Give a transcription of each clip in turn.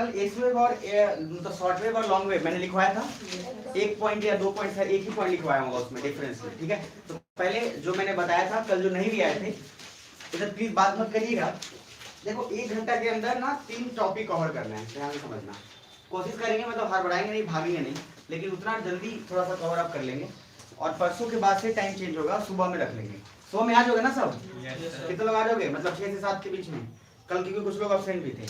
कल S wave और मतलब शॉर्ट वेव और लॉन्ग वेव मैंने लिखवाया था, एक पॉइंट या 2 पॉइंट, एक ही पॉइंट लिखवाया होगा उसमें डिफरेंस में, ठीक है। तो पहले जो मैंने बताया था, कल जो नहीं भी आए थे इधर प्लीज बात मत करिएगा। देखो 1 घंटा के अंदर ना 3 टॉपिक कवर करना है, ध्यान से समझना। कोशिश करेंगे, मतलब हड़बड़ाएंगे नहीं, भागेंगे नहीं, लेकिन उतना जल्दी थोड़ा सा कवर अप कर लेंगे। और परसों के बाद से टाइम चेंज होगा, सुबह में रख लेंगे। सुबह में आ जाओगे ना सब? कितने लोग आ जाओगे? मतलब 6 से 7 के बीच में। कल क्योंकि कुछ लोग अब्सेंट भी थे,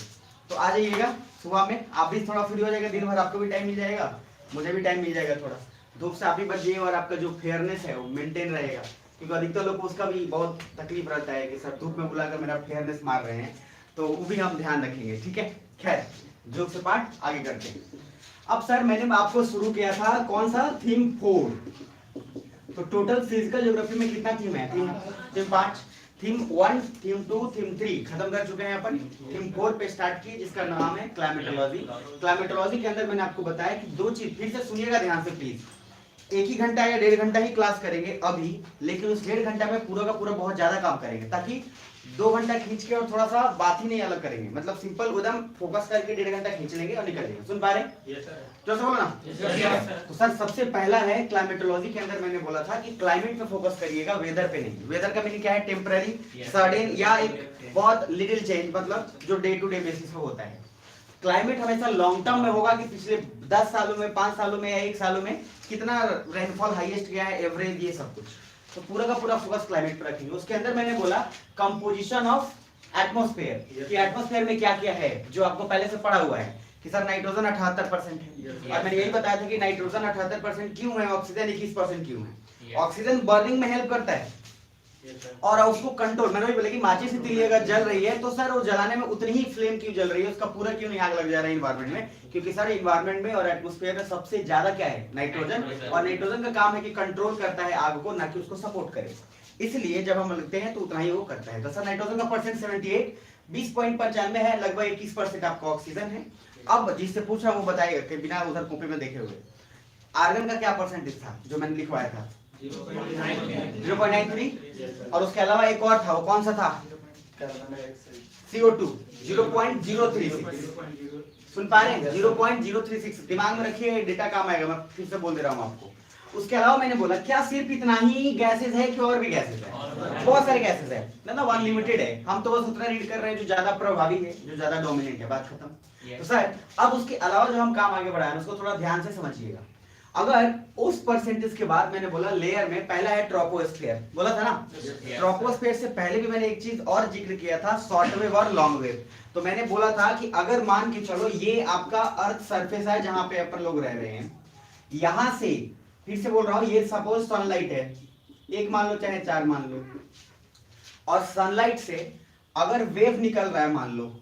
तो आ जाइएगा सुबह में। आप भी थोड़ा फ्री हो जाएगा, दिन भर आपको भी टाइम मिल जाएगा, मुझे भी टाइम मिल जाएगा। थोड़ा धूप से आप भी बच जाइए और आपका जो फेयरनेस है वो मेंटेन रहेगा, क्योंकि अधिकतर लोग को उसका भी बहुत तकलीफ रहता है कि सर धूप में बुलाकर मेरा फेयरनेस मार रहे हैं, तो वो भी हम ध्यान रखेंगे, ठीक है। खैर जोक से पार्ट आगे करते हैं। अब सर मैंने आपको शुरू किया था कौन सा? थीम 4। तो टोटल फिजिकल ज्योग्राफी में कितना थीम है? थीम 5। थीम 1, थीम 2, थीम 3 खत्म कर चुके हैं अपन। थीम 4 पे स्टार्ट की, जिसका नाम है क्लाइमेटोलॉजी। क्लाइमेटोलॉजी के अंदर मैंने आपको बताया कि 2 चीज, फिर से सुनिएगा ध्यान से प्लीज। 1 ही घंटा या 1.5 घंटा ही क्लास करेंगे अभी, लेकिन उस 1.5 घंटा में पूरा का पूरा बहुत ज्यादा काम करेंगे, ताकि 2 घंटा खींच के और थोड़ा सा बात ही नहीं अलग करेंगे, मतलब सिंपल एकदम फोकस करके 1.5 घंटा खींच लेंगे और निकल लेंगे। सुन पा रहे? जो बोलो ना। तो सर सबसे पहला है क्लाइमेटोलॉजी के अंदर मैंने बोला था कि क्लाइमेट पे फोकस करिएगा, वेदर पे नहीं। वेदर का मीनिंग क्या है? टेम्पररी, सडन या एक बहुत लिटिल चेंज, मतलब जो डे टू डे बेसिस पे होता है। क्लाइमेट हमेशा लॉन्ग टर्म में होगा कि पिछले 10 सालों में, 5 सालों में या 1 सालों में कितना रेनफॉल हाईएस्ट गया है, एवरेज, ये सब कुछ। तो पूरा का पूरा फोकस क्लाइमेट पर रखेंगे। उसके अंदर मैंने बोला कंपोजिशन ऑफ एटमॉस्फेयर, कि एटमॉस्फेयर में क्या क्या है, जो आपको पहले से पढ़ा हुआ है कि सर नाइट्रोजन 78% है, और मैंने यही बताया था कि नाइट्रोजन 78% क्यों है, ऑक्सीजन 21% क्यों है। ऑक्सीजन बर्निंग में हेल्प करता है और उसको कंट्रोल, मैंने बोला कि माचिस की तीली अगर जल रही है तो सर वो जलाने में उतनी ही फ्लेम क्यों जल रही है, उसका पूरा क्यों नहीं आग लग जा रहा है इन्वायरमेंट में? क्योंकि सर इन्वायरमेंट में और एटमॉस्फेयर में सबसे ज्यादा क्या है? नाइट्रोजन। और नाइट्रोजन का काम है कि कंट्रोल करता है आग को, ना कि उसको सपोर्ट करे। इसलिए जब हम लिखते हैं तो उतना ही वो करता है। तो सर नाइट्रोजन का परसेंट 78, 20.95 है, लगभग 21% आपका ऑक्सीजन है। अब जिससे पूछा वो बताएगा कि बिना उधर कॉपी में देखे हुए। आर्गन का क्या परसेंटेज था जो मैंने लिखवाया था? 0.93। और उसके अलावा एक और था, वो कौन सा था? CO2 0.036। सुन पा रहे हैं? 0.036 दिमाग में रखिए, डेटा काम आएगा, मैं फिर से बोल दे रहा हूँ आपको। उसके अलावा मैंने बोला क्या सिर्फ इतना ही गैसेस है कि और भी गैसेस है? बहुत सारे गैसेस है ना, अनलिमिटेड है। हम तो बस उतना रीड कर रहे हैं जो ज्यादा प्रभावी है, जो ज्यादा डोमिनेंट है, बात खत्म। तो सर अब उसके अलावा जो हम काम आगे बढ़ाए उसको थोड़ा ध्यान से समझिएगा। अगर उस परसेंटेज के बाद मैंने बोला लेयर में पहला है ट्रोपोस्फेयर, बोला था ना। ट्रोपोस्फेयर से पहले भी मैंने एक चीज और जिक्र किया था, शॉर्ट वेव और लॉन्ग वेव। तो मैंने बोला था कि अगर मान के चलो ये आपका अर्थ सरफेस है जहां पे अपन लोग रह रहे हैं, यहां से फिर से बोल रहा हूं, ये सपोज सनलाइट है, 1 मान लो चाहे 4 मान लो, और सनलाइट से अगर वेव निकल रहा है मान लो,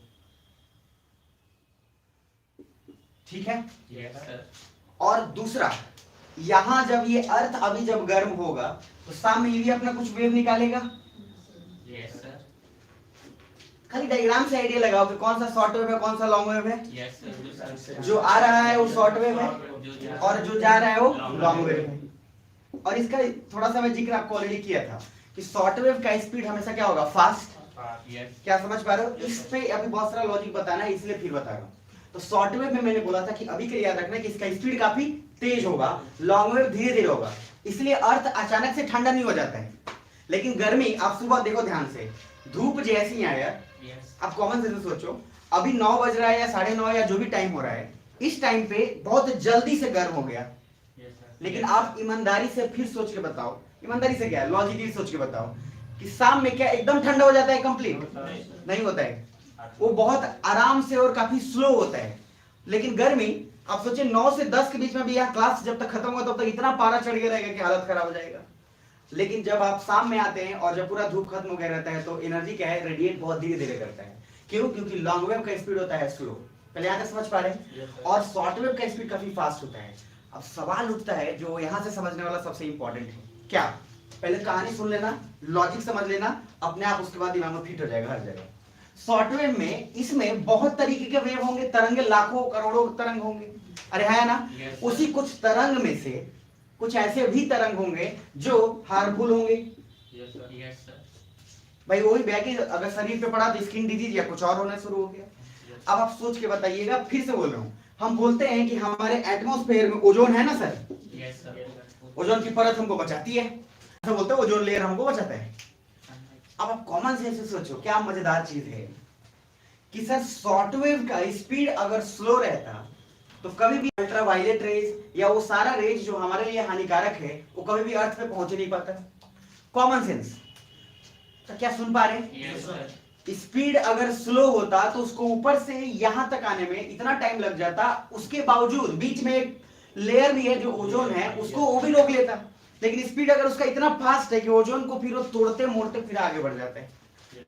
ठीक है। और दूसरा, यहां जब ये अर्थ अभी जब गर्म होगा तो सामने ये भी अपना कुछ वेव निकालेगा। Yes sir. खाली डायग्राम से आइडिया लगाओ कि कौन सा शॉर्ट वेव है, कौन सा लॉन्ग वेव है। Yes sir. जो आ रहा है वो शॉर्ट वेव है और जो जा रहा है वो लॉन्ग वेव है। और इसका थोड़ा सा मैं जिक्र आपको ऑलरेडी किया था कि शॉर्ट वेव का स्पीड हमेशा क्या होगा? फास्ट। क्या समझ पा रहे हो? इस पे अभी बहुत सारा लॉजिक बताना है, इसलिए फिर बता रहा हूं। तो शॉर्ट वेव में मैंने बोला था कि अभी के लिए याद रखना कि इसका स्पीड काफी तेज होगा, लॉन्ग वेव धीरे धीरे होगा। इसलिए अर्थ अचानक से ठंडा नहीं हो जाता है। लेकिन गर्मी, आप सुबह देखो ध्यान से, धूप जैसी ही आया, आप कॉमन सेंस सोचो, अभी 9 बज रहा है या 9:30 या जो भी टाइम हो रहा है, इस टाइम पे बहुत जल्दी से गर्म हो गया। लेकिन आप ईमानदारी से फिर सोच के बताओ, ईमानदारी से क्या, लॉजिकली सोच के बताओ कि शाम में क्या एकदम ठंडा हो जाता है? कंप्लीट नहीं होता है, वो बहुत आराम से और काफी स्लो होता है। लेकिन गर्मी, आप सोचिए 9 से 10 के बीच में भी यह क्लास जब तक खत्म होगा तब तक इतना पारा चढ़ गया रहेगा कि हालत खराब हो जाएगा। लेकिन जब आप शाम में आते हैं और जब पूरा धूप खत्म हो गया रहता है तो एनर्जी क्या है? रेडिएट बहुत धीरे धीरे करता है। क्यों? क्योंकि लॉन्ग वेव का स्पीड होता है स्लो। पहले यहां तक समझ पा रहे हैं? और शॉर्ट वेव का स्पीड काफी फास्ट होता है। अब सवाल उठता है जो यहां से समझने वाला सबसे इंपॉर्टेंट है, क्या? पहले कहानी सुन लेना, लॉजिक समझ लेना, अपने आप उसके बाद दिमाग में फिट हो जाएगा हर जगह। शॉर्ट वेव में इसमें बहुत तरीके के वेव होंगे, तरंगे लाखों करोड़ों तरंग होंगे, अरे है ना। उसी कुछ तरंग में से कुछ ऐसे भी तरंग होंगे जो हार्मफुल होंगे। भाई वही बैग अगर शरीर पे पड़ा तो स्किन डिजीज या कुछ और होना शुरू हो गया। अब आप सोच के बताइएगा, फिर से बोल रहा हूँ, हम बोलते हैं कि हमारे एटमॉस्फेयर में ओजोन है ना सर, यस सर, ओजोन की परत हमको बचाती है, ऐसा बोलते हैं ओजोन लेयर हमको बचाता है। अब आप कॉमन सेंस से सोचो, क्या मजेदार चीज है कि सर शॉर्टवेव का स्पीड अगर स्लो रहता तो कभी भी अल्ट्रावायलेट रेज या वो सारा रेज जो हमारे लिए हानिकारक है वो कभी भी अर्थ पे पहुंच नहीं पाता। कॉमन सेंस, तो क्या सुन पा रहे हैं? यस सर, स्पीड अगर स्लो होता तो उसको ऊपर से यहां तक आने में इतना टाइम लग जाता, उसके बावजूद बीच में एक लेयर भी है जो ओजोन है, उसको वो भी रोक लेता। लेकिन स्पीड अगर उसका इतना फास्ट है कि ओजोन को फिर वो तोड़ते मोड़ते फिर आगे बढ़ जाते हैं।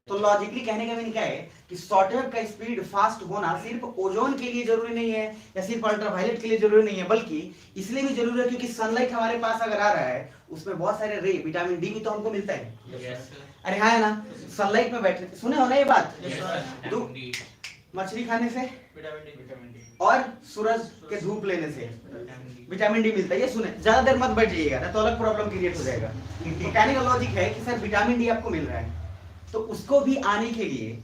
तो लॉजिकली कहने का मीनिंग क्या है कि शॉर्टवेव का स्पीड फास्ट होना सिर्फ ओजोन के लिए जरूरी नहीं है या सिर्फ अल्ट्रावायलेट के लिए जरूरी नहीं है, बल्कि इसलिए भी जरूरी है क्योंकि सनलाइट हमारे पास अगर आ रहा है उसमें बहुत सारे रे, विटामिन डी भी तो हमको मिलता है। यस सर, अरे हाँ है ना, सनलाइट में बैठने, सुने हो ना ये बात, यस सर, दो- मछली खाने से विटामिन डी, और सूरज के धूप लेने से विटामिन डी, विटामिन डी मिलता है। ये सुने, ज्यादा देर मत बैठ जाइएगा ना तो अलग प्रॉब्लम क्रिएट हो जाएगा। तो कहने का लॉजिक है कि सर विटामिन डी आपको मिल रहा है, तो उसको भी आने के लिए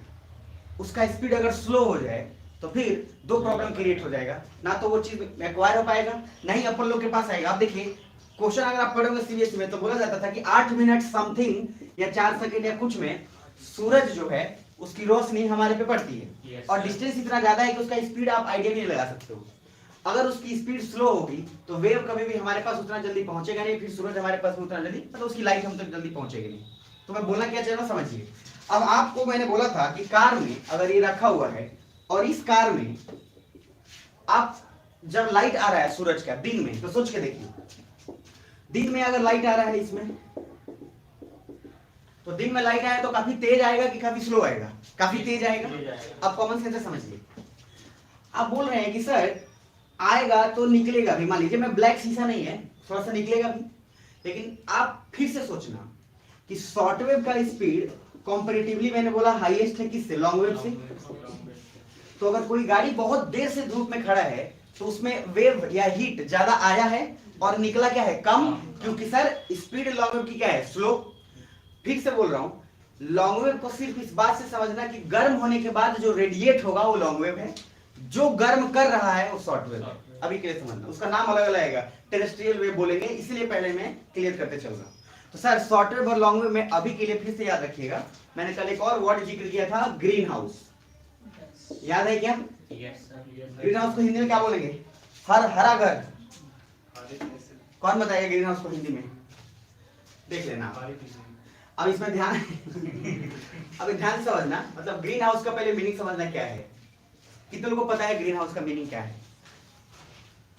उसका स्पीड अगर स्लो हो जाए तो फिर दो प्रॉब्लम क्रिएट हो जाएगा, ना तो वो चीज एक्वायर हो पाएगा, ना ही अपन लोग के पास आएगा। आप देखिए क्वेश्चन अगर आप पढ़ोगे सीबीएसई में तो बोला जाता था कि 8 मिनट समथिंग या 4 सेकंड या कुछ में सूरज जो है उसकी रोशनी हमारे पे पड़ती है, Yes, और sir. डिस्टेंस इतना ज्यादा है कि उसका स्पीड आप आइडिया भी नहीं लगा सकते हो। अगर उसकी स्पीड स्लो होगी तो वेव कभी भी हमारे पास उतना जल्दी पहुंचेगा नहीं, फिर सूरज हमारे पास उतना जल्दी, मतलब उसकी लाइट हम तक जल्दी पहुंचेगी नहीं। तो मैं बोलना क्या चाह रहा हूं समझिए। अब आपको मैंने बोला था कि कार में अगर ये रखा हुआ है और इस कार में आप जब लाइट आ रहा है सूरज का दिन में, तो सोच के देखिए दिन में अगर लाइट आ रहा है इसमें, तो दिन में लाइट आया तो काफी तेज आएगा कि काफी स्लो आएगा? काफी तेज आएगा। अब कॉमन सेंस से समझिए, आप बोल रहे हैं कि सर आएगा तो निकलेगा भी, मान लीजिए मैं ब्लैक शीशा नहीं है, थोड़ा सा निकलेगा भी, लेकिन आप फिर से सोचना कि शॉर्टवेव का स्पीड कंपैरेटिवली मैंने बोला हाईएस्ट है किससे? लॉन्ग वेव से। तो अगर कोई गाड़ी बहुत देर से धूप में खड़ा है तो उसमें वेव या हीट ज्यादा आया है और निकला क्या है? कम, क्योंकि सर स्पीड लॉन्ग वेव की क्या है? स्लो। फिर से बोल रहा हूं, लॉन्ग वेव को सिर्फ इस बात से समझना कि गर्म होने के बाद जो रेडिएट होगा वो लॉन्ग वेव है, जो गर्म कर रहा है वो शॉर्ट वेव है। अभी के लिए समझना, उसका नाम अलग अलग आएगा, टेरेस्ट्रियल वेव बोलेंगे, इसलिए पहले मैं क्लियर करते चल रहा हूं। तो सर शॉर्ट वेव और लॉन्ग वेव में अभी के लिए फिर से याद रखिएगा, मैंने कल एक और वर्ड जिक्र किया था, ग्रीन हाउस। याद है क्या? यस सर, ग्रीन हाउस को हिंदी में क्या बोलेंगे? हरा घर। कौन बताएगा ग्रीन हाउस को हिंदी में? देख लेना। अब इसमें ध्यान अब ध्यान से समझना, मतलब ग्रीन हाउस का पहले मीनिंग समझना क्या है। कितने लोगों को पता है ग्रीन हाउस का मीनिंग क्या है?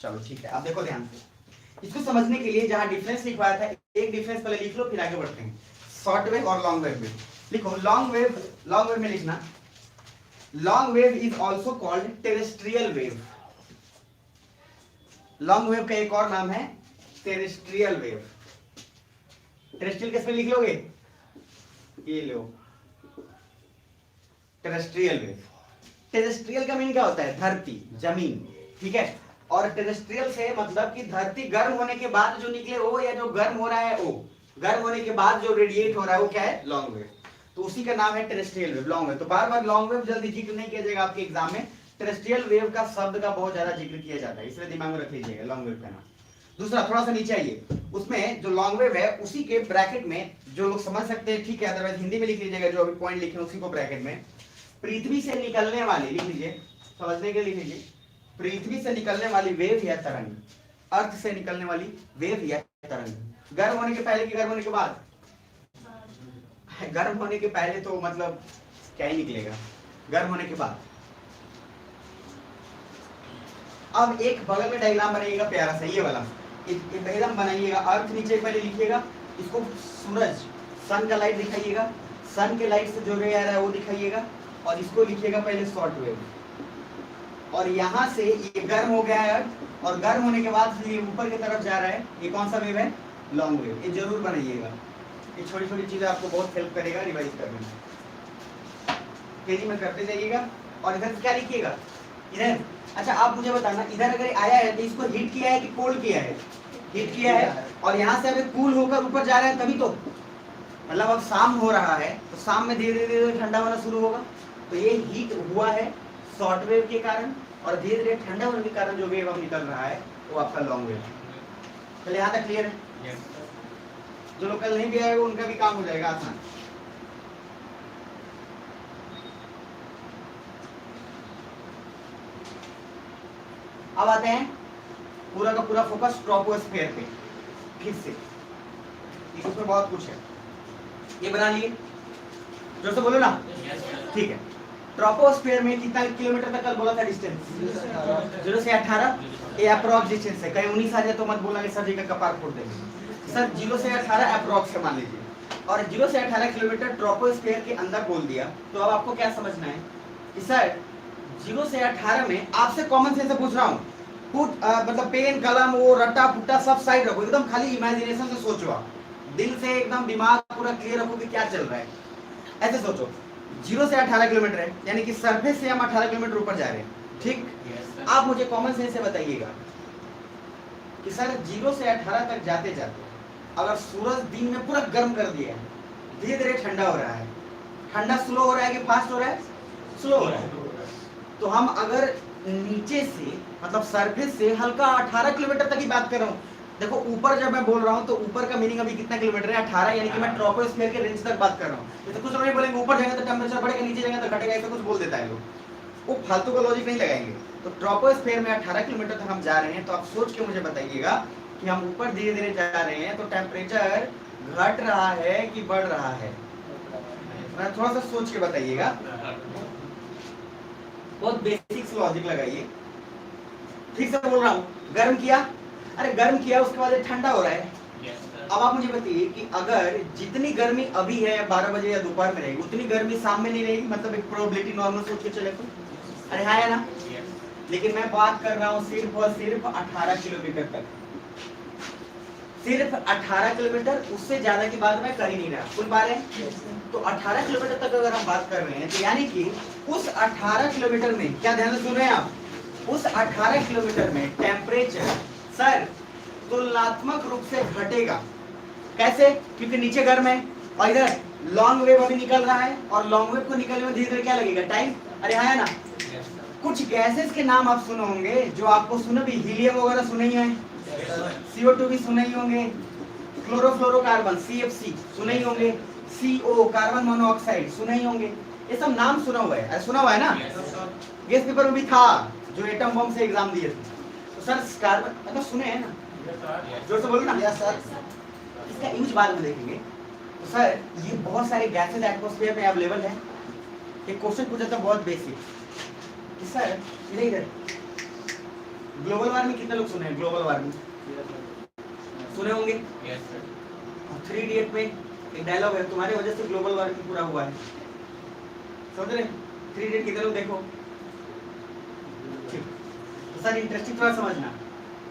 चलो ठीक है, अब देखो ध्यान से, इसको समझने के लिए जहां डिफरेंस लिखवाया था, एक डिफरेंस पहले लिख लो फिर आगे बढ़ते हैं। शॉर्ट वेव और लॉन्ग वेव में लिखो, लॉन्ग वेव में लिखना, long wave is also called terrestrial wave. Long wave का एक और नाम है टेरेस्ट्रियल वेव। टेरेस्ट्रियल किस पे लिख लोगे? ये लो, टेरेस्ट्रियल वेव। टेरेस्ट्रियल का मीनिंग क्या होता है? धरती, जमीन, ठीक है। और टेरेस्ट्रियल से मतलब कि धरती गर्म होने के बाद जो निकले वो, या जो गर्म हो रहा है वो, गर्म होने के बाद जो रेडिएट हो रहा है वो क्या है? Long wave. तो उसी का नाम है टेरेस्ट्रियल वेव, लॉन्ग वेव। तो बार बार लॉन्ग वेव जल्दी जिक्र नहीं किया जाएगा आपके एग्जाम में, टेरेस्ट्रियल वेव का शब्द का बहुत ज्यादा जिक्र किया जाता है, इसलिए दिमाग में रख लीजिएगा लॉन्ग वेव का नाम। दूसरा थोड़ा सा नीचे आइए, उसमें जो लॉन्ग वेव है उसी के ब्रैकेट में जो लोग समझ सकते हैं ठीक है, अदरवाइज हिंदी में लिख लीजिएगा, जो अभी पॉइंट लिखे उसी को ब्रैकेट में, पृथ्वी से निकलने वाली, लिख लीजिए समझने के लिए, लिख लीजिए पृथ्वी से निकलने वाली वेव या तरंग, अर्थ से निकलने वाली वेव या तरंग, गर्म होने के पहले कि गर्म होने के बाद? गर्म होने के पहले तो मतलब क्या ही निकलेगा, गर्म होने के बाद। अब एक बगल में डायग्राम बनाइएगा प्यारा सा, ये वाला एकदम बनाइएगा, अर्थ नीचे पहले लिखिएगा, इसको सूरज, सन का लाइट दिखाइएगा, सन के लाइट से जो रे आ रहा है वो दिखाइएगा, और इसको लिखिएगा पहले शॉर्ट वेव। और यहाँ से ये गर्म हो गया है अर्थ, और गर्म होने के बाद फिर ये ऊपर की तरफ जा रहा है, ये कौन सा वेव है? Long wave. ये जरूर बनाइएगा, ये छोटी छोटी चीजें आपको बहुत हेल्प करेगा रिवाइज करने में, तेजी में करते जाइएगा। और इधर क्या लिखिएगा? इधर, अच्छा आप मुझे बताना, इधर अगर आया है तो इसको हीट किया है कि कोल्ड किया है? हीट किया है, और यहाँ से अभी कूल होकर ऊपर जा रहा है, तभी तो मतलब अब शाम हो रहा है तो शाम में धीरे धीरे ठंडा होना शुरू होगा, तो ये हीट हुआ है शॉर्ट वेव के कारण और धीरे धीरे ठंडा होने के कारण जो वेव अब निकल रहा है वो आपका लॉन्ग वेव। चलिए यहाँ तक क्लियर है? Yes, जो लोग कल नहीं भी आएगा उनका भी काम हो जाएगा आसान। अब आते हैं पूरा का पूरा फोकस ट्रोपोस्फेयर पे फिर से, इसमें बहुत कुछ है। ये बना लिए, जोर से बोलो ना, yes, sir. ठीक है। ट्रोपोस्फेयर में कितना किलोमीटर तक कल बोला था डिस्टेंस? 0 से 18, ये अप्रोक्स डिस्टेंस है। कहीं 19 आ जाए तो मत बोला कि सर जी का कपार फोड़ देंगे। सर 0 से 18 अप्रोक्स है मान लीजिए, और 0 से 18 किलोमीटर ट्रोपोस्फेयर के अंदर बोल दिया, तो अब आपको क्या समझना है कि सर 0 से 18 में आपसे कॉमन सेंस से पूछ रहा हूँ, मतलब पेन कलम वो रट्टा पुट्टा सब साइड रखो, एकदम खाली इमेजिनेशन से सोचो, आप दिल से एकदम दिमाग पूरा क्लियर रखो कि क्या चल रहा है। ऐसे सोचो 0 से 18 किलोमीटर है, यानी कि सरफेस से हम 18 किलोमीटर ऊपर जा रहे हैं, ठीक? Yes, sir. आप मुझे कॉमन सेंस से बताइएगा कि सर 0 से 18 तक जाते जाते अगर सूरज दिन में पूरा गर्म कर दिया है, धीरे धीरे ठंडा हो रहा है, ठंडा स्लो हो रहा है कि फास्ट हो रहा है? स्लो हो रहा है। तो हम अगर नीचे से मतलब सरफेस से हल्का 18 किलोमीटर तक की बात कर रहा हूँ, देखो ऊपर जब मैं बोल रहा हूँ तो ऊपर का मीनिंग अभी कितना किलोमीटर है? 18, यानी कि मैं ट्रोपोस्फेयर के रेंज तक बात कर रहा हूँ। तो कुछ लोग बोलेंगे ऊपर जाएंगे तो टेम्परेचर बढ़ेगा, नीचे जाएंगे तो घटेगा, ऐसा कुछ बोल देता है लोग, वो फालतू का लॉजिक नहीं लगाएंगे। तो ट्रोपोस्फेयर में 18 किलोमीटर तक हम जा रहे हैं, तो आप सोच के मुझे बताइएगा कि हम ऊपर धीरे धीरे जा रहे हैं, तो टेम्परेचर घट रहा है कि बढ़ रहा है? थोड़ा सा सोच के बताइएगा, बहुत बेसिक लॉजिक लगाइए। ठीक से बोल रहा हूँ, गर्म किया, अरे गर्म किया उसके बाद ठंडा हो रहा है। Yes, sir. अब आप मुझे बताइए कि अगर जितनी गर्मी अभी है 12 बजे या दोपहर में रहेगी, उतनी गर्मी शाम में नहीं रहेगी, मतलब एक प्रोबेबिलिटी नॉर्मल सोच के चले तो? अरे हाँ या ना? Yes. लेकिन मैं बात कर रहा हूँ सिर्फ और सिर्फ 18 किलोमीटर तक, सिर्फ 18 किलोमीटर, उससे ज्यादा की बात मैं कर ही नहीं रहा। सुन पा रहे हैं? तो 18 किलोमीटर तक अगर हम बात कर रहे हैं, तो यानी कि उस 18 किलोमीटर में, क्या ध्यान से सुन रहे हैं आप, उस 18 किलोमीटर में टेम्परेचर सर तुलनात्मक रूप से घटेगा। कैसे? क्योंकि नीचे गर्म है और इधर लॉन्ग वेव अभी निकल रहा है, और लॉन्ग वेव को निकलने में धीरे धीरे क्या लगेगा? टाइम। अरे हाँ ना? Yes, sir. कुछ गैसेस के नाम आप सुने होंगे जो आपको सुने भी, हीलियम वगैरह सुने ही हैं, Yes, sir. CO2 भी सुने ही होंगे, क्लोरोफ्लोरोकार्बन CFC सुने ही होंगे, CO कार्बन मोनोऑक्साइड सुने ही होंगे, ये सब नाम सुना हुआ है। सुना हुआ है ना? Yes, sir. गेस पेपर में भी था जो एटम बम से एग्जाम दिए थे। तो सर कार्बन मतलब सुने हैं ना? Yes. जोर से बोलो ना। Yes sir. इसका यूज बाद में देखेंगे। तो सर ये बहुत सारे गैसेज एटमॉस्फेयर में अवेलेबल है। एक क्वेश्चन पूछा था बहुत बेसिक कि सर इधर ग्लोबल वार्मिंग कितने लोग सुने हैं? ग्लोबल वार्मिंग सुने होंगे। Yes, sir. 3 इडियट में एक डायलॉग है, तुम्हारी वजह से ग्लोबल वार्मिंग पूरा हुआ है। समझ रहे? 3 इडियट कितने लोग देखो। ठीक। तो सर इंटरेस्टिंग थोड़ा समझना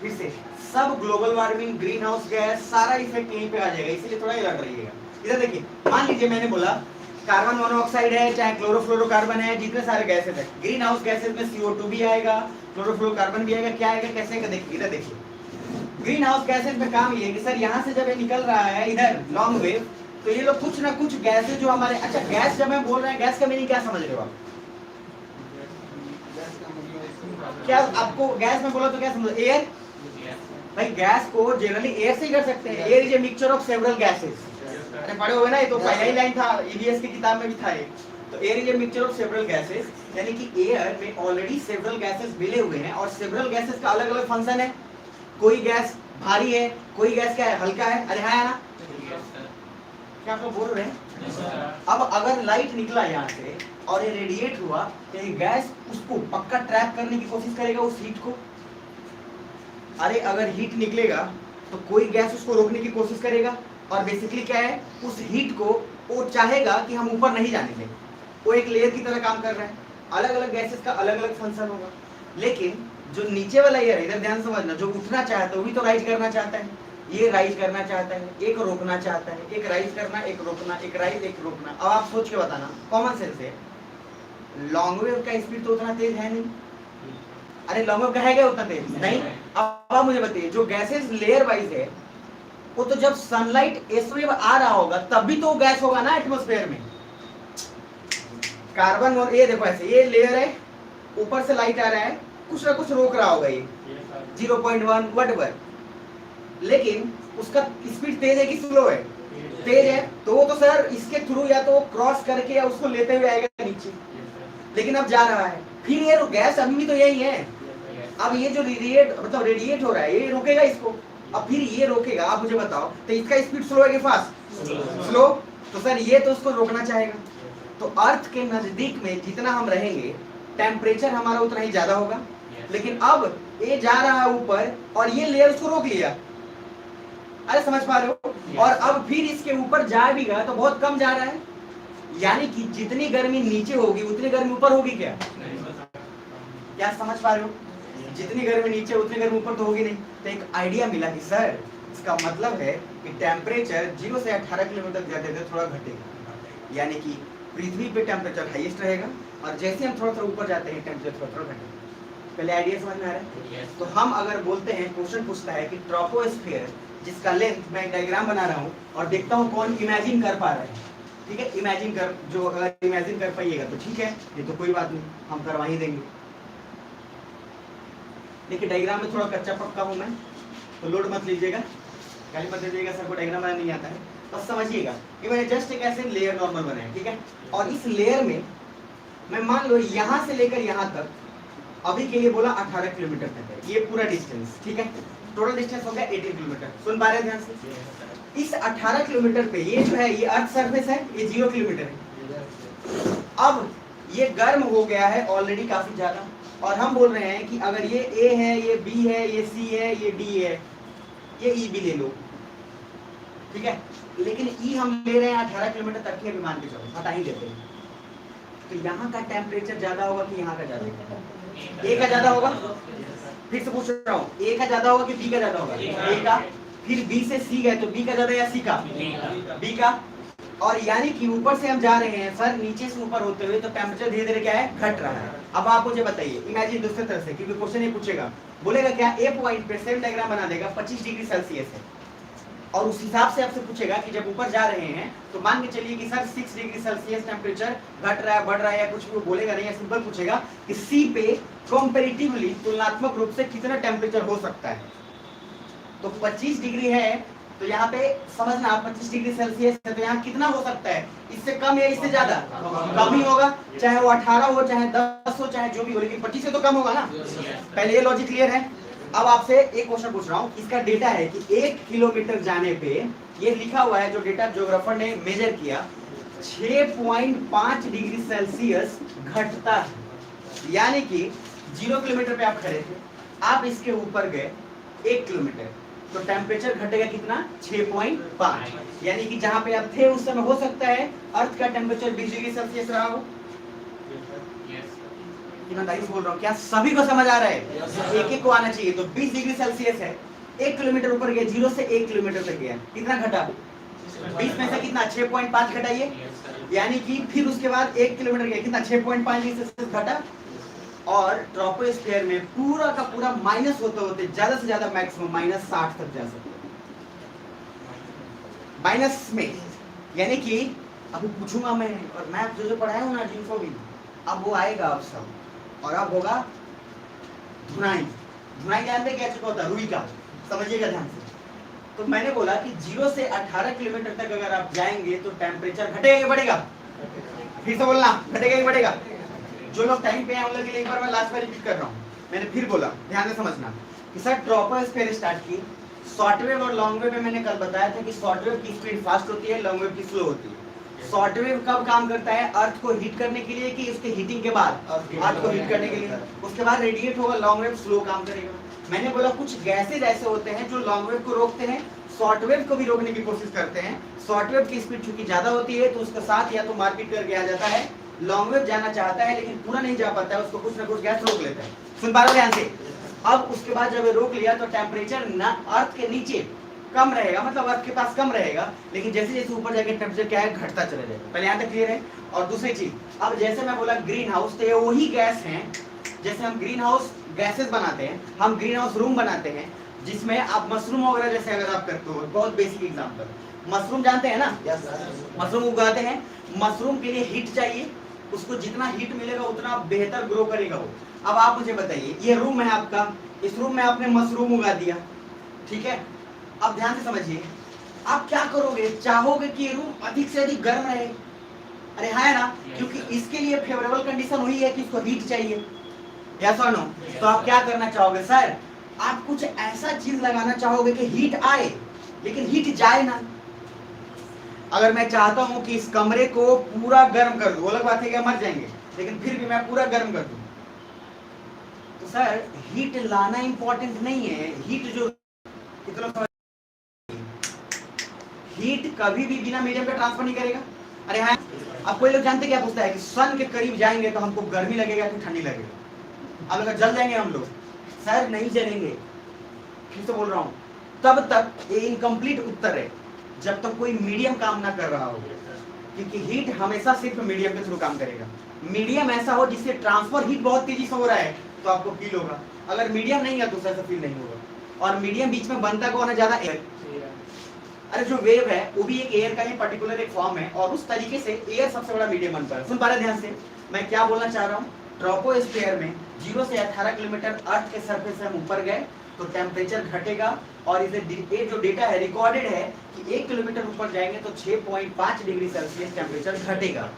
फिर से, सब global warming, green house gas, सारा इफेक्ट यहीं पे आ जाएगा, इसीलिए थोड़ा अलर्ट रहिएगा। इधर देखिए, मान लीजिए मैंने बोला कार्बन मोनोऑक्साइड है, चाहे क्लोरोफ्लोरोकार्बन है, जितने सारे गैसेस है, ग्रीन हाउस गैसेस में CO2 भी आएगा, क्लोरोफ्लोरोकार्बन भी आएगा, क्या आएगा, कैसे आएगा? देखिए इधर देखिए, ग्रीन हाउस गैसेस में काम ये है कि सर यहाँ से जब ये निकल रहा है इधर लॉन्ग वेव, तो ये लोग कुछ ना कुछ गैसेस जो हमारे, अच्छा गैस जब मैं बोल रहा है, गैस का मीनिंग क्या समझ रहे हो आप? क्या आपको गैस में बोला तो क्या समझ? एयर। Yes, भाई गैस को जनरली एयर से ही कर सकते हैं, air is a mixture of several gases. अरे पढ़े हुए ना, ये तो पहला ही लाइन था, ईवीएस की किताब में भी था ये। तो air is a mixture of several gases, यानी कि एयर में ऑलरेडी सेवरल गैसेस मिले हुए हैं, और सेवरल गैसेस का अलग अलग फंक्शन है। कोई गैस भारी है, कोई गैस क्या है, हल्का है। अरे हाँ ना? Yes, sir. क्या आप लोग बोल रहे हैं? Yes, sir. अब अगर लाइट निकला यहाँ से और ये रेडिएट हुआ, तो ये गैस उसको पक्का ट्रैप करने की कोशिश करेगा, उस हीट को। अरे अगर हीट निकलेगा तो कोई गैस उसको रोकने की कोशिश करेगा, और बेसिकली क्या है, उस हीट को वो चाहेगा कि हम ऊपर नहीं जाने दें, वो एक लेयर की तरह काम कर रहा है। अलग अलग गैसेस का अलग अलग फंक्शन होगा, लेकिन जो नीचे वाला लेयर, इधर ध्यान समझना, जो उठना चाहता है वो भी तो राइज करना चाहता है, ये राइज करना चाहता है, एक रोकना चाहता है, एक राइज करना, एक रोकना, एक राइज, एक रोकना। अब आप सोच के बताना, कॉमन सेंस है, लॉन्ग वेव का स्पीड तो उतना तेज है नहीं। अरे लॉन्ग वेव का है क्या उतना तेज? नहीं। अब आप मुझे बताइए, जो गैसेस लेयर वाइज है, वो तो जब सनलाइट एस वेव आ रहा होगा तब भी तो गैस होगा ना एटमॉस्फेयर में। कार्बन और ये देखो ऐसे, ये लेयर है ऊपर से लाइट आ रहा है, कुछ ना कुछ रोक रहा होगा ये 0.1 व्हाटएवर, लेकिन उसका स्पीड तेज है कि स्लो है? तेज है, तो वो तो सर इसके थ्रू या तो क्रॉस करके या उसको लेते हुए आएगा नीचे, लेकिन अब जा रहा है। फिर ये गैस अभी भी तो यही है, अब ये जो रेडिएट हो रहा है ये रोकेगा इसको, अब फिर ये रोकेगा। आप मुझे बताओ, तो इसका स्पीड स्लो है कि फास्ट? स्लो। तो सर ये तो उसको रोकना चाहेगा। तो अर्थ के नजदीक में जितना हम रहेंगे टेम्परेचर हमारा उतना ही ज्यादा होगा, लेकिन अब ये जा रहा है ऊपर और ये लेयर उसको रोक लिया। अरे समझ पा रहे हो? और अब फिर इसके ऊपर जा भी गया तो बहुत कम जा रहा है, यानी कि जितनी गर्मी नीचे होगी उतनी गर्मी ऊपर होगी क्या? क्या समझ पा रहे हो? जितनी गर्मी नीचे उतनी गर्मी ऊपर तो होगी नहीं। तो एक आइडिया मिला कि सर इसका मतलब है कि टेम्परेचर 0 से 18 किलोमीटर तक जाते थे थोड़ा घटेगा, यानी कि पृथ्वी पे टेम्परेचर हाईएस्ट रहेगा और जैसे हम थोड़ा थोड़ा ऊपर जाते हैं टेम्परेचर थोड़ा घटेगा। पहले आइडिया समझ में आ रहा है? तो हम अगर बोलते हैं, क्वेश्चन पूछता है कि ट्रोपोस्फीयर जिसका लेंथ, मैं डायग्राम बना रहा हूँ और देखता हूँ कौन इमेजिन कर पा रहा है, ठीक है? इमेजिन कर, जो अगर इमेजिन कर पाइएगा तो ठीक है, ये तो कोई बात नहीं, हम करवा ही देंगे। देखिए डायग्राम में थोड़ा कच्चा पक्का हूँ मैं, तो लोड मत लीजिएगा, गाली मत दीजिएगा सर को डायग्राम बनाना नहीं आता है। बस समझिएगा कि मैंने जस्ट एक ऐसे लेयर नॉर्मल बनाया, ठीक है? और इस लेयर में मैं मान लो यहाँ से लेकर यहाँ तक अभी के लिए बोला 18 किलोमीटर तक है ये पूरा डिस्टेंस, ठीक है? टोटल डिस्टेंस हो गया 18 किलोमीटर। सुन पा रहे हैं ध्यान से? इस 18 किलोमीटर पे ये जो है ये अर्थ सरफेस है, ये 0 किलोमीटर है। अब ये गर्म हो गया है ऑलरेडी काफी ज्यादा, और हम बोल रहे हैं कि अगर ये A है, ये B है, ये C है, ये D है, ये E भी ले लो, ठीक है? लेकिन E हम ले रहे हैं 18 किलोमीटर तक के, विमान के चलो हटा ही देते हैं। तो यहाँ का टेम्परेचर ज्यादा होगा कि यहाँ का ज्यादा होगा? A का ज्यादा होगा। फिर से पूछ रहा हूँ, A का ज्यादा होगा कि B का ज्यादा होगा? A का। फिर B से C गए तो B का ज्यादा या C का? B का। और यानी कि ऊपर से हम जा रहे हैं सर, नीचे से ऊपर होते हुए, तो टेम्परेचर धीरे धीरे क्या है, घट रहा है। अब आप मुझे बताइए, इमेजिन दूसरी तरह से, क्योंकि क्वेश्चन ये पूछेगा, बोलेगा क्या ए पॉइंट पे सेम डायग्राम बना देगा 25 डिग्री सेल्सियस है, और उस हिसाब से आपसे पूछेगा कि जब ऊपर जा रहे हैं तो मान के चलिए कि सर 6 डिग्री सेल्सियस टेम्परेचर घट रहा है, बढ़ रहा है, या कुछ भी बोलेगा नहीं, सिंपल पूछेगा कि सी पे कंपैरेटिवली तुलनात्मक रूप से कितना टेम्परेचर हो सकता है। तो 25 डिग्री है तो यहाँ पे समझना, 25 डिग्री सेल्सियस है तो यहाँ कितना हो सकता है? इससे कम या इससे ज्यादा? कम ही होगा, चाहे वो 18 हो, चाहे 10 हो, चाहे जो भी हो, लेकिन 25 से तो कम होगा ना। पहले ये लॉजिक क्लियर है। अब आपसे एक क्वेश्चन पूछ रहा हूँ, इसका डेटा है कि 1 किलोमीटर जाने पे ये लिखा हुआ है, जो डेटा ज्योग्राफर ने मेजर किया, 6.5 डिग्री सेल्सियस घटता है। यानी कि 0 किलोमीटर पे आप खड़े थे, आप इसके ऊपर गए 1 किलोमीटर, तो टेम्परेचर घटेगा कितना? 6.5। यानी कि जहां पे आप थे उस समय हो सकता है अर्थ का टेम्परेचर 20 डिग्री सेल्सियस रहा हो। ईमानदारी से बोल रहा हूँ, क्या सभी को समझ आ रहा है? एक एक को आना चाहिए। तो 20 डिग्री सेल्सियस है, 1 किलोमीटर ऊपर गया, 0 से 1 किलोमीटर तक गया, कितना घटा? 20 में से कितना? 6.5 घटाइए, यानी कि फिर उसके बाद 1 किलोमीटर गया, कितना? 6.5 डिग्री सेल्सियस घटा। और ट्रोपोस्फीयर में पूरा का पूरा माइनस होते होते ज्यादा से ज्यादा मैक्सिमम -60 तक जा सकते हैं, माइनस में। यानी कि अभी पूछूंगा मैं, और मैं जो पढ़ाया हूँ ना जिनको भी, अब वो आएगा अब सब, और अब होगा धुनाई। धुनाई जानते क्या चुका होता है? रुई का, समझिएगा ध्यान से। तो मैंने बोला कि 0 से 18 किलोमीटर तक अगर आप जाएंगे तो टेम्परेचर घटेगा कि बढ़ेगा? फिर से बोलना, घटेगा कि बढ़ेगा? जो लोग टाइम पे हैं उन लोगों के लिए एक बार मैं लास्ट में रिपीट कर रहा हूँ। मैंने फिर बोला, ध्यान से समझना कि सर ट्रोपोस्फीयर स्टार्ट की, शॉर्ट वेव और लॉन्ग वेव में मैंने कल बताया था कि शॉर्ट वेव की स्पीड फास्ट होती है, लॉन्ग वेव की स्लो होती है। शॉर्ट वेव कब काम करता है? अर्थ को हीट करने के लिए, कि उसके हीटिंग के बाद? अर्थ को हीट करने के लिए, उसके बाद रेडिएट होगा। लॉन्ग वेव स्लो काम करेगा। मैंने बोला कुछ गैसेज ऐसे होते हैं जो लॉन्ग वेव को रोकते हैं, शॉर्ट वेव को भी रोकने की कोशिश करते हैं। शॉर्ट वेव की स्पीड चूंकि ज्यादा होती है तो उसके साथ या तो मारपीट करके आ जाता है, लॉन्ग वेव जाना चाहता है लेकिन पूरा नहीं जा पाता है, उसको कुछ ना कुछ गैस रोक लेता है। सुन पा रहे हो ध्यान से? अब उसके बाद जब रोक लिया तो टेम्परेचर ना अर्थ के नीचे कम रहेगा, मतलब अर्थ के पास कम रहेगा, लेकिन जैसे जैसे ऊपर जाके टेम्परेचर क्या है, घटता चला जाएगा। पहले यहाँ तक क्लियर है? और दूसरी चीज, अब जैसे मैं बोला ग्रीन हाउस, तो ये वही गैस है, जैसे हम ग्रीन हाउस गैसेस बनाते हैं, हम ग्रीन हाउस रूम बनाते हैं, जिसमें आप मशरूम वगैरह जैसे अगर आप करते हो, बहुत बेसिक एग्जाम्पल, मशरूम जानते हैं ना? मशरूम उगाते हैं, मशरूम के लिए हीट चाहिए, उसको जितना हीट मिलेगा उतना बेहतर ग्रो करेगा वो। अब आप मुझे बताइए, ये रूम है आपका, इस रूम में आपने मशरूम उगा दिया, ठीक है। अब ध्यान से समझिए, आप क्या करोगे, चाहोगे कि ये रूम अधिक से अधिक गर्म रहे, अरे है ना, क्योंकि इसके लिए फेवरेबल कंडीशन हुई है कि इसको हीट चाहिए, यस और नो। तो आप क्या करना चाहोगे सर, आप कुछ ऐसा चीज लगाना चाहोगे कि हीट आए लेकिन हीट जाए ना। अगर मैं चाहता हूं कि इस कमरे को पूरा गर्म कर दूं, वो अलग बात है कि मर जाएंगे, लेकिन फिर भी मैं पूरा गर्म कर दूं, तो सर हीट लाना इंपॉर्टेंट नहीं है, हीट जो कितना हीट कभी भी बिना मीडियम का ट्रांसफर नहीं करेगा। अरे हाँ, अब कोई लोग जानते क्या पूछता है कि सन के करीब जाएंगे तो हमको गर्मी लगेगा कि ठंडी लगेगा। अब अगर जल जाएंगे हम लोग, सर नहीं जलेंगे, फिर से बोल रहा हूं, तब तक ये इनकम्प्लीट उत्तर है जब तक कोई मीडियम काम ना कर रहा हो, क्योंकि हीट हमेशा सिर्फ मीडियम के थ्रू काम करेगा। मीडियम ऐसा हो जिससे ट्रांसफर हीट बहुत तेजी से हो रहा है तो आपको फील होगा, अगर मीडियम नहीं है तो ऐसा फील नहीं होगा। और मीडियम बीच में बनता कौन है, ज्यादा एयर। अरे जो वेव है वो भी एक एयर का ही पर्टिकुलर एक फॉर्म है, और उस तरीके से एयर सबसे बड़ा मीडियम बनता है। सुन पा रहे ध्यान से, मैं क्या बोलना चाह रहा हूँ, ट्रोपोस्फीयर में 0 से 18 किलोमीटर अर्थ के सरफेस से हम ऊपर गए तो टेम्परेचर घटेगा, और इसे ये जो डेटा है रिकॉर्डेड है कि 1 किलोमीटर ऊपर जाएंगे तो 6.5 डिग्री सेल्सियस टेम्परेचर घटेगा।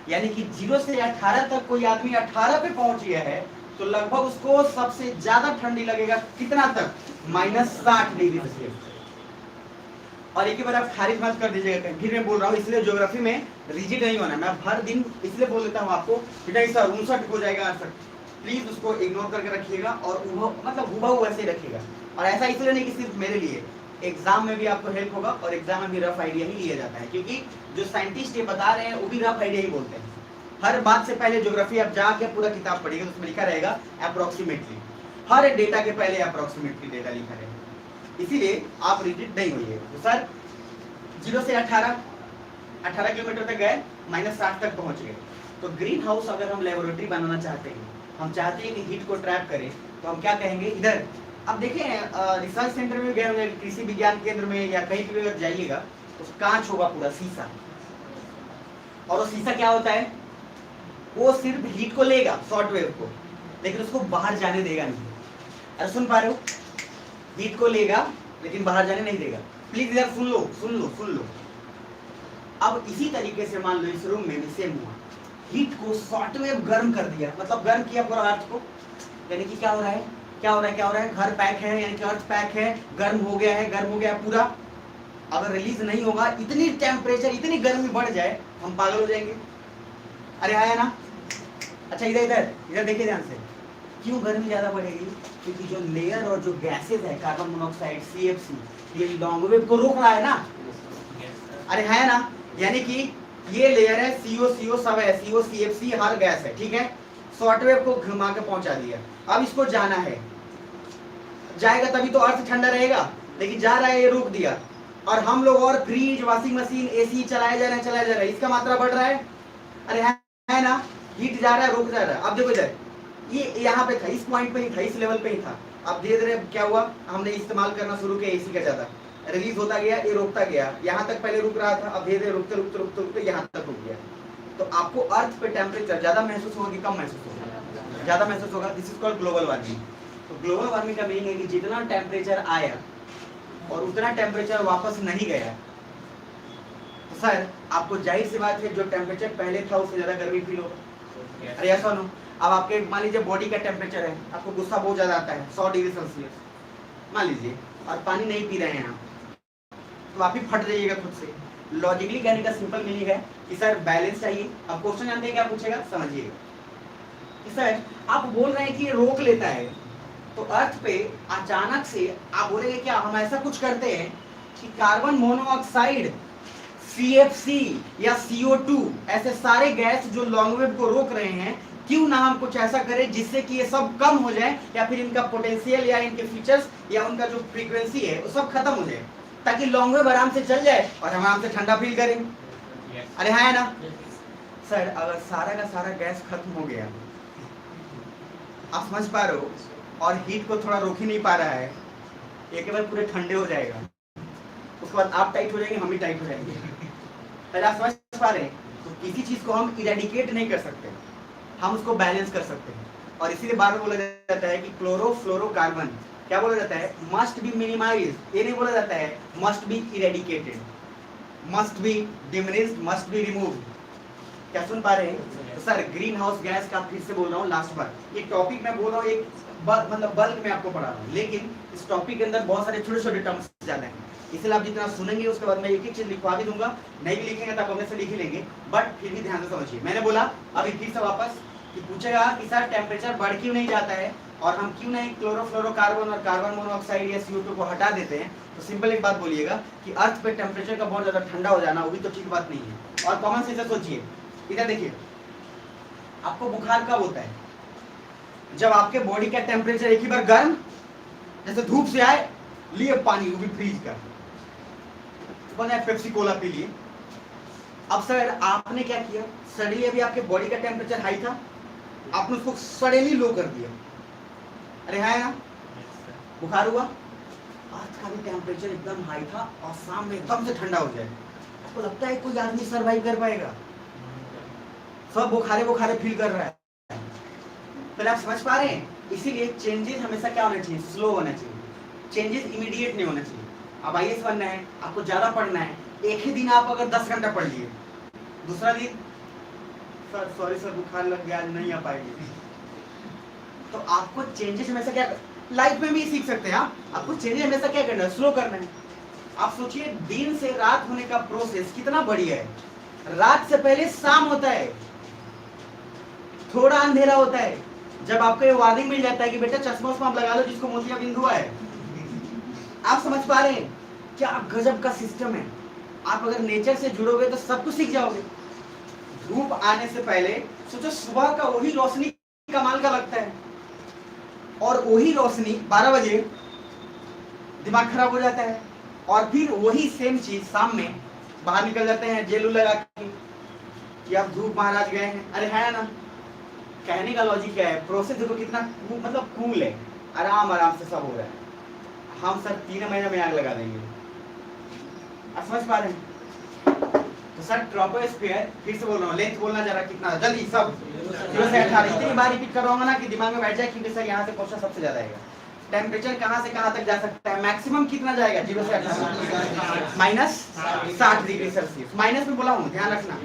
यानी कि 0 से 18 तक कोई आदमी 18 पे पहुंच गया है तो लगभग उसको सबसे ज्यादा ठंडी लगेगा कितना तक, -60 डिग्री सेल्सियस। और एक ही बार आप खारिज मत कर दीजिएगा, फिर मैं बोल रहा हूँ, इसलिए ज्योग्राफी में रिजिड नहीं होना। मैं हर दिन इसलिए बोल देता हूँ आपको, बेटा ऐसा 59 हो जाएगा आंसर, प्लीज उसको इग्नोर करके रखिएगा, और मतलब हुबहू वैसे ही रखिएगा। और ऐसा इसलिए नहीं कि सिर्फ मेरे लिए, एग्जाम में भी आपको हेल्प होगा, और एग्जाम में भी रफ आइडिया ही लिया जाता है, क्योंकि जो साइंटिस्ट ये बता रहे हैं वो भी रफ आइडिया ही बोलते हैं। हर बात से पहले ज्योग्राफी आप जाके पूरा किताब पढ़िएगा, उसमें लिखा रहेगा अप्रोक्सीमेटली, हर डेटा के पहले अप्रोक्सीमेटली डेटा लिखा रहेगा, इसीलिए आप रिजिड नहीं होइए। तो सर 0 से 18 किलोमीटर तक गए, -60 तक पहुंच गए, तो ग्रीन हाउस अगर हम लेबोरेटरी बनाना चाहते हैं, हम चाहते हैं कि हीट को ट्रैप करें, तो हम क्या कहेंगे, इधर अब देखें रिसर्च सेंटर में गए होंगे, कृषि विज्ञान केंद्र में या कहीं भी अगर जाइएगा तो कांच होगा पूरा शीशा, और वो शीशा क्या होता है, वो सिर्फ हीट को लेगा, शॉर्ट वेव को, लेकिन उसको बाहर जाने देगा नहीं। अरे सुन पा रहे हो, हीट को लेगा लेकिन बाहर जाने नहीं देगा। प्लीज इधर सुन लो सुन लो सुन लो। अब इसी तरीके से मान लो इस रूम में भी सेम हुआ, हीट को शॉर्ट वेव गर्म कर दिया, मतलब गर्म किया पूरा अर्थ को, यानी कि क्या हो रहा है, क्या हो रहा है, क्या हो रहा है, घर पैक है, यानी कि अर्थ पैक है, गर्म हो गया है, गर्म हो गया पूरा। अगर रिलीज नहीं होगा, इतनी टेम्परेचर, इतनी गर्मी बढ़ जाए, हम पागल हो जाएंगे। अरे आया ना, अच्छा इधर इधर इधर देखिए ध्यान से, क्यों गर्मी ज्यादा बढ़ेगी, क्योंकि जो लेयर और जो गैसेज है, कार्बन मोनोऑक्साइड, CFC, ये लॉन्ग वेव को रोक रहा है ना। अरे है ना, यानी कि ये लेयर है, CO सब है, CO CFC हर गैस है, ठीक है, शॉर्ट वेव को घुमा के पहुंचा दिया। अब इसको जाना है, जाएगा तभी तो अर्थ ठंडा रहेगा, लेकिन जा रहा है, ये रोक दिया, और हम लोग और फ्रिज, वॉशिंग मशीन, AC चलाए जा रहे हैं, इसका मात्रा बढ़ रहा है। अरे है ना, हीट जा रहा है, रोक जा रहा है। अब देखो इधर, ये यहाँ पे था, इस पॉइंट पे ही था, इस लेवल पे ही था, अब धीरे धीरे क्या हुआ, हमने इस्तेमाल करना शुरू किया AC का ज्यादा, रिलीज होता गया, ये रोकता गया, यहाँ तक पहले रुक रहा था, अब धीरे धीरे रुकते रुकते रुकते रुकते यहाँ तक रुक गया। तो आपको अर्थ पे टेम्परेचर ज्यादा महसूस होगा कि कम महसूस होगा, ज्यादा महसूस होगा। This is called global warming. तो ग्लोबल वार्मिंग का मीनिंग है कि जितना टेम्परेचर आया और उतना टेम्परेचर वापस नहीं गया, तो सर आपको जाहिर सी बात है जो टेम्परेचर पहले था उससे ज्यादा गर्मी फील होगा। अरे ऐसा नो, अब आपके मान लीजिए बॉडी का टेम्परेचर है, आपको गुस्सा बहुत ज्यादा आता है 100 डिग्री सेल्सियस मान लीजिए, और पानी नहीं पी रहे हैं आप, तो आप ही फट जाइएगा खुद से। लॉजिकली कहने का सिंपल मीनिंग है कि सर बैलेंस चाहिए। अब क्वेश्चन जानते हैं क्या पूछेगा, समझिएगा कि सर आप बोल रहे हैं कि ये रोक लेता है, तो अर्थ पे अचानक से आप बोलेंगे क्या हम ऐसा कुछ करते हैं कि कार्बन मोनोऑक्साइड, CFC या CO2 ऐसे सारे गैस जो लॉन्ग वेव को रोक रहे हैं, क्यों ना हम कुछ ऐसा करें जिससे कि ये सब कम हो जाए, या फिर इनका पोटेंशियल या इनके फीचर्स या उनका जो फ्रीक्वेंसी है वो सब खत्म हो जाए, ताकि लॉन्ग वेव आराम से चल जाए और हम आराम से ठंडा फील करें। अरे है ना सर, अगर सारा का सारा गैस खत्म हो गया, आप समझ पा रहे हो, और हीट को थोड़ा रोक ही नहीं पा रहा है, एक बार पूरे ठंडे हो जाएगा, उसके बाद आप टाइट हो जाएंगे, हम भी टाइट हो जाएंगे। पहले आप समझ पा रहे हैं, तो किसी चीज को हम इरेडिकेट नहीं कर सकते, हम उसको बैलेंस कर सकते हैं। और इसीलिए बार बार बोला जाता है कि क्लोरोफ्लोरोकार्बन क्या बोला जाता है, मस्ट बी मिनिमाइज। ये नहीं बोला जाता है must be eradicated, must be diminished, must be removed. क्या सुन पा रहे हैं? तो सर ग्रीन हाउस गैस का फिर से बोल रहा हूँ लास्ट बार, ये टॉपिक मैं बोल रहा हूँ एक मतलब बल्क में आपको पढ़ा रहा हूँ, लेकिन इस टॉपिक के अंदर बहुत सारे छोटे छोटे टर्म्स ज्यादा हैं, इसलिए आप जितना सुनेंगे उसके बाद मैं एक एक चीज लिखवा भी दूंगा। नहीं भी लिखेंगे तब अपने से लिख ही लेंगे, बट फिर भी ध्यान से समझिए। मैंने बोला अभी फिर से वापस कि पूछेगा कि सर टेम्परेचर बढ़ क्यों नहीं जाता है और हम क्यों नहीं क्लोरोफ्लोरोकार्बन और कार्बन मोनोऑक्साइड या CO2 को हटा देते हैं, तो सिंपल एक बात बोलिएगा कि अर्थ पे टेम्परेचर का बहुत ज्यादा ठंडा हो जाना वो भी तो ठीक बात नहीं है। और कॉमन सेंस से सोचिए, इधर देखिए, आपको बुखार कब होता है? जब आपके बॉडी का टेम्परेचर एक ही बार गर्म, जैसे धूप से आए, लिए पानी वो भी फ्रीज का, बना पेप्सी कोला पी लिए। अब सर आपने क्या किया, सडनली अभी आपके बॉडी का टेम्परेचर हाई था, आपने उसको सडनली लो कर दिया, अरे है ना, बुखार हुआ। आज का भी टेम्परेचर एकदम हाई था और शाम में एकदम से ठंडा हो जाए, आपको लगता है कोई आदमी सर्वाइव कर पाएगा? सब बुखारे बुखारे फील कर रहा है। पहले आप समझ पा रहे हैं? इसीलिए चेंजेस हमेशा क्या होना चाहिए, स्लो होना चाहिए, चेंजेस इमीडिएट नहीं होना चाहिए। अब IAS बनना है, आपको ज्यादा पढ़ना है, एक ही दिन आप अगर 10 घंटा पढ़ लिए, दूसरा दिन सर सॉरी सर बुखार लग गया, नहीं आ पाएंगे, तो आपको चेंजेस हमेशा क्या, लाइफ में भी सीख सकते हैं आपको चेंजेस हमेशा क्या करना है, स्लो करना है। आप सोचिए दिन से रात होने का प्रोसेस कितना बढ़िया है। रात से पहले शाम होता है, थोड़ा अंधेरा होता है, जब आपको ये वार्निंग मिल जाता है कि बेटा चश्मा उस्मा आप लगा लो जिसको मोतियाबिंद हुआ है। आप समझ पा रहे हैं क्या गजब का सिस्टम है? आप अगर नेचर से जुड़ोगे तो सब कुछ सीख जाओगे। धूप आने से पहले सोचो, सुबह का वही रोशनी कमाल का लगता है, और वही रोशनी 12 बजे दिमाग खराब हो जाता है, और फिर वही सेम चीज शाम में बाहर निकल जाते हैं जेल लगा के कि आप धूप महाराज गए हैं। अरे है ना, कहने का लॉजिक क्या है, प्रोसेस देखो कितना मतलब कूल है, आराम आराम से सब हो रहा है। हम सर 3 महीने में आग लगा देंगे, आप समझ पा रहे हैं? तो सर ट्रोपोस्फियर, फिर से बोल रहा हूँ, लेंथ बोलना जरा कितना जल्दी, सब 0 से 18 इतनी बार रिपीट कर रहा हूँ ना कि दिमाग में बैठ जाए, क्योंकि सर यहाँ से क्वेश्चन सबसे ज्यादा आएगा। टेम्परेचर कहाँ से कहाँ तक जा सकता है, मैक्सिमम कितना जाएगा 0 से 18 माइनस 60 डिग्री सेल्सियस। माइनस में बोला हूँ, ध्यान रखना,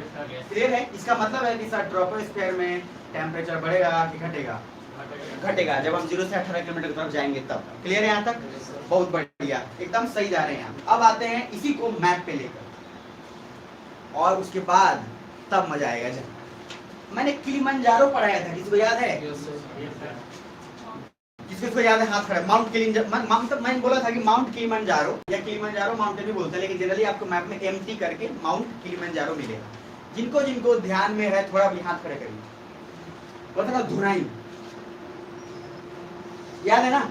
क्लियर है? इसका मतलब है कि सर ट्रोपोस्फियर में टेम्परेचर बढ़ेगा कि घटेगा? घटेगा, जब हम 0 से 18 किलोमीटर की तरफ जाएंगे तब। क्लियर है यहाँ तक? बहुत बढ़िया, एकदम सही जा रहे हैं। अब आते हैं इसी को मैप पे लेकर, और उसके बाद तब मजा आएगा। जब मैंने किलिमंजारो पढ़ाया था, किसको याद है? किसको याद है? हाथ खड़ा। माउंट किलिमंजारो, मैंने बोला था कि माउंट किलिमंजारो या किलिमंजारो माउंटेन भी बोलते हैं, लेकिन जनरली आपको मैप में एमटी करके माउंट किलिमंजारो मिलेगा। जिनको जिनको ध्यान में है थोड़ा भी हाथ खड़े करिए। बोलते ना धुनाई, याद है ना?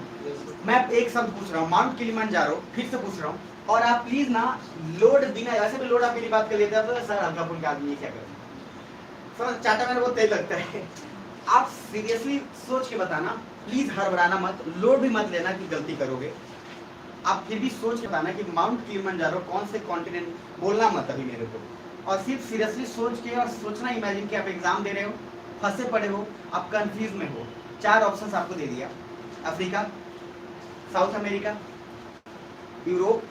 मैं एक शब्द पूछ रहा हूँ, माउंट किलिमंजारो, फिर से पूछ रहा हूँ, और आप प्लीज ना लोड बिना, ऐसे भी लोड आप मेरी बात कर लेते हैं तो सर हल्का फुल्का आदमी क्या करें, सर चाटा मेरे बहुत तेज लगता है। आप सीरियसली सोच के बताना, प्लीज हड़बड़ाना मत, लोड भी मत लेना कि गलती करोगे। आप फिर भी सोच के बताना कि माउंट किलिमंजारो कौन से कॉन्टिनेंट, बोलना मत अभी मेरे को, और सिर्फ सीरियसली सोच के और सोचना, इमेजिन कि आप एग्जाम दे रहे हो, फंसे पड़े हो, आप कंफ्यूज में हो। 4 ऑप्शंस आपको दे दिया, अफ्रीका, साउथ अमेरिका, यूरोप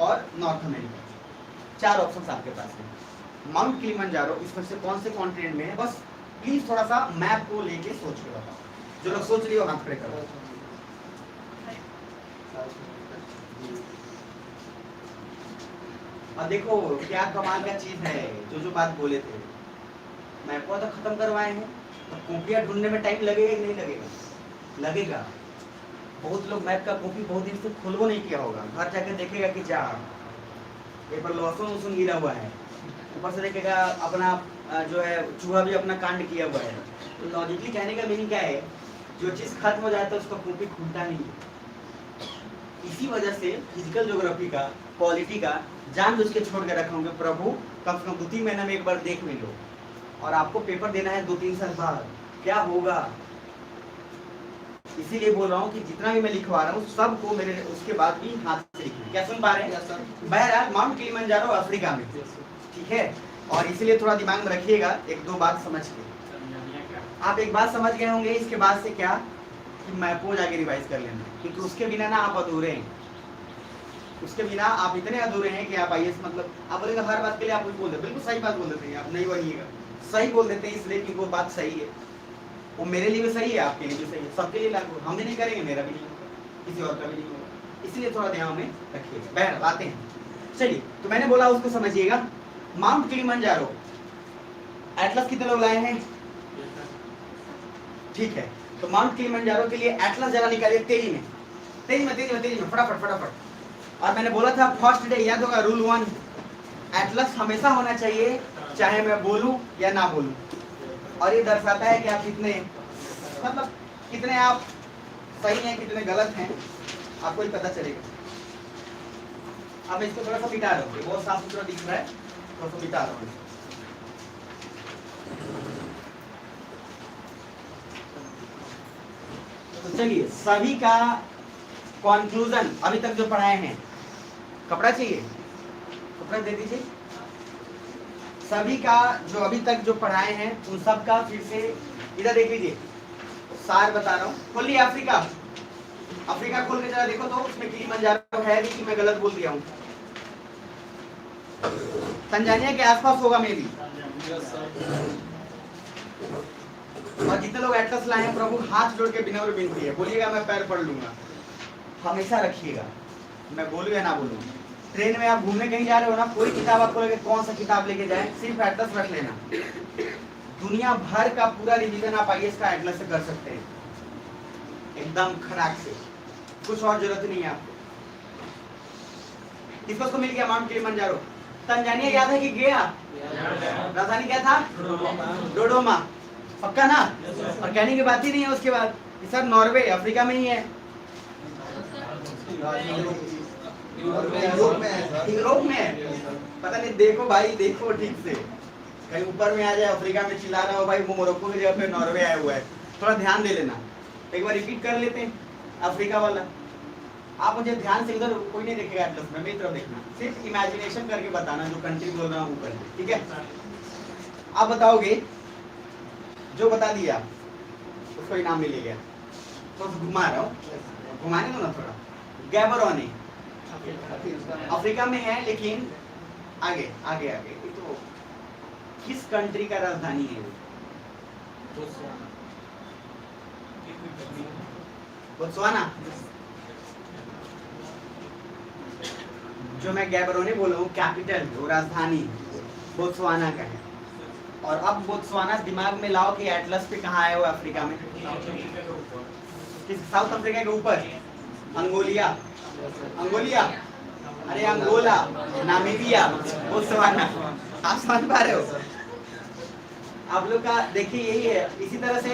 और नॉर्थ अमेरिका। 4 ऑप्शंस आपके पास है। माउंट किलिमंजारो इसमें से कौन से कॉन्टिनेंट में है? बस प्लीज थोड़ा सा मैप को लेके सोच के बताओ। जो लोग सोच लिए हो हाथ खड़े करो। और देखो क्या कमाल का चीज है, जो बात बोले थे मैप को तो खत्म करवाए हैं, तो कॉपियां ढूंढने में टाइम लगेगा कि नहीं लगेगा? लगेगा। बहुत लोग मैप का कॉपी बहुत दिन से खोलबो नहीं किया होगा, घर जाकर देखेगा कि जा पेपर लहसुन गिरा हुआ है, ऊपर से देखेगा अपना जो है चूहा भी अपना कांड किया हुआ है। तो लॉजिकली कहने का मीनिंग क्या है, जो चीज खत्म हो जाए तो उसका कॉपी खुलता नहीं है। इसी वजह से फिजिकल ज्योग्राफी का, पॉलिटी का जानबूझ के छोड़ के रखा होंगे। प्रभु कम से कम 2-3 महीने में एक बार देख भी लो, और आपको पेपर देना है 2-3 साल बाद, क्या होगा? इसीलिए बोल रहा हूँ कि जितना भी मैं लिखवा रहा हूँ सबको मेरे उसके बाद भी हाथ से लिखना। क्या सुन पा रहे हैं? बहरहाल माउंट किलिमंजारो अफ्रीका में, ठीक है? और इसीलिए थोड़ा दिमाग में रखिएगा एक दो बात समझ के। आप एक बात समझ गए होंगे इसके बाद से क्या कि मैप को जाके रिवाइज कर लेना, क्योंकि उसके बिना ना आप अधूरे हैं। उसके बिना आप इतने अधूरे हैं कि आप आईएएस मतलब आप बोलेंगे हर बात के लिए आप कुछ बोल देते, बिल्कुल सही बात बोल देते हैं आप, नहीं बनिएगा। सही बोल देते हैं इसलिए कि वो बात सही है, वो मेरे लिए भी सही है, आपके लिए भी सही है, सबके लिए लागू। हम भी नहीं करेंगे, मेरा भी नहीं होगा, किसी और का भी नहीं होगा, इसलिए थोड़ा ध्यान में रखिएगा। बहरहाल आते हैं, चलिए। तो मैंने बोला उसको समझिएगा। माउंट किलिमंजारो एटलस कितने लोग लाए हैं? ठीक है, तो माउंट किलिमंजारो के लिए एटलस जरा निकालिए तेजी में फटाफट। और मैंने बोला था फर्स्ट डे याद होगा रूल 1, एटलस हमेशा होना चाहिए चाहे मैं बोलूं या ना बोलूं। और ये दर्शाता है कि आप कितने मतलब कितने आप सही हैं कितने गलत हैं, आपको ही पता चलेगा। अब इसको थोड़ा सा मिटा रहा हूँ, बहुत साफ सुथरा दिख रहा है, थोड़ा सा मिटा रहा हूँ। तो चलिए सभी का कंक्लूजन अभी तक जो पढ़ाए हैं, कपड़ा चाहिए, कपड़ा दे दीजिए। सभी का जो अभी तक जो पढ़ाए हैं उन सब का फिर से इधर देख लीजिए, सार बता रहा हूँ। खोलिए अफ्रीका खोल के जरा देखो तो उसमें किलिमंजारो है भी कि मैं गलत बोल दिया हूँ। तंजानिया के आसपास होगा मे भी। और जितने लोग एटलस लाए हैं प्रभु हाथ जोड़ के बिना विनती है, बोलिएगा मैं पैर पढ़ लूंगा। हमेशा रखिएगा, मैं बोलूँ या ना बोलूँ। ट्रेन में आप घूमने कहीं जा रहे हो ना, कोई किताब आपको लगे कौन सा किताब लेके जाए, सिर्फ एटलस रख लेना। दुनिया भर का पूरा रिवीजन आप आईएएस का एटलस से कर सकते हैं, एकदम खड़ाक से, कुछ और जरूरत नहीं है आपको। किसको मिल गया माउंट किलिमंजारो? तंजानिया याद है कि गया? राजधानी क्या था? डोडोमा। पक्का ना? और कहने की बात ही नहीं है उसके बाद। सर नॉर्वे अफ्रीका में ही है, यूरोप में है। पता नहीं, देखो भाई देखो ठीक से, कहीं ऊपर में आ जाए अफ्रीका में चिल्ला रहा हो भाई वो मोरक्को की जगह पे नॉर्वे आया हुआ है। थोड़ा ध्यान दे लेना, एक बार रिपीट कर लेते हैं अफ्रीका वाला। आप मुझे ध्यान से, उधर कोई नहीं देखेगा एटलस में, मेरी तरफ देखना, सिर्फ इमेजिनेशन करके बताना जो कंट्री बोल रहा हूँ ऊपर, ठीक है? आप बताओगे, जो बता दिया उसको इनाम मिलेगा। तो घुमा रहा हूँ, घुमाने दो ना थोड़ा। गैबरोनी अफ्रीका में है, लेकिन आगे आगे आगे तो किस कंट्री का राजधानी है? बोत्सवाना। जो मैं गैबरोनी बोल रहा हूँ कैपिटल, वो राजधानी बोत्सवाना का है। और अब बोत्सवाना दिमाग में लाओ कि एटलस पे कहाँ आया हुआ अफ्रीका में? साउथ अफ्रीका के ऊपर अंगोलिया, अरे अंगोला, नामीबिया, बोत्सवाना। आप समझ पा रहे हो? आप लोग का देखिए यही है। इसी तरह से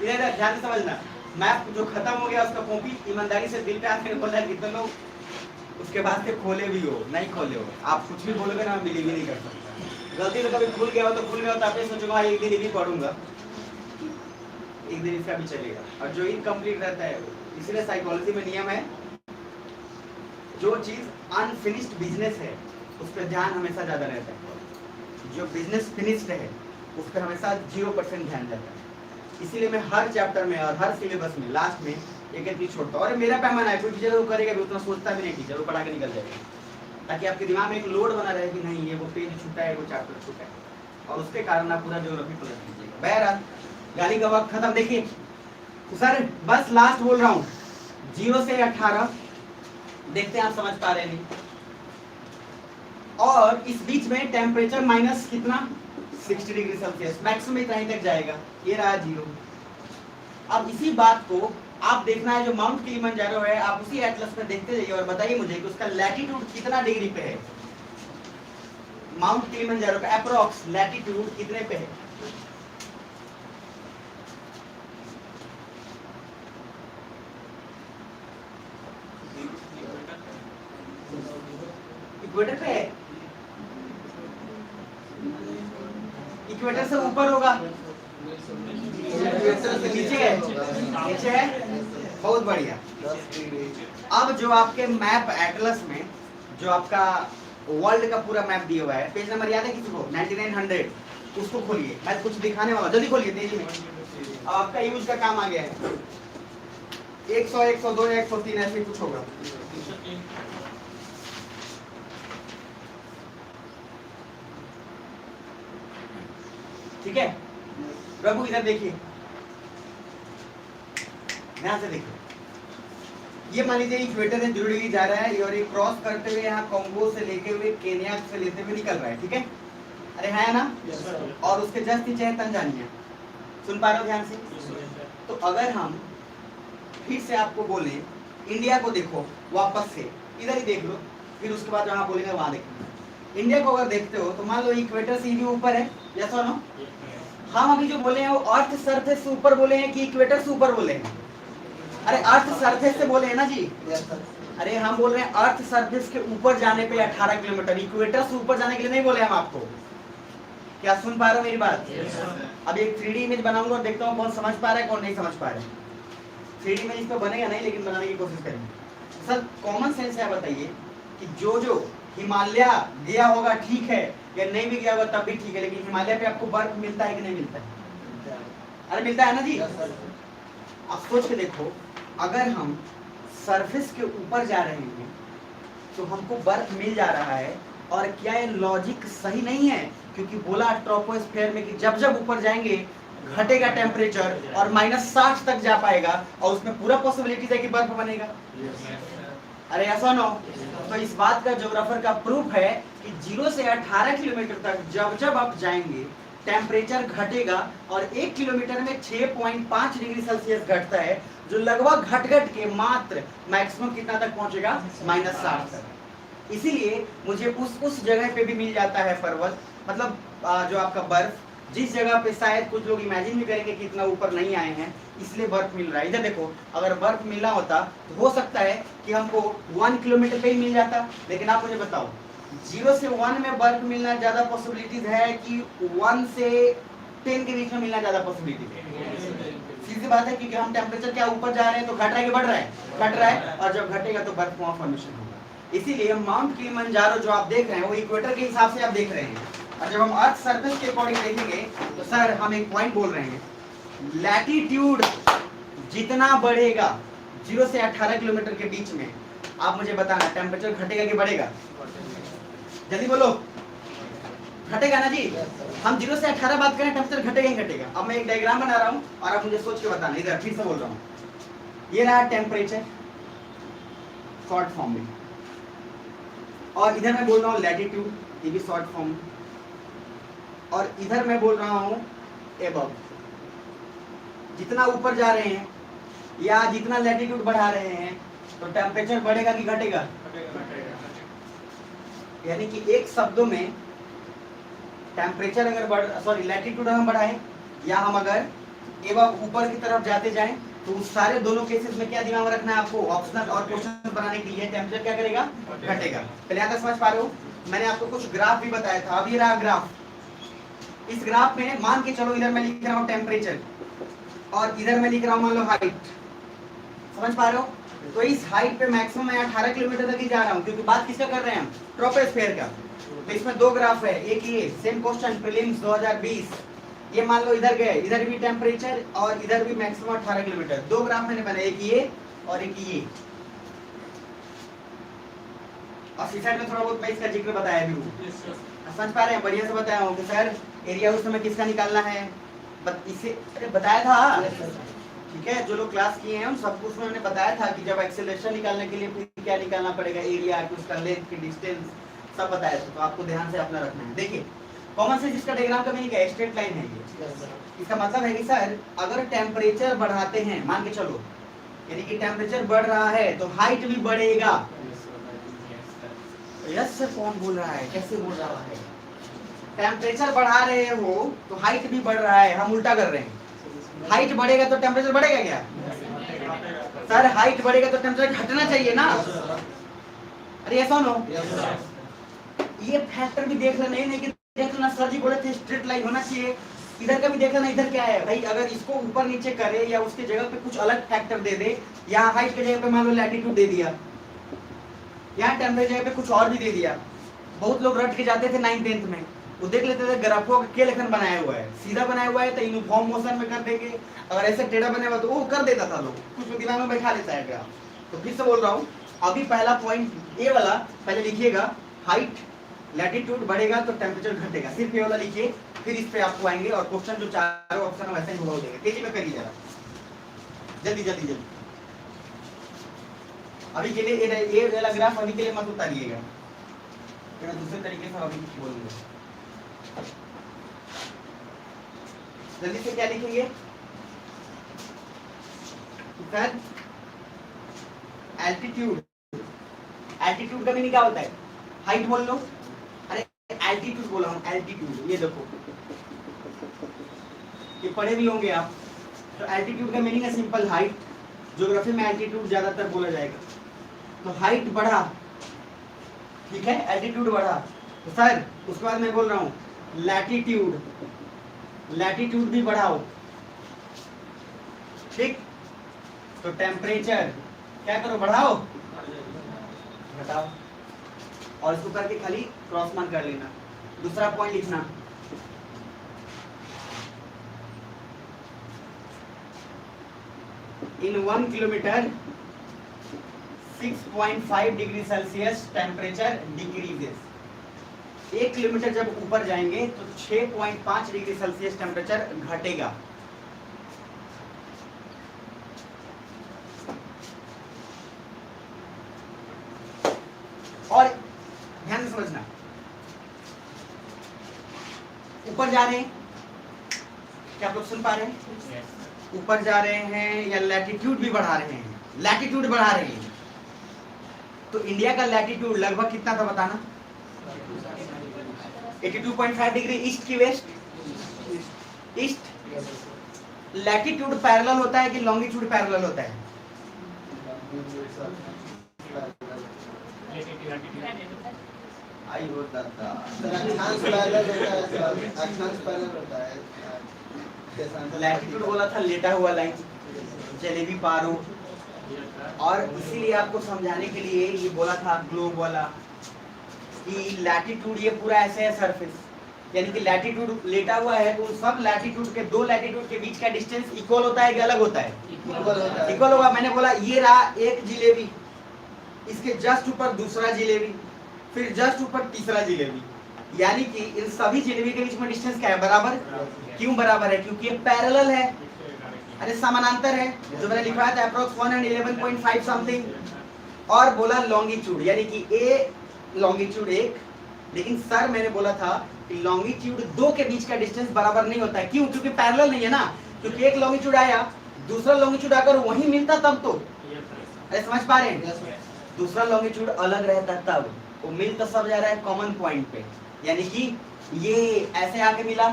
इधर ध्यान से समझना, मैप जो खत्म हो गया उसका कॉपी ईमानदारी से दिल पे आके बोला। कितने लोग उसके बाद से खोले भी हो, नहीं खोले हो, आप कुछ भी बोलोगे ना, बिलीव नहीं कर सकता। गलती से कभी भूल गया हो तो भूल गया हो तो आप ये सोचोगे एक दिन भी पढ़ूंगा, एक दिन इसका भी चलेगा। और जो इनकम्प्लीट रहता है, इसलिए साइकोलॉजी में नियम है, जो चीज अनफिनिश्ड बिजनेस है उस पर ध्यान हमेशा ज्यादा रहता है, जो बिजनेस फिनिश्ड है उस पर हमेशा 0% ध्यान जाता है। इसीलिए मैं हर चैप्टर में और हर सिलेबस में लास्ट में एक चीज छोड़ता हूँ। और मेरा पैमाना है, कोई टीचर वो करेगा भी उतना सोचता भी नहीं, टीचर वो पढ़ा के निकल जाएगा, ताकि आपके दिमाग में एक लोड बना रहे कि नहीं ये वो पेज छूटा है, वो चैप्टर छूटा है, और उसके कारण आप पूरा ज्योग्राफी पलट लीजिएगा। बहरहाल गाली का वक्त खत्म। देखिए तो सर बस लास्ट बोल रहा हूँ, 0 से 18 देखते हैं आप समझ पा रहे नहीं। और इस बीच में टेम्परेचर माइनस कितना 60 डिग्री सेल्सियस, मैक्सिमम इतना ही तक जाएगा। ये रहा 0। अब इसी बात को आप देखना है, जो माउंट किलिमंजारो है आप उसी एटलस में देखते जाइए और बताइए मुझे कि उसका लैटिट्यूड कितना डिग्री पे है। माउंट किलिमंजारो का अप्रोक्स लैटिट्यूड कितने पे है? इक्वेटर पे है, इक्वेटर से ऊपर होगा, नीचे है, नीचे है। बहुत बढ़िया। अब जो आपके मैप एटलस में जो आपका वर्ल्ड का पूरा मैप दिया हुआ है, पेज नंबर याद है किसी को? 9900, उसको खोलिए, मैं कुछ दिखाने वाला, जल्दी खोलिए तेजी में। अब आपका यूज का काम आ गया है, 100, 102, 103 ऐसे कुछ होगा। ठीक है प्रभु, इधर देखिए, ध्यान से देखिए, ये मान लीजिए इक्वेटर से 0 डिग्री जा रहा है और ये क्रॉस करते हुए यहाँ कॉन्गो से लेते हुए केन्या से लेते हुए निकल रहा है, ठीक है? अरे है ना? और उसके जस्ट नीचे है तंजानिया। सुन पा रहे हो ध्यान से? तो अगर हम फिर से आपको बोले इंडिया को देखो, वापस से इधर ही देख लो, फिर उसके बाद जहाँ बोलेंगे वहां देखो। इंडिया को अगर देखते हो तो मान लो इक्वेटर से भी ऊपर है, यस और नो? हम अभी जो बोले हैं वो अर्थ सरफेस से ऊपर बोले हैं कि इक्वेटर से ऊपर बोले हैं? अरे अर्थ सरफेस से बोले हैं ना जी। अरे हम बोल रहे हैं अर्थ सरफेस के ऊपर जाने पे 18 किलोमीटर, इक्वेटर से ऊपर जाने के लिए नहीं बोले हम आपको। क्या सुन पा रहे हो मेरी बात? अब एक 3D इमेज बनाऊंगा और देखता हूँ कौन समझ पा रहा है कौन नहीं समझ पा रहा है। 3D इमेज इस पर बनेगा नहीं, लेकिन बनाने की कोशिश करेंगे। सर कॉमन सेंस है, बताइए कि जो हिमालय गया होगा ठीक है, या नहीं भी गया होगा तब भी ठीक है, लेकिन हिमालय पे आपको बर्फ मिलता है कि नहीं मिलता है? अरे मिलता है ना जी। आप सोच के देखो, अगर हम सरफेस के ऊपर जा रहे हैं तो हमको बर्फ मिल जा रहा है, और क्या ये लॉजिक सही नहीं है? क्योंकि बोला ट्रोपोस्फेयर में कि जब जब ऊपर जाएंगे घटेगा टेम्परेचर और -60 तक जा पाएगा, और उसमें पूरा पॉसिबिलिटी है कि बर्फ बनेगा। अरे ऐसा ना हो, तो इस बात का ज्योग्राफर का प्रूफ है कि 0 से 18 किलोमीटर तक जब जब आप जाएंगे टेम्परेचर घटेगा, और 1 किलोमीटर में 6.5 डिग्री सेल्सियस घटता है, जो लगभग घट के मात्र मैक्सिमम कितना तक पहुंचेगा? -60 तक। इसीलिए मुझे उस जगह पे भी मिल जाता है पर्वत, मतलब जो आपका बर्फ, जिस जगह पे शायद कुछ लोग इमेजिन भी करेंगे कि इतना ऊपर नहीं आए हैं, इसलिए बर्फ मिल रहा है। इधर देखो, अगर बर्फ मिलना होता तो हो सकता है कि हमको 1 किलोमीटर पे ही मिल जाता, लेकिन आप मुझे बताओ 0 से 1 में बर्फ मिलना ज्यादा पॉसिबिलिटीज है कि 1 से 10 के बीच में मिलना ज्यादा पॉसिबिलिटीज है? सीधी बात है, क्योंकि हम टेम्परेचर क्या ऊपर जा रहे हैं तो घट रहा है कि बढ़ रहा है? घट रहा है, और जब घटेगा तो बर्फ वहां फॉर्मेशन होगा। इसीलिए माउंट किलिमंजारो जो आप देख रहे हैं वो इक्वेटर के हिसाब से आप देख रहे हैं, और जब हम अर्थ सरफेस के अकॉर्डिंग देखेंगे तो सर हम एक पॉइंट बोल रहे हैं, लैटिट्यूड जितना बढ़ेगा 0 से 18 किलोमीटर के बीच में, आप मुझे बताना टेम्परेचर घटेगा कि बढ़ेगा? जल्दी बोलो, घटेगा ना जी। हम 0 से 18 बात करें, टेम्परेचर घटेगा ही घटेगा। अब मैं एक डायग्राम बना रहा हूं और आप मुझे सोच के बताना। इधर फिर से बोल रहा हूं, ये रहा टेम्परेचर शॉर्ट फॉर्म में, और इधर मैं बोल रहा हूं लैटिट्यूड, ये भी शॉर्ट फॉर्म, और इधर मैं बोल रहा हूं एबव। जितना ऊपर जा रहे हैं या जितना लैटिट्यूड बढ़ा रहे हैं तो टेम्परेचर बढ़ेगा कि घटेगा? यानी कि एक शब्दों में टेम्परेचर अगर लैटिट्यूड हम बढ़ाएं या हम अगर एवं ऊपर की तरफ जाते जाएं, तो उस सारे दोनों केसेस में क्या दिमाग में रखना है आपको? ऑप्शनल और क्वेश्चन बनाने के लिए टेम्परेचर क्या करेगा? घटेगा। पहले यहाँ तक समझ पा रहे हो? मैंने आपको कुछ ग्राफ भी बताया था, अब ये रहा ग्राफ। इस ग्राफ में मान के चलो इधर मैं लिख रहा हूँ टेम्परेचर और इधर मैं लिख रहा हूँ मान लो हाइट, समझ पा रहे हो? तो इस हाइट पे मैक्सिमम मैं 18 किलोमीटर तक ही जा रहा हूँ, क्योंकि बात किसका कर रहे हैं हम? ट्रोपोस्फेयर का। तो इसमें दो ग्राफ है, एक ये सेम क्वेश्चन प्रीलिम्स 2020, ये मान लो इधर गए, इधर भी टेम्परेचर और इधर भी मैक्सिमम 18 किलोमीटर। दो ग्राफ मैंने बनाए, एक ये और एक ये। और इस साइड में थोड़ा बहुत मैं इसका जिक्र बताया भी हूँ, समझ पा रहे हैं? बढ़िया से बताया हूँ कि सर एरिया उस समय किसका निकालना है, इसे बताया था, ठीक है? जो लोग क्लास किए हैं उन सबको उसमें मैंने बताया था कि जब एक्सेलरेशन निकालने के लिए फिर क्या निकालना पड़ेगा, एरिया, उसका लेंथ की डिस्टेंस सब बताया था। तो आपको ध्यान से अपना रखना है। देखिए कॉमन सेंस इसका डायग्राम का मीनिंग है, स्ट्रेट लाइन है ये। इसका मतलब है कि सर अगर टेम्परेचर बढ़ाते हैं, मान के चलो यानी कि टेम्परेचर बढ़ रहा है तो हाइट भी बढ़ेगा। यस सर, कौन बोल रहा है, कैसे बोल रहा है? टेम्परेचर बढ़ा रहे हो तो हाइट भी बढ़ रहा है, हम उल्टा कर रहे हैं। हाइट बढ़ेगा तो टेम्परेचर बढ़ेगा क्या? सर हाइट बढ़ेगा तो टेम्परेचर घटना चाहिए ना? अरे ऐसा नो, ये फैक्टर भी देख लेना, नहीं कि देख लेना सर जी बोले थे स्ट्रेट लाइन होना चाहिए, इधर का भी देख लेना। इधर क्या है भाई, अगर इसको ऊपर नीचे करे या उसके जगह पे कुछ अलग फैक्टर दे दे, यहाँ हाइट के जगह पे मान लो लैटिट्यूड दे दिया, यहाँ टेम्परेचर पे कुछ और भी दे दिया, बहुत लोग रट के जाते थे 9th 10th में, वो देख लेते थे ग्राफों का क्या लेखन बनाया हुआ है, सीधा बनाया हुआ है तो यूनिफॉर्म मोशन में कर देंगे, अगर ऐसे टेढ़ा बने हुआ तो वो कर देता था लोग, कुछ लोग दिमाग में बैठा लेता है ग्राफ। तो फिर से बोल रहा हूँ, अभी पहला पॉइंट ए वाला पहले लिखिएगा, हाइट लैटिट्यूड बढ़ेगा तो टेम्परेचर घटेगा, सिर्फ ये वाला लिखिए, फिर इस पे आपको आएंगे और क्वेश्चन जो चारों ऑप्शन है वैसे ही होगा देगा। तेजी में करिए जरा, जल्दी जल्दी जल्दी। अभी के लिए ये वाला ग्राफ अभी के लिए मत उतारिएगा, मैं दूसरे तरीके से अभी बोलूंगा। जल्दी से क्या लिखेंगे सर? एल्टीट्यूड, एल्टीट्यूड का मीनिंग क्या होता है? हाइट बोल लो, अरे एल्टीट्यूड बोला हूं, एल्टीट्यूड, ये देखो ये पढ़े भी होंगे आप। तो एल्टीट्यूड का मीनिंग है सिंपल हाइट, ज्योग्राफी में एल्टीट्यूड ज्यादातर बोला जाएगा। तो हाइट बढ़ा, ठीक है, एल्टीट्यूड बढ़ा तो सर उसके बाद मैं बोल रहा हूं लैटिट्यूड, लैटिट्यूड भी बढ़ाओ, ठीक। तो टेम्परेचर क्या करो, बढ़ाओ घटाओ, और इसको करके खाली क्रॉस मान कर लेना। दूसरा पॉइंट लिखना, इन 1 kilometre 6.5 degree Celsius temperature decreases. 1 kilometre जब ऊपर जाएंगे तो 6.5 डिग्री सेल्सियस टेम्परेचर घटेगा। और ध्यान से समझना, ऊपर जा रहे हैं, क्या आप लोग सुन पा रहे हैं? ऊपर जा रहे हैं या लैटिट्यूड भी बढ़ा रहे हैं? लैटिट्यूड बढ़ा रहे हैं। तो इंडिया का लैटिट्यूड लगभग कितना था बताना? 82.5 डिग्री ईस्ट की वेस्ट, ईस्ट। लैटिट्यूड पैरेलल होता है कि लॉन्गिट्यूड पैरेलल होता है? आई होता था लैटिट्यूड बोला था लेटा हुआ लाइन, जलेबी पारो, और इसीलिए आपको समझाने के लिए ये बोला था ग्लोब वाला कि लैटिट्यूड ये पूरा ऐसे है सरफेस, यानी कि लैटिट्यूड लेटा हुआ है तो सब लैटिट्यूड के, दो लैटिट्यूड के बीच का डिस्टेंस इक्वल होता है कि अलग होता है? इक्वल होगा। मैंने बोला ये रहा एक जिलेबी, इसके जस्ट ऊपर दूसरा जिलेबी, फिर जस्ट ऊपर तीसरा जिलेबी, यानी कि इन सभी जिलेबी के बीच में डिस्टेंस क्या है? बराबर। क्यों बराबर है? क्योंकि ये पैरेलल है, अरे समानांतर है, जो मैंने लिखा था अप्रोक्स 111.5 समथिंग। और बोला लॉन्गिट्यूड, यानी कि ए लॉन्गिट्यूड एक, लेकिन सर मैंने बोला था कि लॉन्गिट्यूड दो के बीच का डिस्टेंस बराबर नहीं होता है। क्यों? क्योंकि पैरेलल नहीं है ना, क्योंकि एक लॉन्गिट्यूड आया, दूसरा लॉन्गिट्यूड आकर वहीं मिलता तब तो, अरे समझ पा रहे हैं? दूसरा लॉन्गिट्यूड अलग रहता तब, वो मिल तो सब जा रहा है कॉमन पॉइंट पे, यानी कि ये ऐसे आके मिला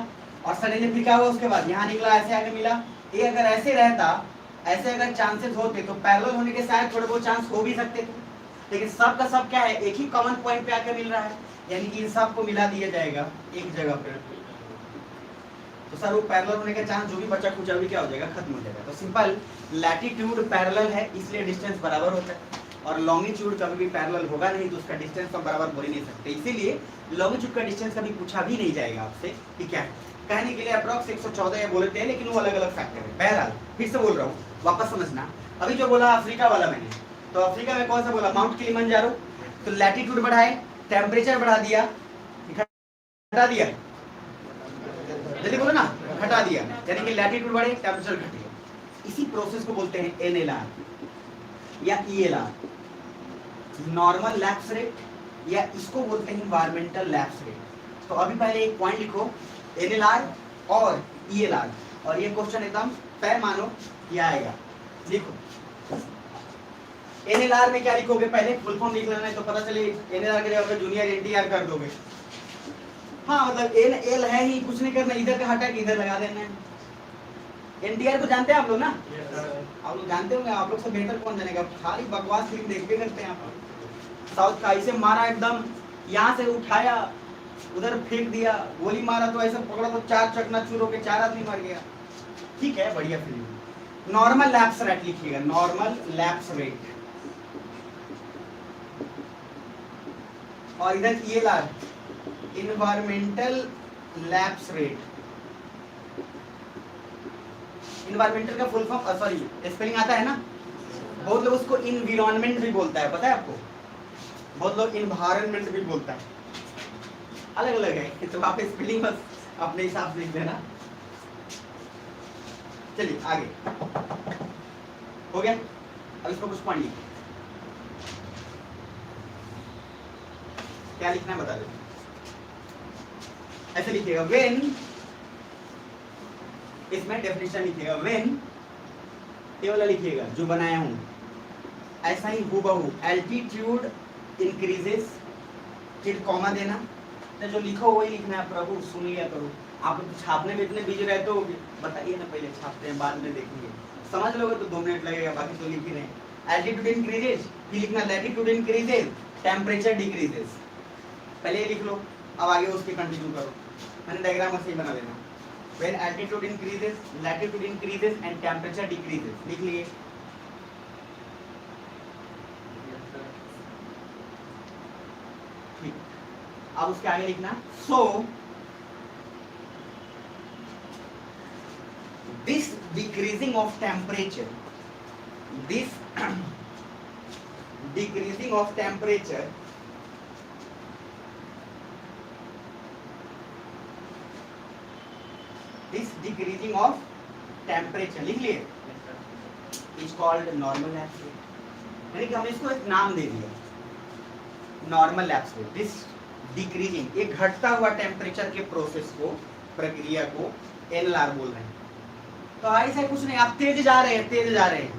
और सडनली फिर क्या हुआ, उसके बाद यहाँ निकला, ऐसे आके मिला। ये अगर ऐसे रहता, ऐसे अगर चांसेस होते तो पैरेलल होने के शायद थोड़े बहुत चांस हो भी सकते थे, लेकिन सब का सब क्या है, एक ही कॉमन पॉइंट पे आके मिल रहा है, यानी कि इन सब को मिला दिया जाएगा एक जगह पे। तो सर वो पैरेलल होने का चांस जो भी बचा खुचा भी क्या हो जाएगा, खत्म हो जाएगा। तो सिंपल लैटिट्यूड पैरेलल है इसलिए डिस्टेंस बराबर होता है, और लॉन्गिट्यूड कभी भी पैरेलल होगा नहीं तो उसका डिस्टेंस हम बराबर बोल ही नहीं सकते, इसीलिए लॉन्गिट्यूड का डिस्टेंस कभी पूछा भी नहीं जाएगा आपसे कि क्या है। कहने के लिए अप्रॉक्स 114 या बोलते हैं, लेकिन वो अलग अलग फैक्टर है। बहरहाल फिर से बोल रहा हूँ, वापस समझना। अभी जो बोला अफ्रीका वाला मैंने, तो अफ्रीका में कौन सा बोला? Mount Kilimanjaro. तो लैटिट्यूड बढ़ाए, टेम्परेचर बढ़ा दिया, घटा दिया, जल्दी बोलो ना, घटा दिया, यानी कि लैटिट्यूड बढ़े टेम्परेचर घट गया। इसी प्रोसेस को बोलते हैं NLR या ELR, नॉर्मल लैप्स रेट, या इसको बोलते हैं इन्वायरमेंटल लैप्स रेट। तो अभी पहले एक पॉइंट लिखो, NLR और ELR, और ये क्वेश्चन एकदम तय मानो ये आएगा। लिखो NLR में क्या लिखोगे, पहले फुल फॉर्म लिख लेना है तो पता चले NLR के जगह पे जूनियर NTR कर दोगे। हाँ मतलब NL है ही, कुछ नहीं करना, इधर का हटा के इधर लगा देना है। NTR को जानते हैं आप लोग ना? आप लोग जानते होंगे, आप लोग से बेहतर कौन जानेगा, खाली बकवास फिल्म देखते करते हैं आप लोग। साउथ का ऐसे मारा एकदम, यहाँ से उठाया उधर फेंक दिया, गोली मारा तो ऐसा पकड़ा तो चार चकनाचूर हो के 4 आदमी मर गया। ठीक है, बढ़िया फिल्म। नॉर्मल लैप्स रेट लिखिएगा, नॉर्मल लैप्स रेट। और इधर ELR environmental lapse rate. Environmental का फुल फॉर्म सॉरी स्पेलिंग आता है ना, बहुत लोग उसको इन्वायरमेंट भी बोलता है, पता है आपको, बहुत लोग इन्वायरमेंट भी बोलता है, अलग अलग है, तो आप स्पेलिंग बस अपने हिसाब से लिख लेना। चलिए आगे हो गया। अब इसको कुछ पढ़ लिखिए, क्या लिखना है बता दो। ऐसे लिखिएगा व्हेन, इसमें डेफिनेशन लिखिएगा व्हेन, ये वाला लिखिएगा जो बनाया हूं, ऐसा ही हूबहू एल्टीट्यूड इंक्रीजेस, फिर कॉमा देना, तो जो लिखो वही लिखना है। प्रभु सुन लिया करो, आप तो छापने में इतने बिजी रहते हो, बताइए ना, पहले छापते हैं बाद में देखेंगे, समझ लोगे तो 2 मिनट लगेगा, बाकी तो लिख ही रहे। एल्टीट्यूड इंक्रीजेस, फिर लिखना लैटिट्यूड इंक्रीजेस, टेम्परेचर डिक्रीजेस, पहले ये लिख लो, अब आगे उसके कंटिन्यू करो। मैंने डायग्राम ऐसे ही बना लेना, when altitude increases, latitude increases and temperature decreases, लिख लिए। ठीक, अब उसके आगे लिखना सो this decreasing of temperature, this decreasing of temperature लिख लिए, is called normal lapse rate, यानी कि हमने इसको एक नाम दे दिया, normal lapse rate. This decreasing, ये घटता हुआ टेम्परेचर के प्रोसेस को, प्रक्रिया को NLR बोल रहे हैं। तो ऐसा कुछ नहीं, आप तेज जा रहे हैं, तेज जा रहे हैं,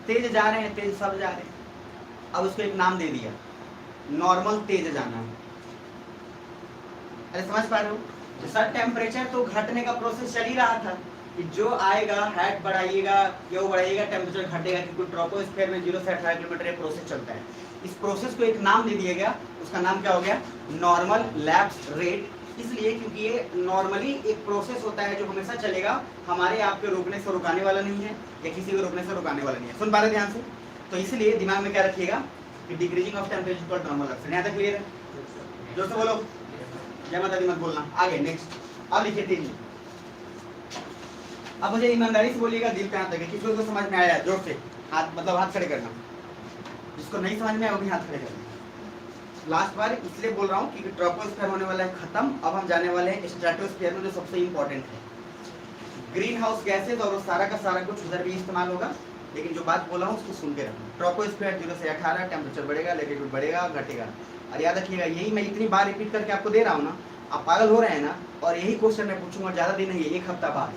तेज जा रहे हैं, तेज सब जा रहे हैं, अब उसको एक नाम दे दिया, नॉर्मल तेज जाना है। अरे समझ पा रहे हो, सर टेम्परेचर तो घटने का प्रोसेस चल ही रहा था, कि जो आएगा हैट बढ़ाइएगा, क्यों बढ़ाइएगा, टेम्परेचर घटेगा, क्योंकि ट्रोपोस्फीयर में 0 से 18 किलोमीटर ये प्रोसेस चलता है। इस प्रोसेस को एक नाम दे दिया गया, उसका नाम क्या हो गया, नॉर्मल लैप्स रेट, इसलिए क्योंकि ये नॉर्मली एक प्रोसेस होता है जो हमेशा चलेगा, हमारे आपके रोकने से रुकाने वाला नहीं है, या किसी को रोकने से रुकाने वाला नहीं है। सुन पा रहे ध्यान से, तो इसलिए दिमाग में क्या रखिएगा कि डिक्रीजिंग ऑफ टेम्परेचर पर नॉर्मल लैप्स रेट। यहाँ तक क्लियर है? जोर से बोलो, जय माता दी मत बोलना। आगे नेक्स्ट, अब लिखिए तेजी। अब मुझे ईमानदारी से बोलिएगा, दिल पे हाथ लगे, किसी को समझ में आया जोर से हाथ, मतलब हाथ खड़े करना, जिसको नहीं समझ में आया वो भी हाथ खड़े करना। लास्ट बार इसलिए बोल रहा हूँ क्योंकि ट्रोपोस्फीयर होने वाला है खत्म, अब हम जाने वाले हैं स्ट्रेटोस्फीयर में, जो सबसे इंपॉर्टेंट है। ग्रीन हाउस गैसेज और सारा का सारा कुछ उधर भी इस्तेमाल होगा, लेकिन जो बात बोला हूँ उसको सुन के रखना। ट्रोपोस्फीयर 0 से 18, टेम्परेचर बढ़ेगा, लैटिट्यूड बढ़ेगा, घटेगा, और याद रखिएगा यही मैं इतनी बार रिपीट करके आपको दे रहा हूँ ना, आप पागल हो रहे हैं ना, और यही क्वेश्चन मैं पूछूंगा, ज्यादा दिन नहीं है, 1 हफ्ता बाद।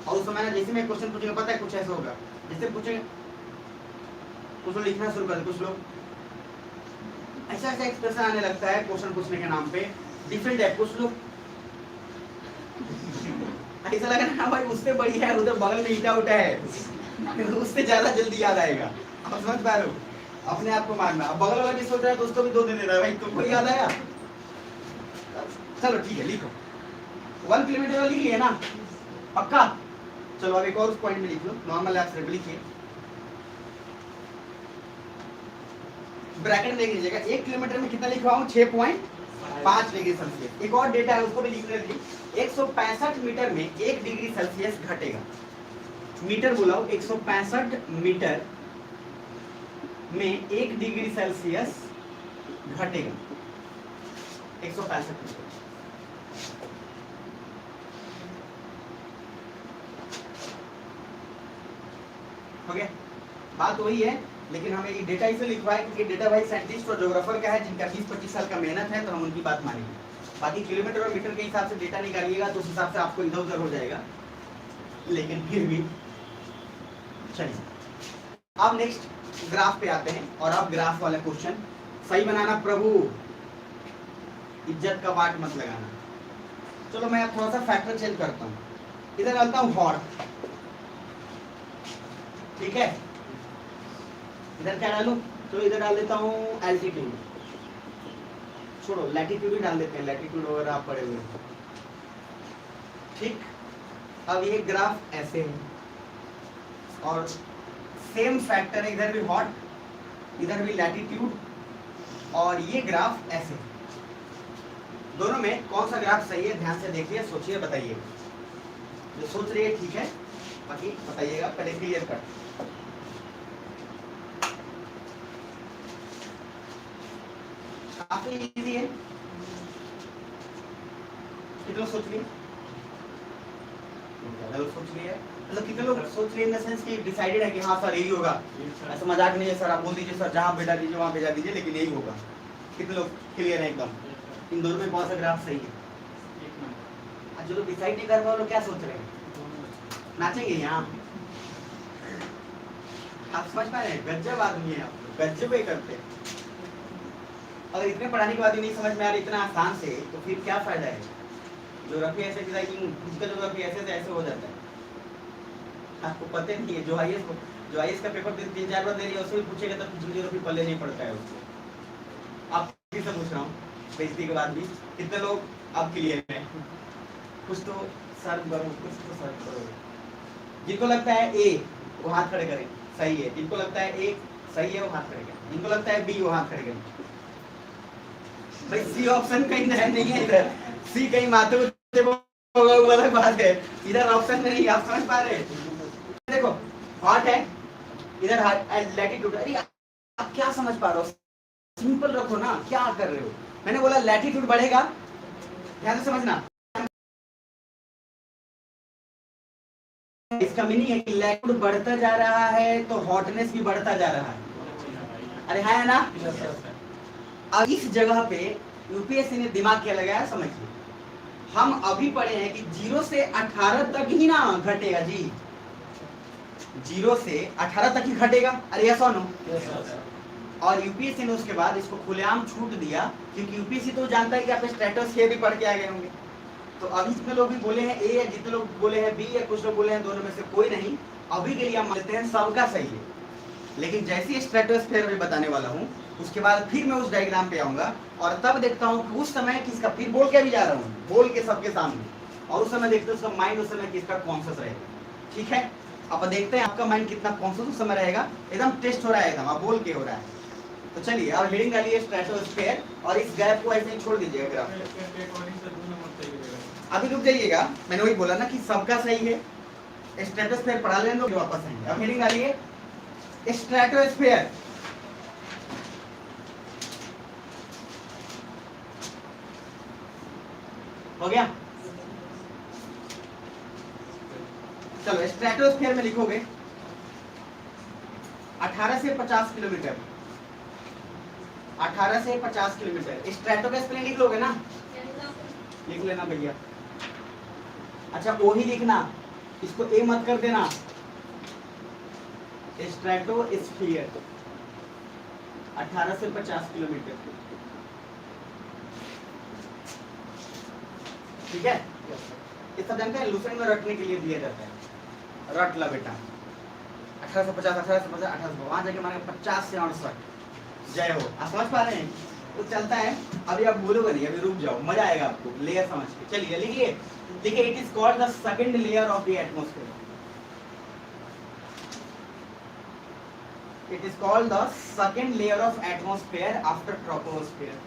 और उस समय जैसे मैं क्वेश्चन पूछूंगा, पता है कुछ ऐसा होगा, जैसे पूछेंगे कुछ लोग लिखना शुरू कर दे, कुछ लोग ऐसा ऐसा एक्सप्रेशन आने लगता है क्वेश्चन पूछने के नाम पे, डिफरेंट है। कुछ लोग ऐसा लग रहा है भाई उससे बढ़िया है, उधर बगल में ईटा उठा है, उससे ज्यादा जल्दी याद आएगा। आप समझ पा रहे हो, अपने आप को मारना। अब बगल वाला भी सोच रहा है तो उसको भी 2 दे देना है, भाई तुमको याद आया। चलो ठीक है, लिखो 1 किलोमीटर वाला लिख लिए ना, पक्का। चलो अब एक और पॉइंट में लिख लो, नॉर्मल लैप्स रेट लिखिए, ब्रैकेट देख लीजिएगा। 1 किलोमीटर में कितना लिखवा हूँ, 6.5 डिग्री सेल्सियस। एक और डेटा है उसको भी लिख लीजिए, 165 मीटर में 1 डिग्री सेल्सियस घटेगा। मीटर बोला हूँ, 165 मीटर में 1 डिग्री सेल्सियस घटेगा, 165 मीटर। हो गया, बात वही है, लेकिन हमें ये डेटा इसे लिखवा है क्योंकि डेटा भाई साइंटिस्ट और ज्योग्राफर का है, जिनका 20-25 साल का मेहनत है, तो हम उनकी बात मानेंगे। बाकी किलोमीटर और मीटर के हिसाब से डेटा निकालिएगा तो उस हिसाब से आपको इधर उधर हो जाएगा, लेकिन फिर भी चलिए अब नेक्स्ट ग्राफ पे आते हैं। और अब ग्राफ वाला क्वेश्चन सही बनाना प्रभु, इज्जत का वाट मत लगाना। चलो मैं थोड़ा सा फैक्टर चेंज करता हूँ, इधर डालता हूँ हॉट, ठीक है। इधर क्या डालूं, तो इधर डाल देता हूँ एल्टीट्यूड, छोड़ो लैटिट्यूड ही डाल देते हैं, लैटिट्यूड वगैरह आप पड़े हुए, ठीक। अब ये ग्राफ ऐसे है और सेम फैक्टर है, इधर भी हॉट, इधर भी लैटिट्यूड, और ये ग्राफ ऐसे। दोनों में कौन सा ग्राफ सही है, ध्यान से देखिए, सोचिए, बताइए। जो सोच रही है ठीक है, बाकी बताइएगा, पहले क्लियर कर। काफी इजी है, कितने लोग सोच लिए? ज्यादा लोग सोच लिए, मतलब कितने लोग सोच लिए इन द सेंस कि डिसाइडेड है कि हाँ सर यही होगा, ऐसा मजाक नहीं है सर, आप बोल दीजिए सर जहाँ भेजा दीजिए वहाँ भेजा दीजिए, लेकिन यही होगा। कितने लोग क्लियर है एकदम? इन दोनों में कौन सा ग्राफ सही है? जो लोग डिसाइड नहीं कर रहे वो लोग क्या सोच रहे हैं? नाचेंगे यहाँ? आप समझ पा रहे हैं? गज्जब आदमी है आप, गज्जब ही करते हैं। अगर इतने पढ़ाने के बाद भी नहीं समझ में आ रही इतना आसान से, तो फिर क्या फायदा है? ज्योग्राफी ऐसे फिजिकल ज्योग्राफी ऐसे हो जाता है, आपको पता नहीं है। जो आईएएस का पेपर 3-4 बार दे रही है, उससे भी पूछेगा तो फिजिकल ज्योग्राफी पल्ले नहीं पड़ता है उसको। आप किसी से पूछ रहा हूँ बेइज्जती के बाद भी, कितने लोग आप क्लियर हैं? कुछ तो सर करो, कुछ तो सर करो। जिनको लगता है ए वो हाथ खड़े करें, सही है। जिनको लगता है ए सही है वो हाथ खड़े करें। जिनको लगता है बी वो हाथ खड़े करें। भाई सी ऑप्शन कहीं नहीं है इधर, सी कहीं माथे होगा वो अलग बात है, इधर ऑप्शन नहीं। आप समझ पा रहे? देखो हॉट है इधर, लैटिट्यूड। अरे आप क्या समझ पा रहे हो? सिंपल रखो ना, क्या कर रहे हो? मैंने बोला लैटिट्यूड बढ़ेगा, ध्यान से समझना। इसका मीनिंग है कि लैटिट्यूड बढ़ता जा रहा है तो हॉटनेस भी बढ़ता जा रहा है। अरे है ना? अब इस जगह पे यूपीएससी ने दिमाग क्या लगाया समझिए। हम अभी पढ़े हैं कि 0 से 18 तक ही ना घटेगा जी, 0 से 18 तक ही घटेगा। अरे यस और नो? और यूपीएससी ने उसके बाद इसको खुलेआम छूट दिया, क्योंकि यूपीएससी तो जानता है कि आप स्ट्रेटोस्फीयर भी पढ़ के आ गए होंगे। तो अभी जितने लोग भी बोले हैं ए, या जितने लोग बोले हैं बी, या कुछ लोग बोले हैं दोनों में से कोई नहीं, अभी के लिए हम मानते हैं सबका सही है। लेकिन जैसे ही स्ट्रेटोस्फीयर में बताने वाला हूँ, उसके बाद फिर मैं उस डायग्राम पे आऊंगा और तब देखता हूँ कि उस समय किसका, फिर बोल के भी जा रहा हूँ, बोल के सबके सामने, और उस समय देखते हैं उसका माइंड उस समय किसका कॉन्शियस रहेगा। ठीक है, अब देखते हैं आपका माइंड कितना कॉन्शियस उस समय रहेगा। एकदम टेस्ट हो रहा है, एकदम आप बोल के हो रहा है। तो चलिए अब हेडिंग डालिए स्ट्रेटोस्फीयर, और इस गैप को ऐसे ही छोड़ दीजिएगा ग्राफ। अभी रुक जाइएगा, मैंने वही बोला ना कि सबका सही है। स्ट्रेटोस्फीयर पढ़ा लेने दो, वापस आएंगे। अब हेडिंग डालिए स्ट्रेटोस्फीयर। हो गया? चलो स्ट्रेटोस्फीयर में लिखोगे 18 से 50 किलोमीटर, 18 से 50 किलोमीटर। स्ट्रेटो का स्पेलिंग लिख लोगे ना? लिख लेना भैया। अच्छा ओ ही लिखना, इसको ए मत कर देना। स्ट्रेटोस्फीयर 18 से 50 किलोमीटर, ठीक है? ये सब जानते हैं, लूसेंट में रटने के लिए दिया जाता है। रट ला बेटा, 18 से 50, 18 से 50, 18 से वहां जाके माने 50 से 68। जय हो। आप समझ पा रहे हैं? तो चलता है। अभी आप बोलोगे नहीं, अभी रुक जाओ, मजा आएगा आपको लेयर समझ के। चलिए लिखिए, देखिए it is called the second layer of the atmosphere. It is called the second layer of atmosphere after troposphere.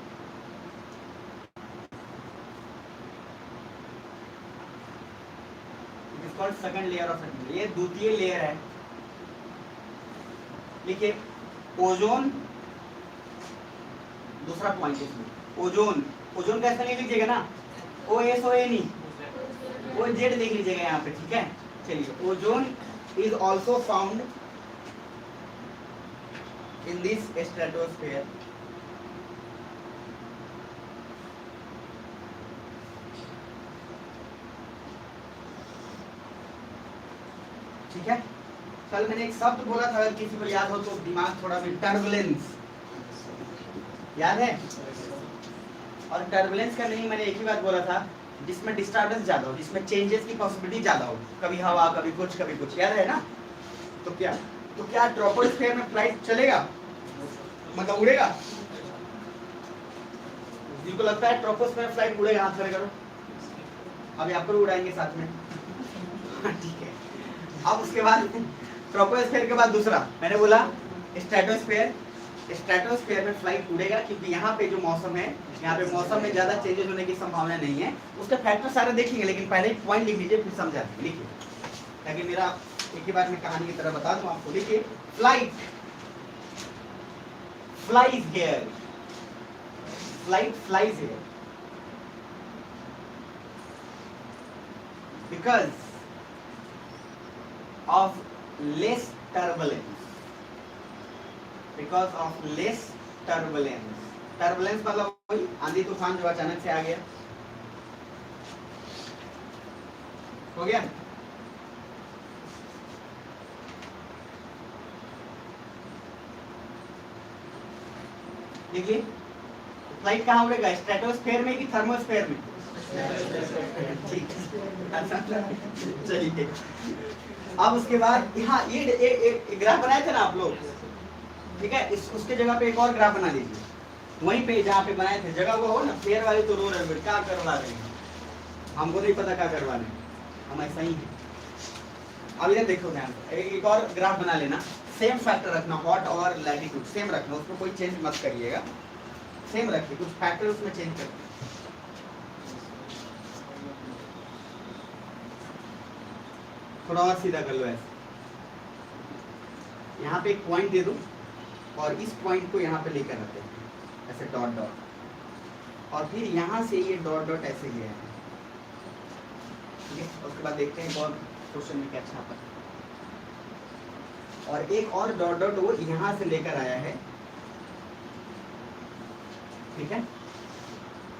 It is called second layer of atmosphere, ये द्वितीय लेयर है। लिखिए ओजोन, दूसरा पॉइंट इसमें ओजोन। ओजोन का spelling लिखिएगा ना, O S O ए नहीं, ओ जेड लिख लीजिएगा यहाँ पे, ठीक है? चलिए ozone is also found in this stratosphere. ठीक है? कल मैंने एक शब्द बोला था, अगर किसी को याद हो तो दिमाग थोड़ा भी, टर्बुलेंस, याद है? और टर्बुलेंस का नहीं, मैंने एक ही बात बोला था, जिसमें डिस्टर्बेंस ज्यादा हो, जिसमें चेंजेस की पॉसिबिलिटी ज्यादा हो, कभी हवा कभी कुछ, याद है ना? तो क्या ट्रोपोस्फीयर में फ्लाइट चलेगा, मतलब उड़ेगा? जिनको लगता है ट्रोपोस्फीयर में फ्लाइट उड़ेगा हाथ खड़े करो। अभी आपको उड़ाएंगे साथ में। ठीक है, अब उसके बाद ट्रोपोस्फीयर के बाद दूसरा मैंने बोला स्ट्रेटोस्फीयर, स्ट्रेटोस्फीयर में फ्लाइट उड़ेगा क्योंकि यहाँ पे जो मौसम है, यहाँ पे मौसम में ज्यादा चेंजेस होने की संभावना नहीं है। उसके फैक्टर सारे देखेंगे, लेकिन पहले पॉइंट लिख लीजिए, फिर समझाते हैं। लिखिए, ताकि मेरा एक ही बार में कहानी की तरह बता दूं आपको। लिखिए, flight flies here, flight flies here because of less turbulence, because of less turbulence। turbulence मतलब वही आंधी तूफान जो अचानक से आ गया, हो गया। देखिए, फ्लाइट कहाँ उड़ेगा, स्ट्रेटोस्फीयर में कि थर्मोस्फीयर में? ठीक, चलिए। अब उसके बाद यहाँ ये ग्राफ बनाए थे ना आप लोग, ठीक है, उसके जगह पे एक और ग्राफ बना लीजिए, वहीं पे जहाँ पे बनाए थे। जगह वो हो ना, फेयर वाले तो रो रहे, क्या करवा रहे हैं, हमको नहीं पता क्या करवा रहे हैं, हम ऐसा ही है। अब इधर देखो ध्यान, एक और ग्राफ बना लेना, सेम फैक्टर रखना, हॉट और लैटिट्यूड सेम रखना, उसमें कोई चेंज मत करिएगा, सेम रखिए, कुछ फैक्टर उसमें चेंज कर। थोड़ा और सीधा कर लो ऐसे, यहाँ पे एक पॉइंट दे दो और इस पॉइंट को यहाँ पे लेकर आते हैं ऐसे डॉट डॉट, और फिर यहाँ से ये डॉट डॉट ऐसे गया है, ठीक है। उसके बाद देखते हैं और क्वेश्चन में क्या छापा, और एक और डॉट डॉट वो यहाँ से लेकर आया है, ठीक है।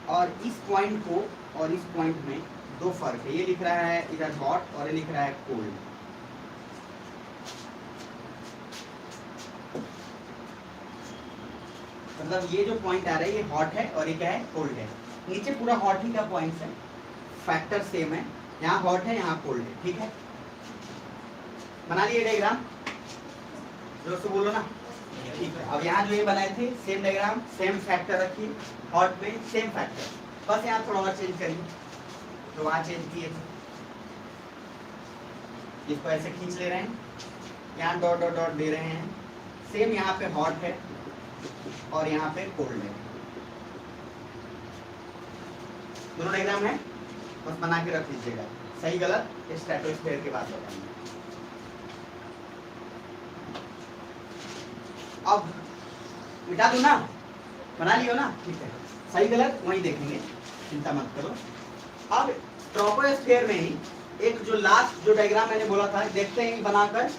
और इस पॉइंट को और इस पॉइंट में दो फर्क है, ये लिख रहा है इधर हॉट और ये लिख रहा है कोल्ड। मतलब ये जो पॉइंट आ रहा है ये हॉट है और ये क्या है, कोल्ड है। नीचे पूरा हॉट ही का पॉइंट्स है, फैक्टर सेम है, यहाँ हॉट है यहाँ कोल्ड है, ठीक है। बना लिए डायग्राम, जो से बोलो ना, ठीक है। अब यहाँ जो ये बनाए थे सेम डायग्राम, सेम फैक्टर रखिए, हॉट में सेम फैक्टर, बस यहाँ थोड़ा और चेंज करिए, तो वहाँ चेंज किए थे, इसको ऐसे खींच ले रहे हैं, यहाँ डॉट डॉट डॉट दे रहे हैं, सेम यहाँ पे हॉट है और यहाँ पे कोल्ड है, दोनों डायग्राम है, बस बना के रख लीजिएगा, सही गलत स्ट्रेटोस्फीयर के बाद बताएंगे। अब मिटा दूं ना, बना लियो ना, ठीक है, सही गलत वहीं देखेंगे, चिंता मत करो। अब ट्रोपोस्फीयर में ही एक जो लास्ट जो डायग्राम मैंने बोला था, देखते हैं बनाकर,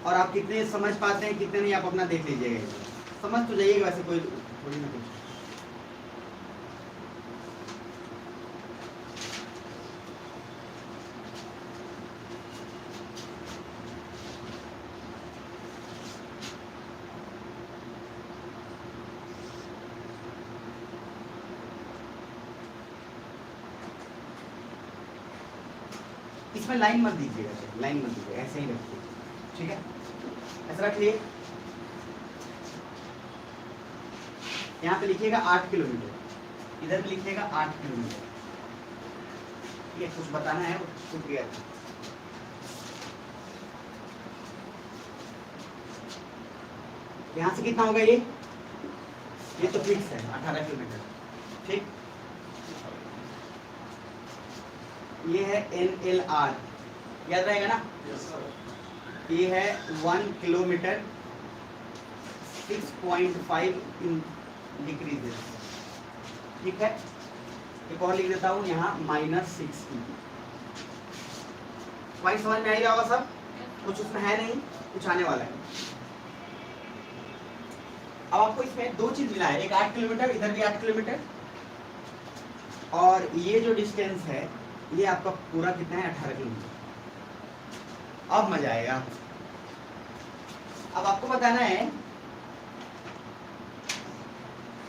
और आप कितने समझ पाते हैं कितने नहीं, आप अपना देख लीजिएगा, समझ तो जाइएगा, वैसे कोई थोड़ी ना कुछ। इसमें लाइन मत दीजिएगा, लाइन मत दीजिएगा, ऐसे ही रखिए, ठीक है, ऐसा रख लिए। यहाँ पे लिखिएगा 8 किलोमीटर, इधर भी लिखिएगा 8 किलोमीटर, ठीक है। कुछ बताना है, छूट गया था। यहाँ से कितना होगा ये तो फिक्स है 18 किलोमीटर, ठीक। ये है NLR, याद रहेगा ना, ये है 1 किलोमीटर 6.5 डिक्रीज, ठीक है। एक और लिख देता हूँ यहाँ -60। पॉइंट समझ में आ रहा होगा सब, कुछ उसमें है नहीं, कुछ आने वाला है। अब आपको इसमें दो चीज मिला है, एक 8 किलोमीटर, इधर भी 8 किलोमीटर, और ये जो डिस्टेंस है ये आपका पूरा कितना है, 18 किलोमीटर। अब मजा आएगा। अब आपको बताना है,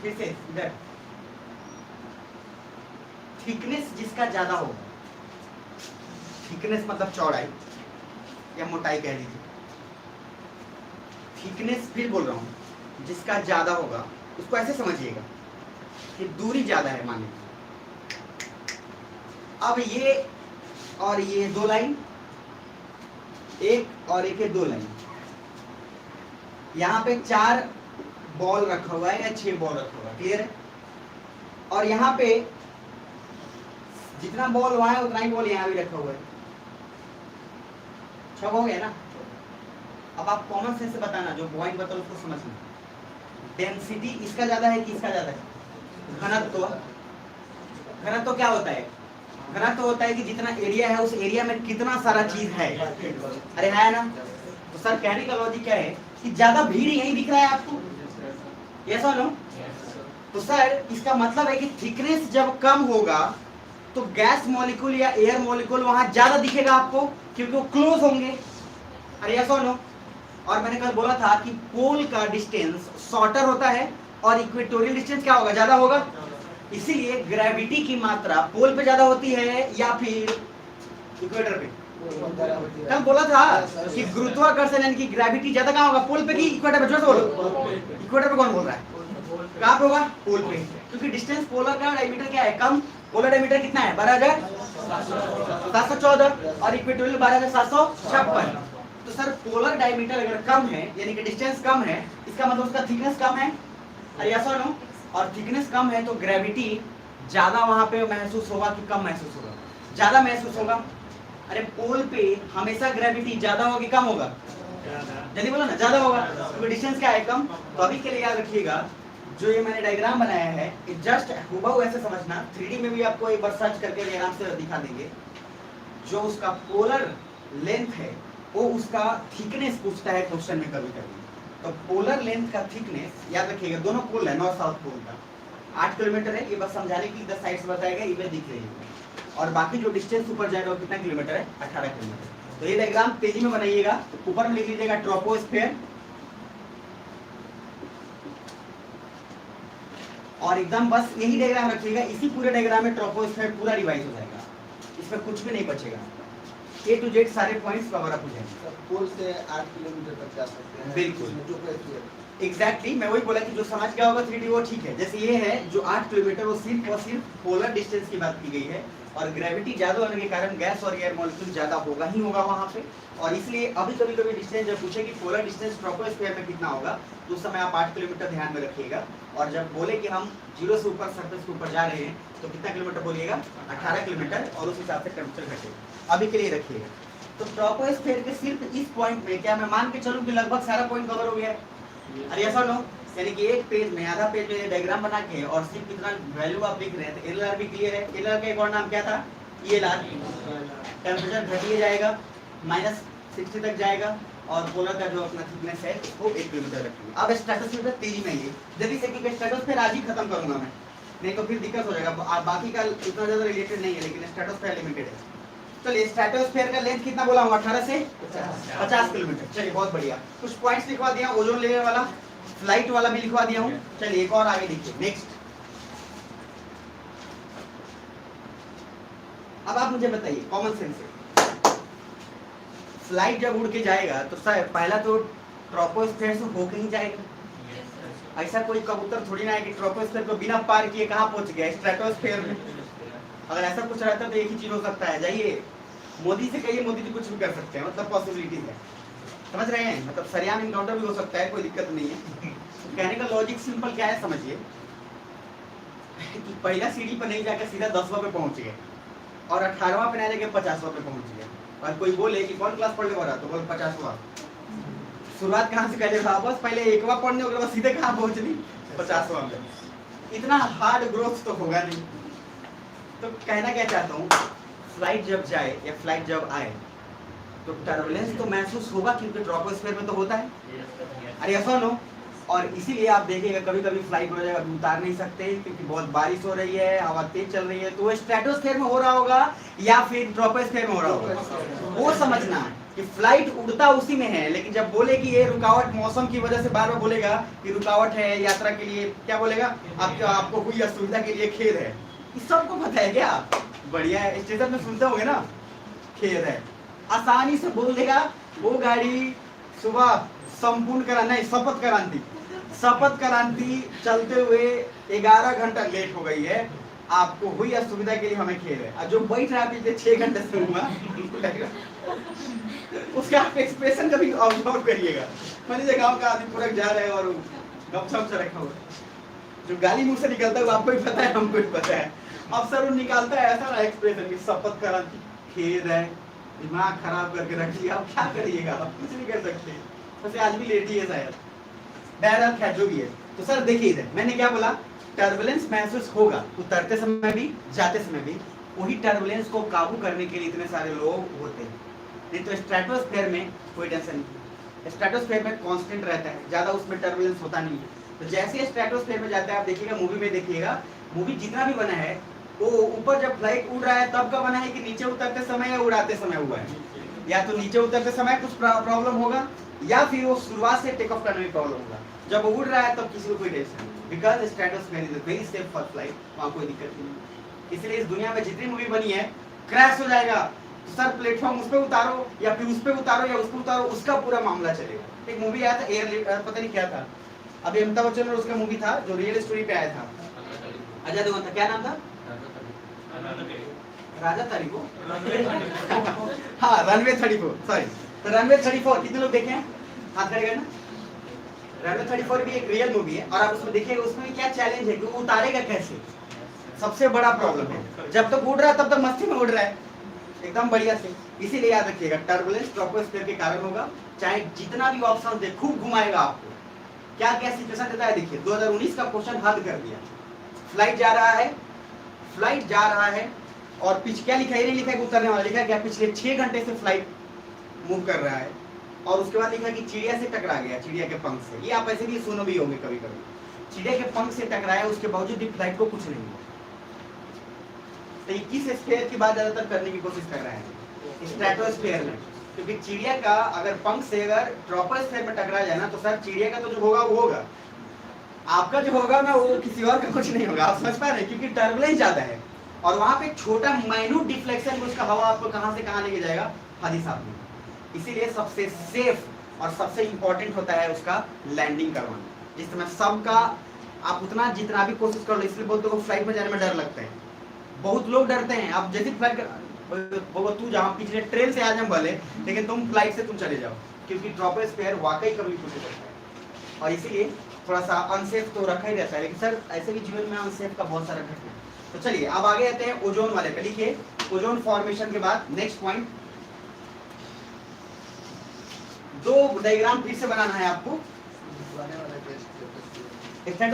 फिर से इधर थिकनेस जिसका ज्यादा हो, थिकनेस मतलब चौड़ाई या मोटाई कह लीजिए, थिकनेस फिर बोल रहा हूं, जिसका ज्यादा होगा उसको ऐसे समझिएगा कि दूरी ज्यादा है, मान लीजिए। अब ये और ये दो लाइन, एक और एक है दो लाइन, यहाँ पे 4 बॉल रखा हुआ है या 6 बॉल रखा हुआ है, क्लियर है। और यहाँ पे जितना बॉल वहां है उतना ही बॉल यहाँ भी रखा हुआ है, 6 हो गया ना। अब आप कॉमन सेंस से बताना, जो पॉइंट बताओ उसको समझना। डेंसिटी इसका ज्यादा है कि इसका ज्यादा है? घनत्व। घनत्व क्या होता है? घनत्व होता है कि जितना एरिया है उस एरिया में कितना सारा चीज है। अरे है ना। तो सर कहने का लॉजिक क्या है कि ज्यादा भीड़ यही दिख रहा है आपको, यस और नो? तो सर इसका मतलब है कि थिकनेस जब कम होगा तो गैस मॉलिक्यूल या एयर मॉलिक्यूल वहां ज्यादा दिखेगा आपको, क्योंकि वो क्लोज होंगे। अरे यस और नो? और मैंने कल बोला था कि पोल का डिस्टेंस शॉर्टर होता है और इक्वेटोरियल डिस्टेंस क्या होगा? ज्यादा होगा। इसीलिए ग्रेविटी की मात्रा पोल पे ज्यादा होती है या फिर इक्वेटर पे? कल बोला था कि गुरुत्वाकर्षण यानी कि ग्रेविटी ज्यादा कहाँ होगा? पोल पे कि इक्वेटर पे? जोर से बोलो। इक्वेटर पे कौन बोल रहा है? कहाँ पे होगा? पोल पे, क्योंकि डिस्टेंस पोलर का डायमीटर क्या है? कम। पोलर डायमीटर कितना है? 12,714 और इक्वेटोरियल 12,756। तो सर पोलर डायमीटर अगर कम है यानी कि डिस्टेंस कम है, इसका मतलब उसका थिकनेस कम है। अरे यस और नो? और थिकनेस कम है तो ग्रेविटी ज्यादा वहां पे महसूस होगा कि कम महसूस होगा? ज्यादा महसूस होगा। अरे पोल पे हमेशा ग्रेविटी ज्यादा होगी कम होगा? जल्दी बोलो ना, ज्यादा होगा, क्योंकि डिस्टेंस क्या है? कम। तो अभी के लिए याद रखिएगा, जो ये मैंने डायग्राम बनाया है जस्ट हुबहू ऐसे समझना। 3D में भी आपको एक बार सर्च करके आराम से दिखा देंगे। जो उसका पोलर लेंथ है वो उसका थिकनेस पूछता है क्वेश्चन में कभी कभी। तो पोलर लेंथ का थिकनेस याद रखिएगा, दोनों पोल है, नॉर्थ साउथ पोल का 8 किलोमीटर है। ये बस समझाने की 10 साइड्स बताएगा, इमेज दिख रही है। और बाकी जो डिस्टेंस ऊपर जाएगा वो कितना किलोमीटर है? 18 किलोमीटर। तो ये डायग्राम तेजी में बनाइएगा। ऊपर में लिख लीजिएगा ट्रोपोस्फेयर, और एकदम बस यही डायग्राम रखिएगा। इसी पूरे डायग्राम में ट्रोपोस्फेयर पूरा रिवाइज हो जाएगा, इसमें कुछ भी नहीं बचेगा। A to Z सारे पॉइंट्स कवर अप हो जाएंगे। पोल से 8 किलोमीटर तक जा सकते हैं। बिल्कुल। ट्रोपोस्फियर। एग्जैक्टली मैं वही बोला कि जो समझ गया होगा 3D वो ठीक है। जैसे ये है जो 8 किलोमीटर, वो सिर्फ और सिर्फ पोलर डिस्टेंस की बात की गई है। और ग्रेविटी ज्यादा होने के कारण गैस और एयर मॉलिक्यूल ज्यादा होगा ही होगा वहां पे। और इसलिए अभी कभी कभी डिस्टेंस जब पूछे कि पोलर डिस्टेंस ट्रोपोस्फियर में कितना होगा, तो उस समय आप 8 किलोमीटर ध्यान में रखिएगा। और जब बोले कि हम 0 से ऊपर सरफेस के ऊपर जा रहे हैं तो कितना किलोमीटर बोलिएगा? 18 किलोमीटर, और उस हिसाब से टेम्परेचर घटेगा। अभी के लिए रखिएगा। तो ट्रोपोस्फियर के सिर्फ इस पॉइंट में क्या मैं मान के चलूं कि लगभग सारा पॉइंट कवर हो गया है? अरे ऐसा नो? यानी कि एक पेज में, आधा पेज में डायग्राम बना के और सिर्फ कितना वैल्यू आप लिख रहे हैं, तो एलआर भी क्लियर है। एलआर का एक और नाम क्या था? ईएलआर। टेम्परेचर घटिए जाएगा, -60 तक जाएगा, और पोलर का जो अपना थिकनेस है वो 1 किलोमीटर रखिए। अब स्ट्रेटोस्फीयर तेजी में, ये जल्दी से, क्योंकि स्ट्रेटोस्फीयर आज ही खत्म करूंगा मैं, नहीं तो फिर दिक्कत हो जाएगा। बाकी का इतना ज्यादा रिलेटेड नहीं है, लेकिन स्ट्रेटोस्फीयर लिमिटेड है। चलिए, स्ट्रेटोस्फीयर का लेंथ कितना बोला हूँ? 18 से 50 किलोमीटर। चलिए बहुत बढ़िया। कुछ पॉइंट्स लिखवा दिया, ओजोन लेयर वाला, फ्लाइट वाला भी लिखवा दिया हूँ। चलिए एक और आगे लिखिए, नेक्स्ट। अब आप मुझे बताइए कॉमन सेंस से, फ्लाइट जब उड़ के जाएगा तो सर पहला तो ट्रोपोस्फीयर से होके ही जाएगा। ऐसा कोई कबूतर थोड़ी ना है कि ट्रोपोस्फीयर को बिना पार किए कहाँ पहुंच गया? स्ट्रेटोस्फीयर में। अगर ऐसा कुछ रहता तो एक ही चीज हो सकता है, जाइए मोदी से कहिए, मोदी जी कुछ भी कर सकते हैं, मतलब पॉसिबिलिटीज है, समझ रहे हैं? मतलब सरियाम इनकाउंटर भी हो सकता है, कोई दिक्कत नहीं है। कहने का लॉजिक सिंपल क्या है समझिए, कि पहला सीढ़ी पर नहीं जाकर सीधा 10वां पे पहुंच गए और 18वां पे नहीं जाके 50वां पे पहुंच गए। और कोई बोले कि कौन क्लास पढ़ने वाला, तो बोल 50वां। शुरुआत कहाँ से पहले था? बस पहले 1वां पढ़ने, उसके बाद सीधे कहाँ पहुंचनी? 50वां पे। इतना हार्ड ग्रोथ तो होगा नहीं। तो कहना क्या चाहता हूँ, फ्लाइट जब जाए या फ्लाइट जब आए तो टर्बुलेंस तो महसूस होगा, क्योंकि ट्रोपोस्फीयर में तो होता है। अरे ऐसा नो? और इसीलिए आप देखिएगा कभी कभी फ्लाइट हो जाएगा, उतार नहीं सकते क्योंकि बहुत बारिश हो रही है, हवा तेज चल रही है, तो वो स्ट्रेटोस्फीयर में हो रहा होगा या फिर ट्रोपोस्फीयर में हो रहा होगा। वो समझना कि फ्लाइट उड़ता उसी में है, लेकिन जब बोले कि ये रुकावट मौसम की वजह से, बार बार बोलेगा कि रुकावट है यात्रा के लिए, क्या बोलेगा? आपको हुई असुविधा के लिए खेद है। इस सबको पता है क्या? बढ़िया है, स्टेशन में सुनते होंगे ना, खेद है, आसानी से बोल देगा। वो गाड़ी सुबह संपूर्ण क्रांति, शपथ क्रांति, शपथ क्रांति चलते हुए 11 घंटा लेट हो गई है, आपको हुई असुविधा के लिए हमें खेद है। और जो बैठ रहा है पिछले 6 घंटे से हुआ उसका आप एक्सप्रेशन कभी ऑब्जर्व करिएगा। मान लीजिए गाँव का आदमी पूरा जा रहे हैं और गपशप से रखा हुआ है। जो गाली मुंह से निकलता है वो आपको भी पता है, हमको भी पता है। अब सर वो निकालता है ऐसा ना एक्सप्रेशन की शपथ करा, खेद है, दिमाग खराब करके रख लिया, अब क्या करिएगा, आप कुछ नहीं कर सकते। वैसे आज भी लेट ही है शायद, बहरहाल खैर जो भी है। तो सर देखिए इधर मैंने क्या बोला, टर्बुलेंस महसूस होगा उतरते समय भी जाते समय भी। वही टर्बुलेंस को काबू करने के लिए इतने सारे लोग होते हैं। नहीं तो स्ट्रेटोस्फेयर में कोई टेंशन नहीं, स्ट्रेटोस्फेयर में कांस्टेंट रहता है, ज्यादा उसमें टर्बुलेंस होता नहीं है। तो जैसे स्ट्रेटोस्फेयर में जाता है, आप देखिएगा मूवी में, देखिएगा मूवी जितना भी बना है वो ऊपर जब फ्लाइट उड़ रहा है तब का बना है कि नीचे उतरते समय या उड़ाते समय हुआ है। या तो नीचे उतरते समय कुछ प्रॉब्लम होगा, या फिर वो शुरुआत से टेक ऑफ करने में प्रॉब्लम होगा। जब वो उड़ रहा है तब किसी को कोई टेंशन नहीं, because stratosphere is very safe for flight, वहाँ कोई दिक्कत नहीं। इसलिए इस दुनिया में जितनी मूवी बनी है, क्रैश हो जाएगा तो सर प्लेटफॉर्म उस पे उतारो या फिर उस पे उतारो या उस पे उतारो, उसका पूरा मामला चलेगा। एक मूवी आया था एयर, पता नहीं क्या था, अभी अमिताभ बच्चन और उसका मूवी था जो रियल स्टोरी पे आया था, अजय देवगन था, क्या नाम था, राजा तारीको हाँ रनवे 34, सॉरी। तो रनवे 34 कितने लोग देखे हैं, हाथ खड़े करना। रनवे 34 भी एक रियल मूवी है और आप उसमें देखिएगा उसमें भी क्या चैलेंज है कि वो उतारेगा कैसे, सबसे बड़ा प्रॉब्लम है। जब तक उड़ रहा है तब तक मस्ती में उड़ रहा है एकदम बढ़िया से। इसीलिए याद रखिएगा टर्बुलेंस ट्रोपोस्फीयर के कारण होगा, चाहे जितना भी ऑप्शन दे खूब घुमाएगा आपको। क्या क्या सिचुएशन देता है देखिए, 2019 का क्वेश्चन हल कर दिया। फ्लाइट जा रहा है और पीछे क्या लिखा है, ये नहीं लिखा है कि उतरने वाला, लिखा है क्या पिछले 6 घंटे से फ्लाइट मूव कर रहा है। और उसके बाद लिखा है कि चिड़िया से टकरा गया, चिड़िया के पंख से। ये आप ऐसे भी सुनो भी होंगे कभी कभी, चिड़िया के पंख से टकराया, उसके बावजूद भी फ्लाइट को कुछ नहीं हुआ। तो 21 स्फीयर की बात ज्यादातर करने की कोशिश कर रहा है स्ट्रेटोस्फीयर में, क्योंकि चिड़िया का अगर पंख से अगर ट्रोपोस्फीयर में टकरा जाए ना तो सर चिड़िया का तो जो होगा वो होगा, आपका जो होगा ना वो किसी और का कुछ नहीं होगा। आप समझ पा रहे हैं, क्योंकि टर्बुलेंस ज्यादा है और वहां पे छोटा माइन्यूट डिफ्लेक्शन में उसका हवा आपको कहां से कहां लेके जाएगा, हादी साहब में। इसीलिए सबसे सेफ और सबसे इंपॉर्टेंट होता है उसका लैंडिंग करवाना। जिस समय सबका आप उतना जितना भी कोशिश कर लो, इसलिए बोलते हो फ्लाइट में जाने में डर लगता है, बहुत लोग डरते हैं। आप जैसे फ्लाइट तू जहाँ पिछले ट्रेन से आ जाए भले, लेकिन तुम फ्लाइट से तुम चले जाओ, क्योंकि ट्रोपोस्फीयर वाकई कभी कुछ करता है और इसीलिए थोड़ा सा अनसेफ तो रखा ही रहता है। लेकिन सर ऐसे भी जीवन में अनसेफ का बहुत सारा घटना है। तो चलिए अब आगे आते हैं ओजोन वाले पे। लिखिए ओजोन फॉर्मेशन के बाद नेक्स्ट पॉइंट, 2 डायग्राम फिर से बनाना है आपको।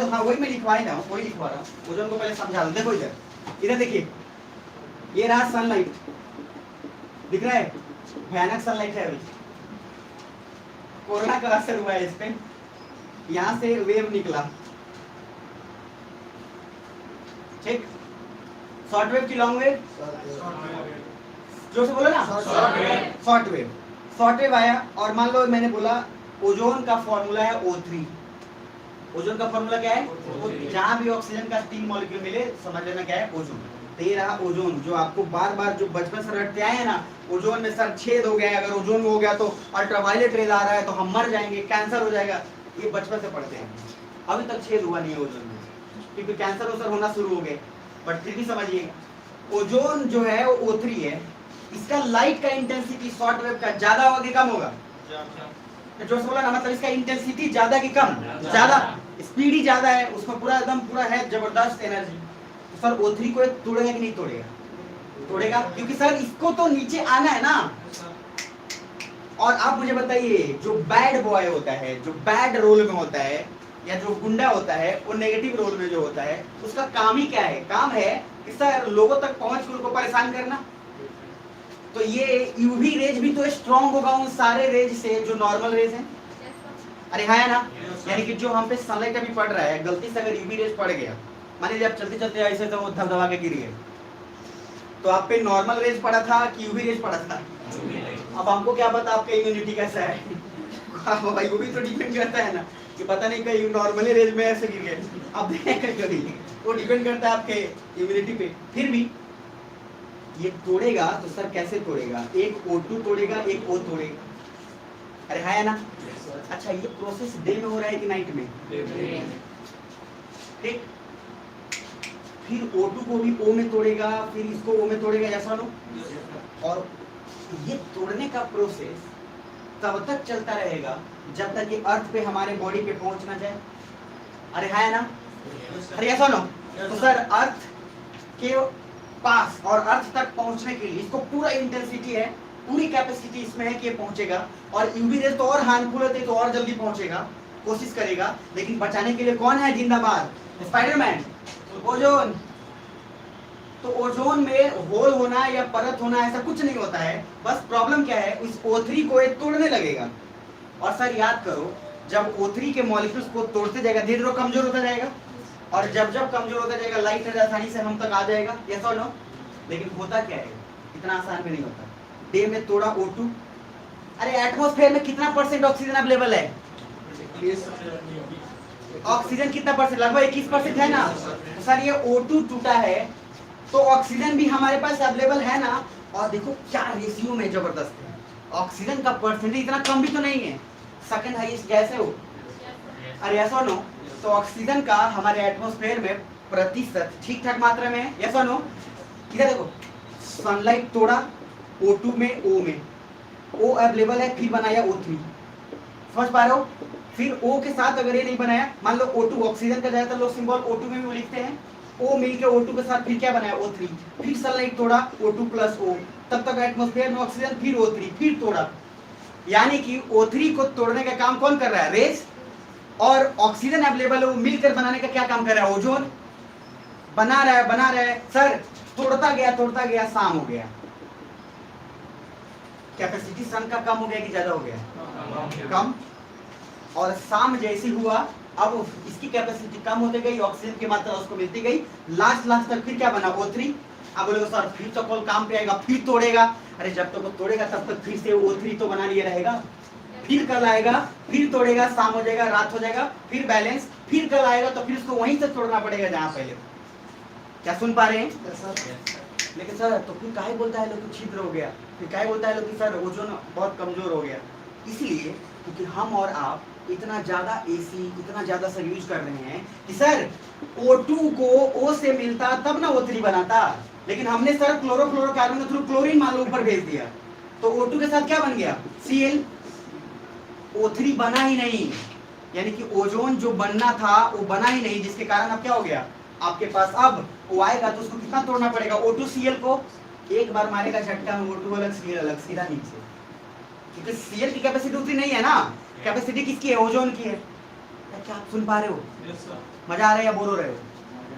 हाँ वही मैं लिखवा ही रहा हूँ, वही लिखवा रहा हूँ। ओजोन को पहले समझा दो। देखो इधर देखिए, ये रहा सनलाइट, दिख रहा है, भयानक सनलाइट है। अभी कोरोना का असर हुआ है इस पे, यहां से वेव निकला, ठीक। शॉर्ट वेव की लॉन्ग वेव, जो से बोलो ना शॉर्ट वेव आया। और मान लो मैंने बोला ओजोन का फॉर्मूला है O3। ओजोन का फॉर्मूला क्या है O3। जहां भी ऑक्सीजन का 3 मॉलिक्यूल मिले समझ लेना क्या है, ओजोन। तो ये रहा ओजोन, जो आपको बार बार जो बचपन से रटते आए हैं ना, ओजोन में सर छेद हो गया, अगर ओजोन में हो गया तो अल्ट्रावायलेट रेज आ रहा है तो हम मर जाएंगे, कैंसर हो जाएगा, ये बचपन से पढ़ते हैं। अभी तक छेद हुआ नहीं है ओजोन में, क्योंकि कैंसर उसर होना शुरू हो गए। बट फिर भी समझिएगा ओजोन जो है वो O3 है, इसका लाइट का इंटेंसिटी शॉर्ट वेव का ज्यादा होगा कि कम होगा, जो बोला ना, मतलब इसका इंटेंसिटी ज्यादा कि कम, ज्यादा, स्पीड ही ज्यादा है, उसमें पूरा एकदम पूरा है जबरदस्त एनर्जी। तो सर O3 को तोड़ेगा कि नहीं तोड़ेगा, तोड़ेगा, क्योंकि सर इसको तो नीचे आना है ना। और आप मुझे बताइए, जो बैड बॉय होता है, जो बैड रोल में होता है या जो गुंडा होता है, वो नेगेटिव रोल में जो होता है, उसका काम ही क्या है, काम है कि सर लोगों तक पहुंच कर उनको परेशान करना। तो ये यूवी रेज भी तो स्ट्रॉन्ग होगा उन सारे रेज से जो नॉर्मल रेज हैं। अरे हाँ है ना, यानी कि जो हम पे सनलाइट अभी पड़ रहा है, गलती से अगर यूवी रेज पड़ गया, मान लीजिए आप चलते चलते ऐसे तो वो धब दबा के गिर गए, तो आप पे नॉर्मल रेज पड़ा था कि यूवी रेज पड़ा था। अब हमको क्या पता आपका इम्यूनिटी कैसा है, भाई वो भी तो डिपेंड करता है ना, कि पता नहीं कहीं नॉर्मली रेज में ऐसे गिर गए, अब कभी वो डिपेंड करता है आपके इम्यूनिटी पे। फिर भी ये तोड़ेगा तो सर कैसे तोड़ेगा, एक O2 तोड़ेगा, एक O तोड़ेगा। अरे है ना। अच्छा ये प्रोसेस डे में हो रहा है कि नाइट में, ठीक। फिर O2 को भी O में तोड़ेगा, फिर इसको O में तोड़ेगा, ऐसा लो। और ये तोड़ने का प्रोसेस तब तक चलता रहेगा जब तक ये अर्थ पे हमारे बॉडी पे पहुंच ना जाए। अरे है ना, अरे ऐसा नो। तो सर अर्थ के पास और अर्थ तक पहुंचने के लिए इसको पूरा इंटेंसिटी है, पूरी कैपेसिटी इसमें है कि ये पहुंचेगा, और यूवी रेज तो और हार्मफुल होते तो और जल्दी पहुंचेगा, कोशिश करेगा, लेकिन बचाने के लिए कौन है जिंदाबाद? Spiderman, ozone. तो ओजोन में होल होना या परत होना ऐसा कुछ नहीं होता है, बस प्रॉब्लम क्या है, उस O3 को ये तोड़ने लगेगा। और सर याद करो, जब O3 के मॉलिक्यूल्स को तोड़ते जाएगा धीरे धीरे कमजोर होता जाएगा, और जब जब कमजोर होता जाएगा लाइट आसानी से हम तक आ जाएगा, यस और नो? लेकिन होता क्या है, इतना आसान भी नहीं होता। डे में तोड़ा O2, अरे एटमॉस्फेयर में कितना % ऑक्सीजन अवेलेबल है? ऑक्सीजन कितना %? लगभग 21% है ना। तो सर ये O2 टूटा है तो ऑक्सीजन भी हमारे पास अवेलेबल है ना, और देखो क्या रेशियो में जबरदस्त है, ऑक्सीजन का परसेंटेज इतना कम भी तो नहीं है, सेकंड हाईएस्ट गैस है वो, अरे यस और नो? तो ऑक्सीजन का हमारे एटमॉस्फेयर में प्रतिशत ठीक ठाक मात्रा में है, यस और नो? इधर देखो, सनलाइट तोड़ा O2 में, O में O अवेलेबल है, फिर बनाया O3, समझ पा रहे हो? फिर O के साथ अगर ये नहीं बनाया, मान लो O2, ऑक्सीजन का ज्यादातर लोग सिंबल O2 में भी लिखते हैं, O मिल के O2 के साथ फिर क्या बनाया? O3, फिर सनलाइट तोड़ा O2 प्लस O, तब तक एटमॉस्फेयर में ऑक्सीजन, फिर O3, फिर तोड़ा, यानी कि O3 को तोड़ने का काम कौन कर रहा है? रेस। और ऑक्सीजन अवेलेबल है, वो मिलकर बनाने का क्या काम कर रहा है? ओजोन बना रहा है। सर तोड़ता गया शाम हो गया, कैपेसिटी सन का कम हो गया कि ज्यादा हो गया? कम। और शाम जैसी हुआ, अब इसकी कैपेसिटी कम होती गई, ऑक्सीजन की मात्रा उसको मिलती गई, लास्ट तक फिर क्या बना? O3। अब बोलोगे सर फिर तो कॉल काम पे आएगा, फिर तोड़ेगा, अरे जब तक वो तोड़ेगा तब तक फिर से O3 तो बना लिए रहेगा, फिर कल आएगा, फिर तोड़ेगा, शाम हो जाएगा, रात हो जाएगा, फिर बैलेंस, फिर कल आएगा, तो फिर उसको वहीं से तोड़ना पड़ेगा जहाँ पहले। क्या सुन पा रहे हैं? लेकिन सर तो फिर काहे बोलता है लोग कि छिद्र हो गया, फिर काहे बोलता है लोग कि सर ओजोन बहुत कमजोर हो गया? इसलिए क्योंकि हम और आप इतना ज्यादा AC, इतना ज्यादा सर यूज कर रहे हैं कि सर O2 को O से मिलता तब ना O3 बनाता, लेकिन हमने सर क्लोरोफ्लोरोकार्बन के थ्रू क्लोरीन मान लो ऊपर भेज दिया, तो O2 के साथ क्या बन गया? Cl। O3 बना ही नहीं, यानी कि ओजोन जो बनना था वो बना ही नहीं, जिसके कारण अब क्या हो गया आपके पास? अब वो आएगा तो उसको कितना तोड़ना पड़ेगा? O2Cl को एक बार मारेगा झटका में, O2 अलग, Cl अलग, सीधा नीचे, क्योंकि Cl की कैपेसिटी उतनी नहीं है ना, कैपेसिटी किसकी है? ओजोन की है। क्या आप सुन पा रहे हो? मजा आ रहा है या बोल रहे हो?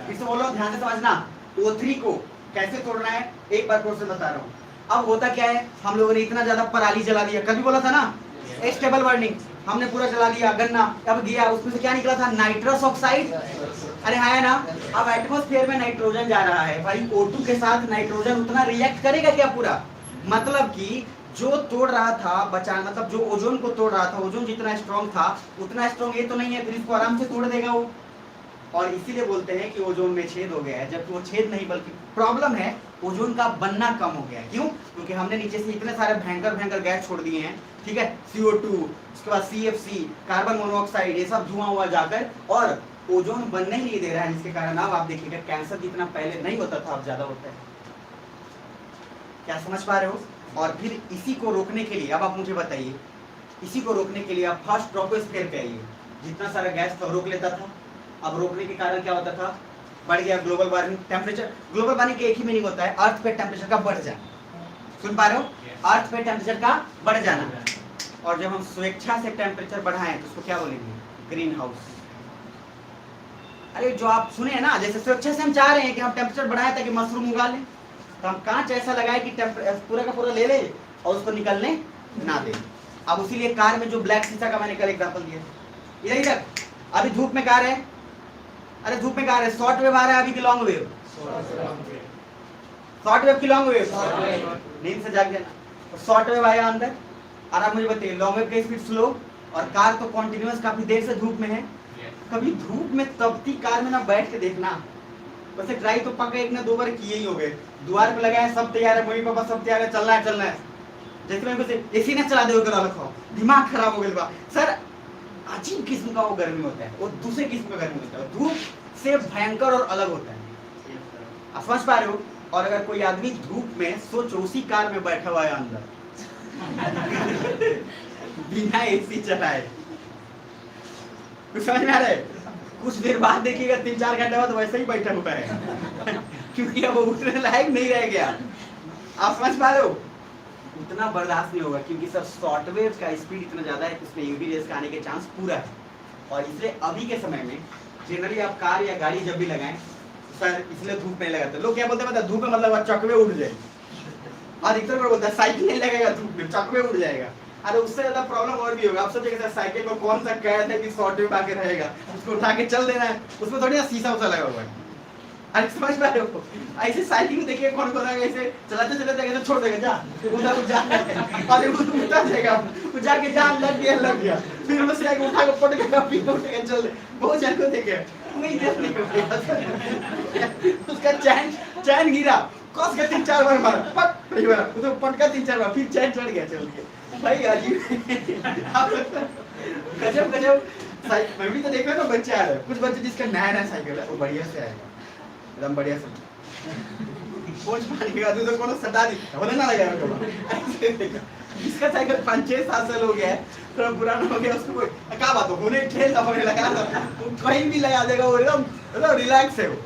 फिर से बोलो, ध्यान से समझना। O3 को कैसे तोड़ना है एक बार प्रोसेस बता रहा हूँ। अब होता क्या है, हम लोगों ने इतना ज्यादा पराली जला दिया, कभी बोला था ना स्टेबल बर्निंग, हमने पूरा जला दिया गन्ना, अब दिया, उसमें से क्या निकला था? Nitrous oxide. अरे है ना, अब एटमॉस्फेयर में नाइट्रोजन जा रहा है भाई, O2 के साथ नाइट्रोजन उतना रिएक्ट करेगा क्या? पूरा मतलब कि जो तोड़ रहा था बचा, मतलब जो ओजोन को तोड़ रहा था, ओजोन जितना स्ट्रॉन्ग था उतना स्ट्रॉन्ग ये तो नहीं है, फिर इसको आराम से तोड़ देगा वो। और इसीलिए बोलते हैं कि ओजोन में छेद हो गया है, जबकि वो छेद नहीं बल्कि प्रॉब्लम है ओजोन का बनना कम हो गया। क्यों? क्योंकि हमने नीचे से इतने सारे भयंकर गैस छोड़ दिए हैं, ठीक है, CO2, उसके बाद CFC, कार्बन मोनोऑक्साइड, ये सब धुआं हुआ जाकर, और ओजोन बनने ही नहीं दे रहा है, जिसके कारण अब आप देखिएगा कैंसर जितना पहले नहीं होता था अब ज्यादा होता है। क्या समझ पा रहे हो? और फिर इसी को रोकने के लिए अब आप मुझे बताइए, इसी को रोकने के लिए आप फर्स्ट ट्रोपोस्फीयर पे आइए, जितना सारा गैस था रोक लेता था, अब रोकने के कारण क्या होता था? बढ़ गया global warming, temperature. Global warming के एक ही मीनिंग होता है, अर्थ पे टेम्परेचर का बढ़ जाना। सुन पा रहे हो? अर्थ पे टेम्परेचर का बढ़ जाना। और जब हम स्वेच्छा से टेम्परेचर बढ़ाएं तो उसको क्या बोलेंगे? Green house. अरे जो आप सुने हैं ना, जैसे स्वेच्छा से हम चाह रहे हैं कि हम टेम्परेचर बढ़ाएं ताकि मशरूम उगा लें, तो हम कांच ऐसा लगाए कि पूरा का पूरा ले ले और उसको निकलने ना दे। अब उसी लिए कार में जो ब्लैक शीशा का मैंने कल एग्जांपल दिया, इधर अभी धूप में कार है, अरे धूप में कार है, शॉर्ट वेव आ रहा है अभी की लॉन्ग वेव? शॉर्ट वेव की लॉन्ग वेव? नींद से जाग जाना। शॉर्ट वेव आया अंदर, और आप मुझे बताइए लॉन्ग वेव की स्पीड स्लो, और कार तो कॉन्टिन्यूअस काफी देर से धूप में है। कभी धूप में तपती कार में ना बैठ के देखना, वैसे ट्राई तो पक्का एक ना दो बार किए ही हो गए, द्वार पे लगाए, सब तैयार है, मम्मी पापा सब तैयार है, चलना है, जैसे मैं कुछ एसी ना चला दे रखो, दिमाग खराब हो गया सर। अजीब किस्म का वो गर्मी होता है, वो दूसरे किस्म का गर्मी होता है, धूप से भयंकर और अलग होता है। आप समझ पा रहे हो? और अगर कोई आदमी धूप में, सोचो उसी कार में बैठा हुआ है अंदर बिना एसी चलाए, कुछ समझ में आ रहा है? कुछ देर बाद देखिएगा 3-4 घंटे बाद वैसे ही बैठा हुआ है क्योंकि अब वो उठने लायक नहीं रह गया। आप समझ पा रहे हो? उतना बर्दाश्त नहीं होगा क्योंकि सर सॉफ्टवेयर का स्पीड इतना ज्यादा है कि उसमें यूवी रेस का आने के चांस पूरा है। और इसलिए अभी के समय में जनरली आप कार या गाड़ी जब भी लगाएं सर इसलिए धूप नहीं लगाते। लोग क्या बोलते हैं धूप में मतलब चकवे उड़ जाए, अधिकतर लोग बोलते हैं साइकिल नहीं लगेगा धूप में चकवे उड़ जाएगा। अरे उससे ज्यादा प्रॉब्लम और भी होगा। आप सोचिए साइकिल को कौन सा कैद है कि सॉफ्टवेयर आके रहेगा, उसको उठा के चल देना है, उसमें थोड़ी ना शीशा उसा लगा हुआ है। अरे समझ पा रहे हो? ऐसे साइकिल देखिए कौन कौन ऐसे चलाते चलाते ऐसे छोड़ देगा जा उधर जा और वो उतर जाएगा, वो जाके जान लग गया फिर उससे आके उठा के पट के फिर उठ के चल दे। बहुत जन को देखे नहीं देखने को उसका चैन गिरा कस के 3-4 बार मारा पट नहीं मारा तो पटका 3-4 बार फिर चैन चढ़ गया चल के। भाई अजीब गजब मैं भी तो देख रहा हूँ बच्चे आ रहे हैं, कुछ बच्चे जिसका नया साइकिल है वो बढ़िया से आएगा एकदम बढ़िया से पहुंच पाएगा तो कोनो सटा नहीं होने ना लगा। इसका साइकिल 5-6 साल हो गया है, थोड़ा पुराना हो गया, उसको कोई क्या बात हो होने ठेल होने लगा वो कहीं भी लगा देगा, वो एकदम रिलैक्स है वो।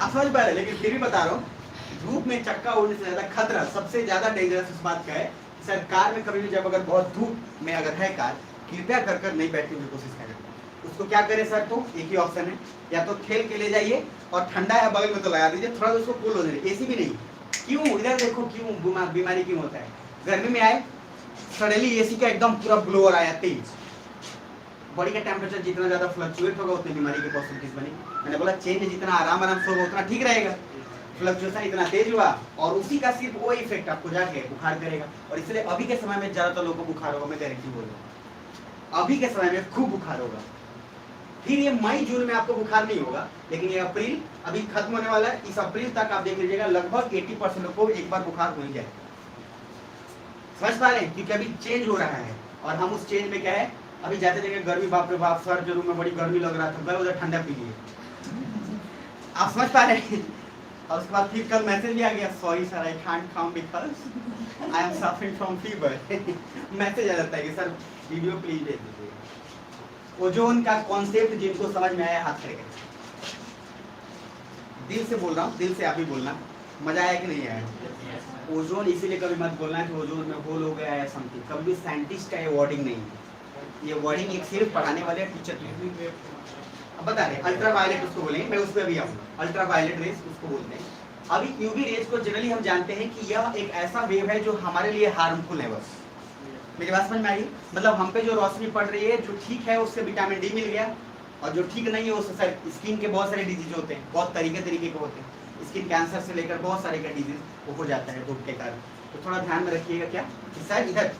आप समझ पा रहे? लेकिन फिर भी बता रहा हूँ धूप में चक्का उड़ने से ज्यादा खतरा सबसे ज्यादा डेंजरस इस बात का है सर कार में कभी भी जब अगर बहुत धूप में अगर है कार कृपया कर नहीं बैठने की कोशिश करें। उसको क्या करें सर? तो एक ही ऑप्शन है, या तो खेल के ले जाइए और ठंडा है बगल में तो लगा दीजिए, थोड़ा उसको कूल हो जाए। एसी भी नहीं, क्यों इधर देखो क्यों बीमारी क्यों होता है? गर्मी में आए सडनली एसी का एकदम पूरा ब्लोअर आया तेज, बॉडी का टेम्परेचर जितना ज्यादा फ्लक्चुएट होगा उतनी बीमारी की पॉसिबिलिटीज बनी। मैंने बोला चेंज जितना आराम से होगा उतना ठीक रहेगा, फ्लक्चुएशन इतना तेज हुआ और उसी का सिर्फ वो इफेक्ट आपको जाके बुखार करेगा। और इसलिए अभी के समय में ज्यादातर लोगों को बुखार होगा, मैं गारंटी बोल रहा हूँ अभी के समय में खूब बुखार होगा। फिर ये मई जून में आपको बुखार नहीं होगा, लेकिन ये अप्रैल अभी खत्म होने वाला है, इस अप्रैल तक आप देख लीजिएगा लगभग 80% लोग को एक बार बुखार हो ही जाए। समझ पा रहे हैं? क्योंकि अभी चेंज हो रहा है और हम उस चेंज में क्या है अभी जाते जगह गर्मी, बाप रे बाप सर जो रूम में बड़ी गर्मी लग रहा था गए उधर ठंडा पी लिए। आप समझ पा रहे हैं? और उसके बाद फिर कल मैसेज भी आ गया sorry sir I can't come because I am suffering from fever. Message आ जाता है कि सर वीडियो प्लीज भेज दीजिए। ओजोन का कॉन्सेप्ट जिनको समझ में आया हाथ करेगा। दिल से बोल रहा हूँ, दिल से आप ही बोलना, मजा आया कि नहीं आया? ओजोन इसीलिए कभी मत बोलना कि ओजोन में होल हो गया है समथिंग, कभी साइंटिस्ट का ये वर्डिंग नहीं है। ये वर्डिंग एक सिर्फ पढ़ाने वाले टीचर के। अब बता रहे अल्ट्रा वायलेट उसको बोलेंगे, मैं उस पर भी आऊँगा। अल्ट्रा वायलेट रेस उसको बोलते हैं। अभी यूवी रेज को जनरली हम जानते हैं कि यह एक ऐसा वेव है जो हमारे लिए हार्मफुल है। बस मेरी बात समझ में आई? मतलब हम पे जो रोशनी पड़ रही है जो ठीक है उससे विटामिन डी मिल गया, और जो ठीक नहीं है उससे सर स्किन के बहुत सारे डिजीज होते हैं, बहुत तरीके के होते हैं। स्किन कैंसर से लेकर बहुत सारे का डिजीज वो हो जाता है धूप के कारण। तो थोड़ा ध्यान में रखिएगा क्या कि सर इधर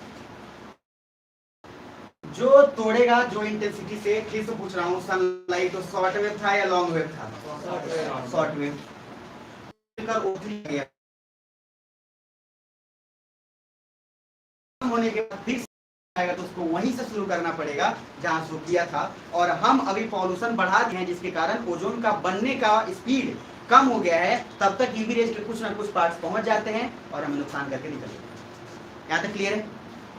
जो तोड़ेगा जो इंटेंसिटी से, फिर से पूछ रहा हूँ सनलाइट तो शॉर्ट वेव था या लॉन्ग वेव था? शॉर्ट वेव होने के बाद फिर आएगा तो उसको वहीं से शुरू करना पड़ेगा जहां शुरू किया था। और हम अभी पॉल्यूशन बढ़ा दिए हैं जिसके कारण ओजोन का बनने का स्पीड कम हो गया है। तब तक यूवी रेज के कुछ ना कुछ पार्ट्स पहुंच जाते हैं और हमें नुकसान करके निकल जाते हैं। यहाँ तक क्लियर है?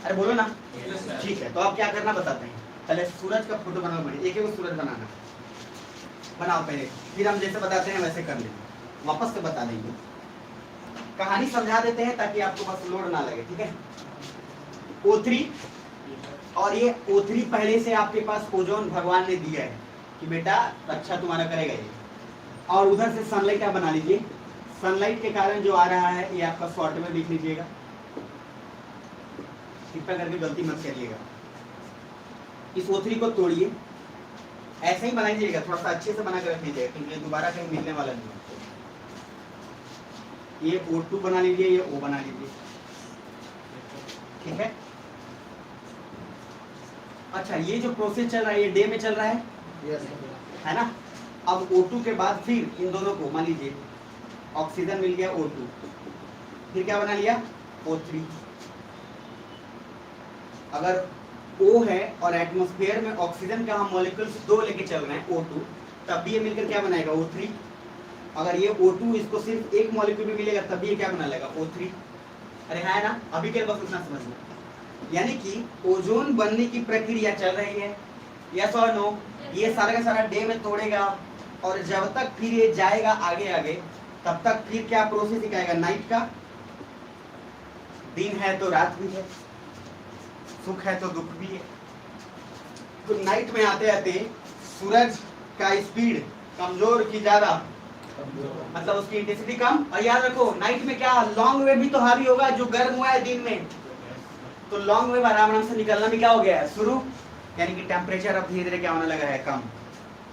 अरे बोलो ना। ठीक है, तो अब क्या करना बताते हैं। पहले सूरज का फोटो बनाओ, बड़े एक एक सूरज बनाना बनाओ पहले, फिर हम जैसे बताते हैं वैसे कर लेंगे। वापस से बता देंगे, कहानी समझा देते हैं ताकि आपको बस लोड ना लगे। ठीक है, O3 और ये O3 पहले से आपके पास ओजोन भगवान ने दिया है कि बेटा अच्छा तुम्हारा करेगा ये। और उधर से सनलाइट आप बना लीजिए। सनलाइट के कारण जो आ रहा है ये आपका शॉर्ट में देख लीजिएगा, कृपया करके गलती मत करिएगा। इस O3 को तोड़िए, ऐसे ही बनाइएगा, थोड़ा सा अच्छे से बना कर रख लीजिएगा क्योंकि ये दोबारा कहीं मिलने वाला नहीं है। ये O2 बना लीजिए, ये O बना लीजिए। ठीक है, अच्छा ये जो प्रोसेस चल रहा है ये डे में चल रहा है, है ना। अब O2 के बाद फिर इन दोनों को मान लीजिए ऑक्सीजन मिल गया O2, फिर क्या बना लिया O3। अगर O है और एटमॉस्फेयर में ऑक्सीजन का हम मॉलिक्यूल्स 2 लेके चल रहे हैं O2, तब भी ये मिलकर क्या बनाएगा O3। अगर ये O2 इसको सिर्फ एक मॉलिक्यूल में मिलेगा तब भी ये क्या बना लेगा O3। अरे है ना, अभी के बस उतना समझना। यानी कि ओजोन बनने की प्रक्रिया चल रही है, यस और नो? ये सारा का सारा डे में तोड़ेगा और जब तक फिर ये जाएगा आगे आगे तब तक फिर क्या प्रोसेस दिखाएगा नाइट का। दिन है तो रात भी है, सुख है तो दुख भी है। तो नाइट में आते आते सूरज का स्पीड कमजोर की ज्यादा, मतलब उसकी इंटेंसिटी कम। और याद रखो नाइट में क्या लॉन्ग वेव भी तो हावी होगा, जो गर्म हुआ है दिन में, तो लॉन्ग वेव आराम आराम से निकलना भी क्या हो गया है शुरू, यानी कि टेम्परेचर अब धीरे धीरे क्या होने लगा है कम।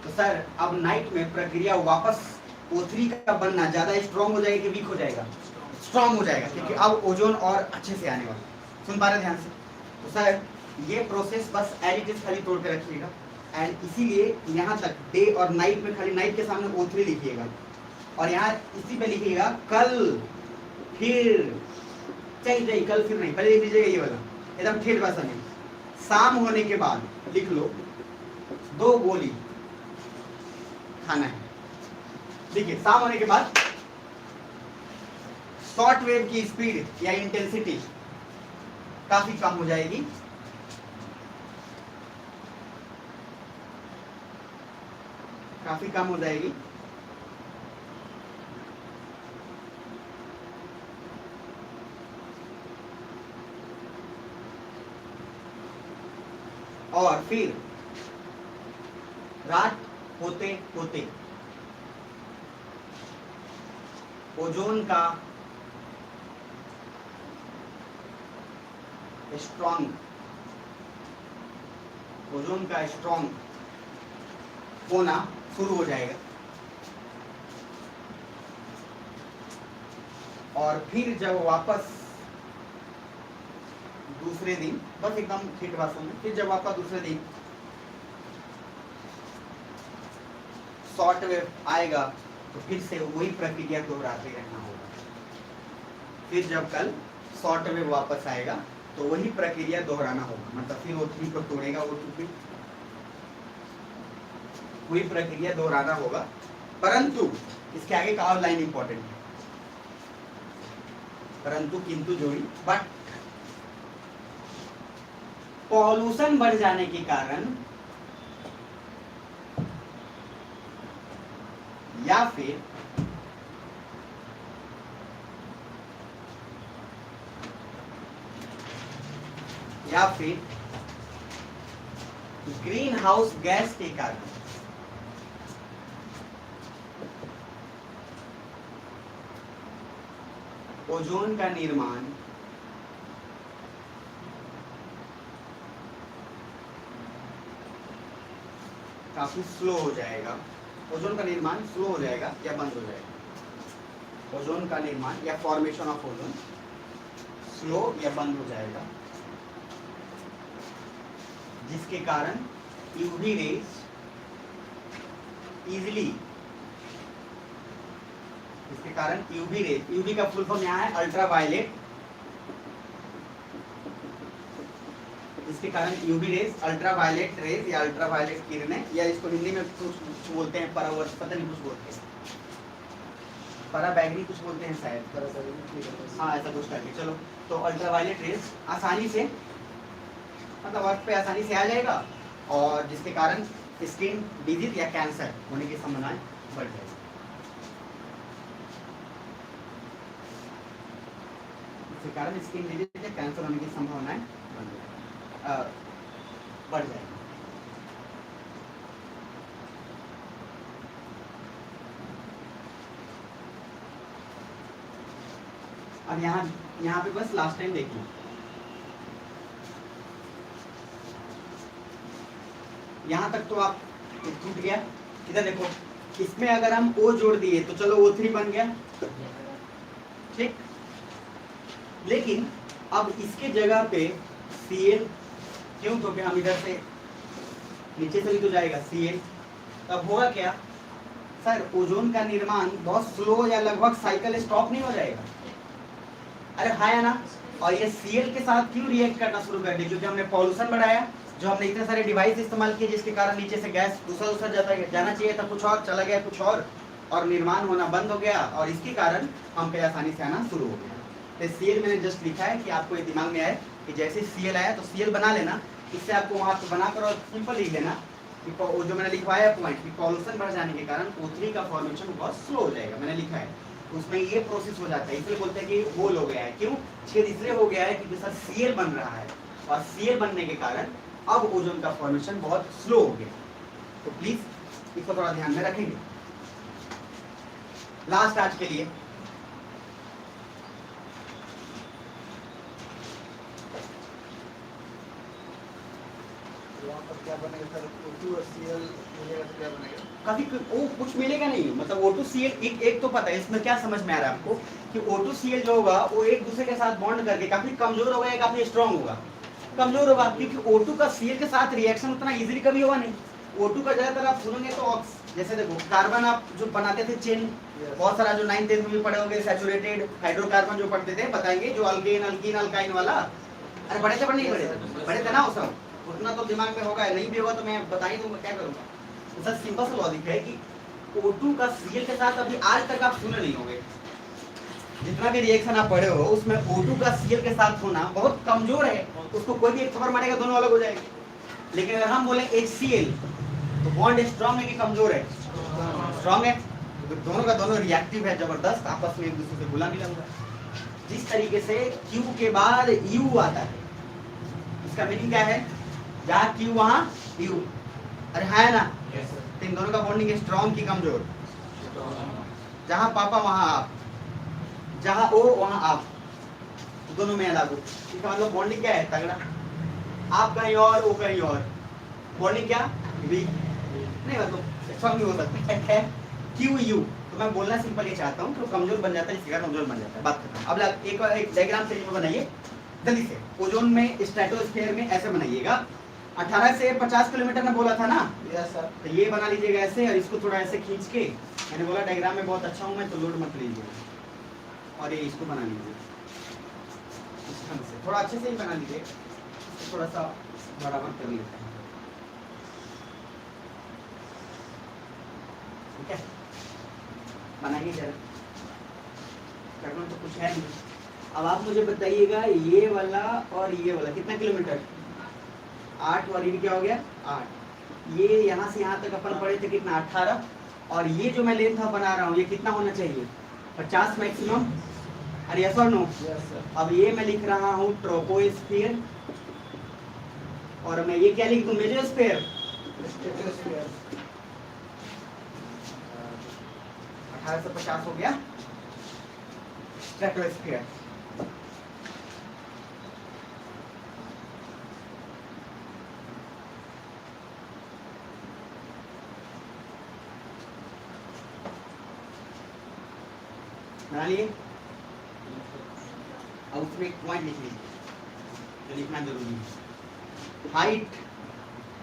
तो सर अब नाइट में प्रक्रिया वापस O3 का बनना ज्यादा स्ट्रॉन्ग हो जाएगा कि वीक हो जाएगा? स्ट्रॉन्ग हो जाएगा, क्योंकि अब ओजोन और अच्छे से आने वाला। सुन पा रहे ध्यान से? तो सर ये प्रोसेस बस एज इट इज खाली तोड़ के रखिएगा। एंड इसीलिए यहाँ तक डे और नाइट में खाली नाइट के सामने O3 लिखिएगा और यहाँ इसी पे लिखिएगा कल फिर, चाहिए कल फिर नहीं, पहले लिख लीजिएगा ये वाला एकदम ठेठ भाषा में। शाम होने के बाद लिख लो 2 गोली खाना है। देखिए शाम होने के बाद शॉर्ट वेव की स्पीड या इंटेंसिटी काफी कम हो जाएगी, काफी कम हो जाएगी। और फिर रात होते होते ओजोन का स्ट्रॉन्ग होना शुरू हो जाएगा। और फिर जब वापस दूसरे दिन, बस एकदम ठीक भाषा में, फिर जब वापस दूसरे दिन शॉर्ट वेव आएगा तो फिर से वही प्रक्रिया दोहराते रहना होगा। फिर जब कल शॉर्ट वेव वापस आएगा तो वही प्रक्रिया दोहराना होगा, मतलब फिर O3 को तोड़ेगा, O2 वही प्रक्रिया दोहराना होगा। परंतु इसके आगे का और लाइन इंपॉर्टेंट है, परंतु किंतु जोड़ी, बट पॉल्यूशन बढ़ जाने के कारण या फिर ग्रीन हाउस गैस के कारण ओजोन का निर्माण काफी स्लो हो जाएगा। ओजोन का निर्माण स्लो हो जाएगा या बंद हो जाएगा। ओजोन का निर्माण या फॉर्मेशन ऑफ ओजोन स्लो या बंद हो जाएगा, जिसके कारण यूवी रेज इजीली, इसके कारण यूवी रेज, यूवी का फुल फॉर्म यहाँ है अल्ट्रावायलेट, इसके कारण यूवी रेज, अल्ट्रावायलेट रेज या अल्ट्रावायलेट किरणें, या इसको हिंदी में कुछ बोलते हैं परावर्त, पता नहीं कुछ बोलते हैं, पराबैंगनी कुछ बोलते हैं शायद, हाँ ऐसा कुछ करके। चलो तो अल्ट्रावायलेट रेज आसानी से, मतलब वर्क पे आसानी से आ जाएगा और जिसके कारण स्किन डिजीज या कैंसर होने की संभावनाएं बढ़ जाएगी। इसके कारण स्किन डिजीज या कैंसर होने की संभावनाएं बढ़ जाएगी। अब यहाँ पे बस लास्ट टाइम देखिए, यहाँ तक तो आप टूट गया। इधर देखो, इसमें अगर हम O जोड़ दिए तो चलो O3 बन गया, ठीक। लेकिन अब इसके जगह पे Cl, क्यों? क्योंकि हम इधर से नीचे से भी तो जाएगा Cl, तब होगा क्या सर? ओजोन का निर्माण बहुत स्लो या लगभग साइकिल स्टॉप नहीं हो जाएगा? अरे हाँ या ना? और ये Cl के साथ क्यों रिएक्ट करना शुरू कर दिया? क्योंकि हमने पॉल्यूशन बढ़ाया, जो हमने इतने सारे डिवाइस इस्तेमाल किए जिसके कारण नीचे से गैस दूसरा जाना चाहिए था कुछ और, चला गया कुछ और निर्माण होना बंद हो गया, और इसके कारण हम पे आसानी से आना शुरू हो गया। तो सीएल मैंने जस्ट लिखा है कि आपको ये दिमाग में आए कि जैसे सीएल आया तो सीएल बना लेना। इससे आपको वहां पे बनाकर और सिंपल लिख लेना कि वो जो मैंने लिखवाया पॉइंट कि पॉल्यूशन बढ़ जाने के कारण O3 का फॉर्मेशन बहुत स्लो हो जाएगा, मैंने लिखा है। उसमें ये प्रोसेस हो जाता है, इसलिए बोलते हैं कि होल हो गया है। क्यों? छेद इसलिए हो गया है क्योंकि सर सीएल बन रहा है और सीएल बनने के कारण अब ओजोन का फॉर्मेशन बहुत स्लो हो गया। तो प्लीज इसको थोड़ा ध्यान में रखेंगे। लास्ट आज के लिए वहाँ पर क्या बनेगा सर? O2 और Cl मिलेगा तो क्या बनेगा? काफी वो कुछ मिलेगा नहीं, मतलब O2Cl एक तो पता है इसमें क्या समझ में आ रहा है आपको कि O2Cl जो होगा वो एक दूसरे के साथ बॉन्ड करके काफी कमजोर होगा या काफी स्ट्रांग होगा? कमजोर होगा, क्योंकि O2 का Cl के साथ रिएक्शन उतना इजीली कभी होगा नहीं। O2 का ज्यादातर आप सुनोगे तो जैसे देखो कार्बन आप जो बनाते थे चेन, बहुत सारा जो 9th 10th में भी पढ़े होंगे, सैचुरेटेड हाइड्रोकार्बन जो पढ़ते थे बताएंगे, जो अल्केन अल्कीन अल्काइन वाला, अरे बड़े थे पर नहीं बड़े थे ना वो सब, उतना तो दिमाग में होगा, नहीं भी होगा तो मैं बता ही दूंगा, क्या करूंगा। तो सर सिंपल सा लॉजिक है कि O2 का Cl के साथ अभी आज तक आप सुने नहीं होंगे, जितना भी रिएक्शन आप पढ़े हो उसमें O2 का Cl के साथ होना बहुत कमजोर है, उसको कोई भी एक थप्पड़ मारेगा दोनों अलग हो जाएंगे। लेकिन अगर हम बोले HCl तो बॉन्ड स्ट्रांग है कि कमजोर है? स्ट्रांग है, तो दोनों का दोनों रिएक्टिव है, जबरदस्त, आपस में एक दूसरे से घुला मिला हुआ है। जिस तरीके से Q के बाद U आता है, इसका मीनिंग क्या है? जहाँ Q वहाँ U, अरे है ना? तो इन दोनों का बॉन्डिंग स्ट्रांग की कमजोर? जहाँ पापा वहाँ आप, जहाँ O वहाँ आप, दोनों में लागू। इसका मतलब बॉन्डिंग क्या है? तगड़ा। आप कहीं और, वो कहीं और, बॉन्डिंग क्या? वीक नहीं, मतलब स्ट्रांग नहीं हो सकता है। क्यू यू, तो मैं बोलना सिंपल ये चाहता हूँ कि कमजोर बन जाता है, इसके कारण कमजोर बन जाता है। बात करता हूँ। अब एक डायग्राम से बनाइए जल्दी से। ओजोन में स्ट्रेटोस्फीयर में ऐसे बनाइएगा। 18 से 50 किलोमीटर ने बोला था ना? Yes sir. तो ये बना लीजिएगा ऐसे, और इसको थोड़ा ऐसे खींच के, मैंने बोला डायग्राम में बहुत अच्छा हूँ मैं, तो लोड मत लीजिए, और ये इसको बना लीजिए इस ढंग से, थोड़ा अच्छे से ही बना लीजिए, थोड़ा सा बराबर कर लेते हैं, ठीक है? बनाइए जरा, करना तो कुछ है नहीं। अब आप मुझे बताइएगा ये वाला और ये वाला कितना किलोमीटर? 8, और ये क्या हो गया? 8। ये यहाँ से यहाँ तक अपन पढ़े थे कितना? 18। और ये जो मैं लेंथ बना रहा हूँ ये कितना होना चाहिए? 50 मैक्सिमम। अरे यस और नो? Yes sir. अब ये मैं लिख रहा हूँ ट्रोपोस्फीयर, और मैं ये क्या लिख दूँ? मेसोस्फीयर। स्ट्रेटोस्फीयर 18 से 50 हो गया स्ट्रेटोस्फीयर। बना लिए? अब उसमें एक पॉइंट लिख लीजिए जो लिखना जरूरी है। हाइट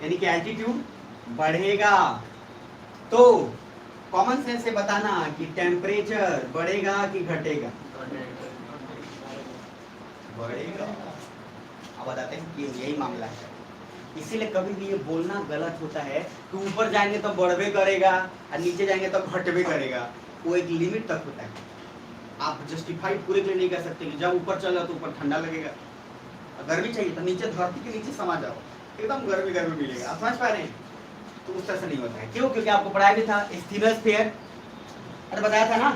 यानी कि एल्टीट्यूड बढ़ेगा तो कॉमन सेंस से बताना कि टेम्परेचर बढ़ेगा कि घटेगा? बढ़ेगा। अब बताते हैं कि यही मामला है, इसीलिए कभी भी ये बोलना गलत होता है कि ऊपर जाएंगे तो बढ़वे करेगा और नीचे जाएंगे तो घटवे करेगा। वो एक लिमिट तक होता है, आप जस्टिफाइड पूरे के लिए नहीं कर सकते कि जब ऊपर चला तो ऊपर ठंडा लगेगा, गर्मी चाहिए तो नीचे धरती के नीचे समा जाओ, एकदम गर्मी गर्मी मिलेगा। आप समझ पा रहे हैं? तो उस तरह से नहीं होता है। क्यों? क्योंकि आपको पढ़ाया भी था स्थिनोस्फीयर, अरे बताया था ना?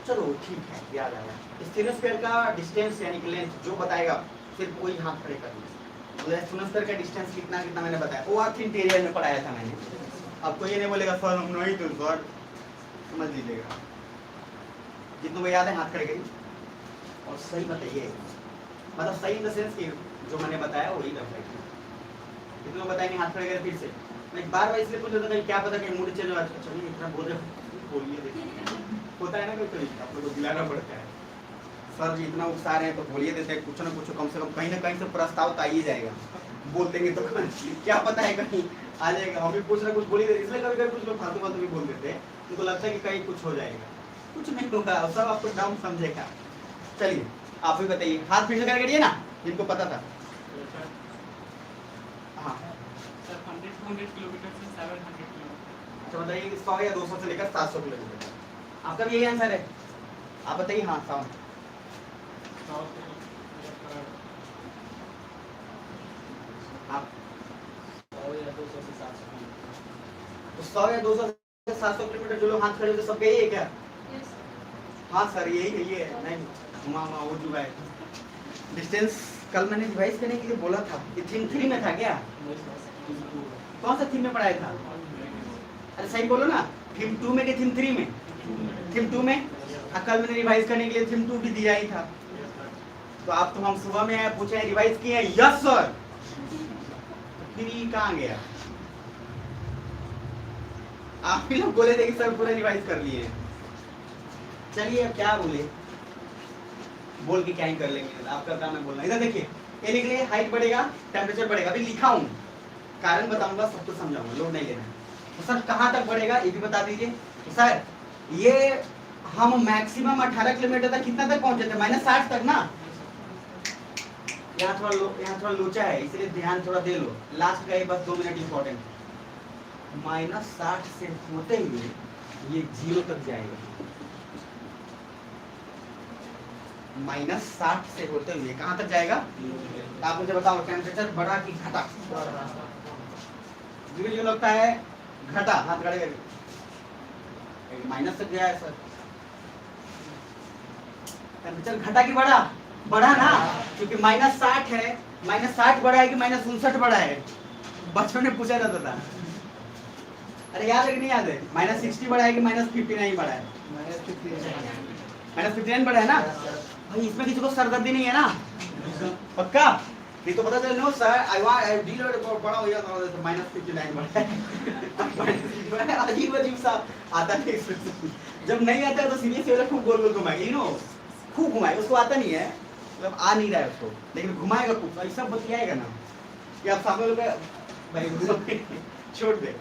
चलो ठीक है, याद आया। स्थिनोस्फीयर का डिस्टेंस यानी कि लेंथ जो बताएगा सिर्फ वही हाथ खड़े कर दीजिए। स्थिनोस्फीयर का डिस्टेंस कितना कितना मैंने बताया, वो अर्थ इंटीरियर में पढ़ाया था मैंने। आपको ये नहीं बोलेगा सर हम नहीं, तो सर समझ लीजिएगा। जितनों को याद है हाथ खड़े करिए और सही बताइए, मतलब सही इन द सेंस कि जो मैंने बताया वही रखेंगे। कितने लोग बताएंगे हाथ खड़े करें? फिर से मैं बार बार इसलिए पूछ रहा था क्या पता कहीं मूड चेंज हो। चलिए इतना बोल रहे, बोलिए, देखिए होता है ना कोई तरीका, आप लोग को दिलाना पड़ता है। सर जी इतना उकसा रहे हैं तो बोलिए देते हैं, कुछ ना कुछ कम से कम कहीं ना कहीं से प्रस्ताव तो आ ही जाएगा। बोल देंगे तो क्या पता है कहीं आ जाएगा। हम भी कुछ ना कुछ बोलिए, इसलिए कभी कभी कुछ लोग फालतू फालतू भी बोल देते हैं, उनको लगता है कि कहीं कुछ हो जाएगा, कुछ नहीं होगा, सब आपको डाउन समझेगा। चलिए आप भी बताइए, हाथ फिर से करके करिए ना जिनको पता था। हाँ सर 100 किलोमीटर से 700 किलोमीटर। अच्छा बताइए 100 या 200 से लेकर 700 किलोमीटर आपका भी यही आंसर है? आप बताइए। हाँ 7 आप 100 या 200 से 700 तो 100 या 200 से 700 किलोमीटर जो लोग हाथ खड़े होते सब यही है क्या? हाँ सर यही है नहीं घुमा हो चुका है। डिस्टेंस कल मैंने रिवाइज करने के लिए बोला था कि थीम 3 में था क्या? कौन सा थीम में पढ़ाया था? अरे सही बोलो ना, थीम 2 में कि थीम 3 में? थीम 2 में। कल मैंने रिवाइज करने के लिए थीम 2 भी दिया ही था। तो आप तो हम सुबह में आए पूछे रिवाइज किए? Yes sir. फिर ये कहाँ गया? आप ही लोग बोले थे कि सर पूरा रिवाइज कर लिए। चलिए अब क्या बोले, बोल के क्या ही कर लेंगे, आपका काम है बोलना। इधर देखिए, ये लिख लिए हाइट बढ़ेगा टेम्परेचर बढ़ेगा। अभी लिखा हूँ, कारण बताऊंगा, सब कुछ समझाऊंगा, लोड नहीं लेना। तो सर कहाँ तक बढ़ेगा ये भी बता दीजिए। तो सर ये हम मैक्सिमम 18 किलोमीटर तक कितना तक पहुंचे थे? -60 तक ना। यहाँ थोड़ा लोचा है इसलिए ध्यान थोड़ा दे लो। लास्ट का ये बस 2 मिनट इंपॉर्टेंट। -60 से होते हुए ये 0 तक जाएगा। -60 से होते हुए कहाँ तक जाएगा? आप मुझे बताओ टेम्परेचर बढ़ा कि घटा? मुझे लगता है घटा। हाथ खड़े करके माइनस तक गया है सर। टेम्परेचर घटा कि बढ़ा? बढ़ा ना, क्योंकि -60 है। -60 बढ़ा है कि -59 बढ़ा है? बच्चों ने पूछा जाता था। अरे याद है कि नहीं याद है? -60 बढ़ा है कि -59 बढ़ा है? -59 बढ़ा है ना भाई। इसमें किसी को सरदर्दी नहीं है ना? पक्का? नहीं तो पता चले नो सर आई डीलर बड़ा हो गया तो -59 बढ़ा है। अजीब सा आता है। जब नहीं आता है तो सीरियस वाला खूब गोल गोल घुमाएगा, यू नो, खूब घुमाएगा। उसको आता नहीं है, मतलब आ नहीं रहा है उसको, लेकिन घुमाएगा खूब। ऐसा बतियाएगा ना कि आप सामने लोग भाई छोड़ दे,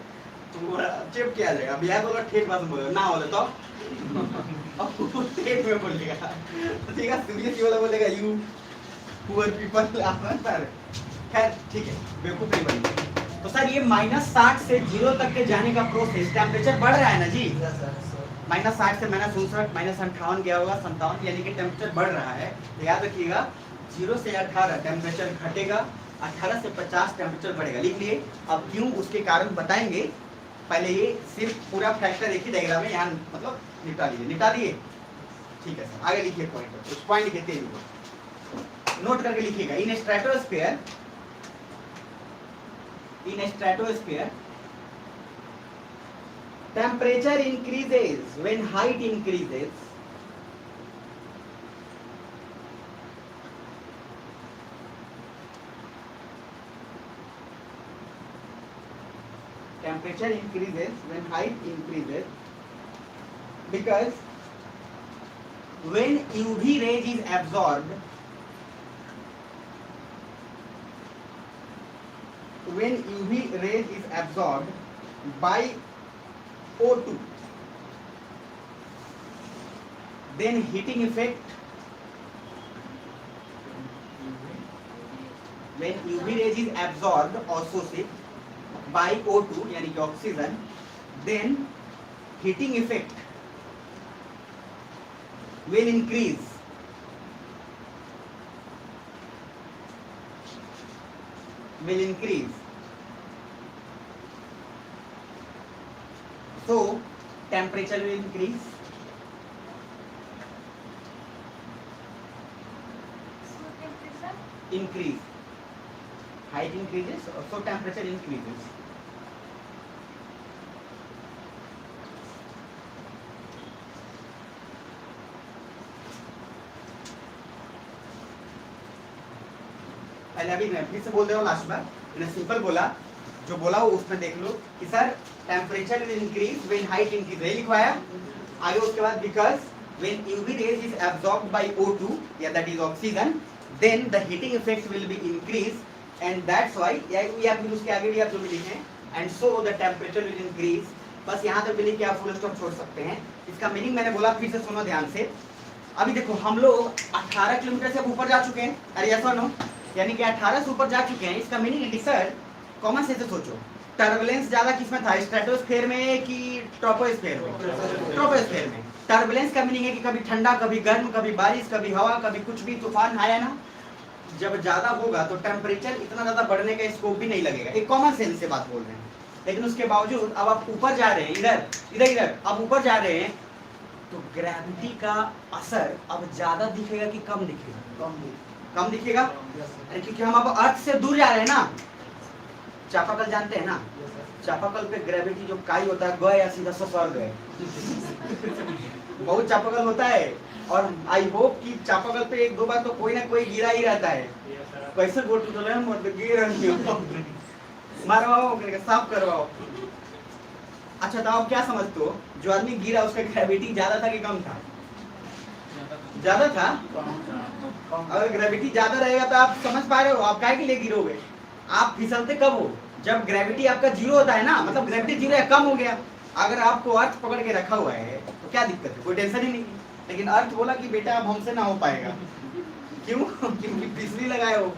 चेप किया जाएगा। अब यार बोला ठेठ बात बोलो ना हो तो अब ठेठ में बोलेगा, ठीक है। सीरियस वाला बोलेगा यू पुअर पीपल। खैर ठीक है, बेवकूफ नहीं बनेंगे। तो सर ये -60 से 0 तक के जाने का प्रोसेस, टेम्परेचर बढ़ रहा है ना जी। -60 से -59 -58 गया होगा 57, यानी कि टेम्परेचर बढ़ रहा है। तो याद रखिएगा 0 से 18 टेम्परेचर घटेगा, 18 से 50 टेम्परेचर बढ़ेगा। लिख लिए। अब क्यों उसके कारण बताएंगे, पहले ये सिर्फ पूरा फैक्टर एक ही डायग्राम में यहाँ मतलब निपटा दिए। ठीक है सर, आगे लिखिए पॉइंट। उस पॉइंट लिखते हैं, नोट करके लिखिएगा। In stratosphere temperature increases when height increases because when UV rays is absorbed, by O2, then heating effect, when UV rays is absorbed also by O2 यानी कि oxygen, then heating effect will increase. So temperature will increase. Height increases, so temperature increases. पहले अभी मैं फिर से बोल दे रहा हूँ लास्ट बार, मैंने सिंपल बोला, जो बोला वो उसमें देख लो कि sir temperature will increase when height increase, यही लिखवाया। आगे उसके बाद because when UV rays is absorbed by O2 या that is oxygen, then the heating effect will be increase and that's why, या फिर उसके आगे भी आप जो भी लिखें, and so the temperature will increase. बस यहाँ तक भी लिख के आप फुल स्टॉप छोड़ सकते हैं। इसका मीनिंग मैंने बोला, फिर से सुनो ध्यान से। अभी देखो हम लोग 18 किलोमीटर से ऊपर जा चुके हैं, अरे यस और नो, यानी कि 18 से ऊपर जा चुके हैं। इसका मीनिंग है सर कॉमन सेंस से सोचो, टर्बुलेंस ज्यादा किसमें था, स्ट्रेटोस्फीयर में कि ट्रोपोस्फीयर में? ट्रोपोस्फीयर में। टर्बुलेंस का मीनिंग है कि कभी ठंडा, कभी गर्म, कभी बारिश, कभी हवा, कभी कुछ भी तूफान आया ना, जब ज्यादा होगा तो टेम्परेचर इतना ज्यादा बढ़ने का स्कोप भी नहीं लगेगा। एक कॉमन सेंस से बात बोल रहे हैं। लेकिन उसके बावजूद अब आप ऊपर जा रहे हैं, इधर आप ऊपर जा रहे हैं, तो ग्रेविटी का असर अब ज्यादा दिखेगा कि कम दिखेगा? कम दिखेगा। अरे क्योंकि हम अब अर्थ से दूर जा रहे हैं ना। चापाकल जानते हैं ना, चापाकल पे ग्रेविटी जो काई होता है, गए या सीधा ससुर गए। बहुत चापाकल होता है, और आई होप कि चापाकल पे एक दो बार तो कोई ना कोई गिरा ही रहता है। कैसे गोटू तो गिर मारवाओ, साफ करवाओ। अच्छा तो आप क्या समझते हो, जो आदमी गिरा उसका ग्रेविटी ज्यादा था कि कम था? ज्यादा था। अगर ग्रेविटी ज्यादा रहेगा तो आप समझ पा रहे हो आप काहे के लिए गिरोगे? आप फिसलते कब हो? जब ग्रेविटी आपका जीरो होता है ना, मतलब ग्रेविटी जीरो है, कम हो गया। अगर आपको अर्थ पकड़ के रखा हुआ है तो क्या दिक्कत है? कोई टेंशन ही नहीं। लेकिन अर्थ बोला कि बेटा अब हमसे ना हो पाएगा। क्यों? क्योंकि फिसली लगाए हो।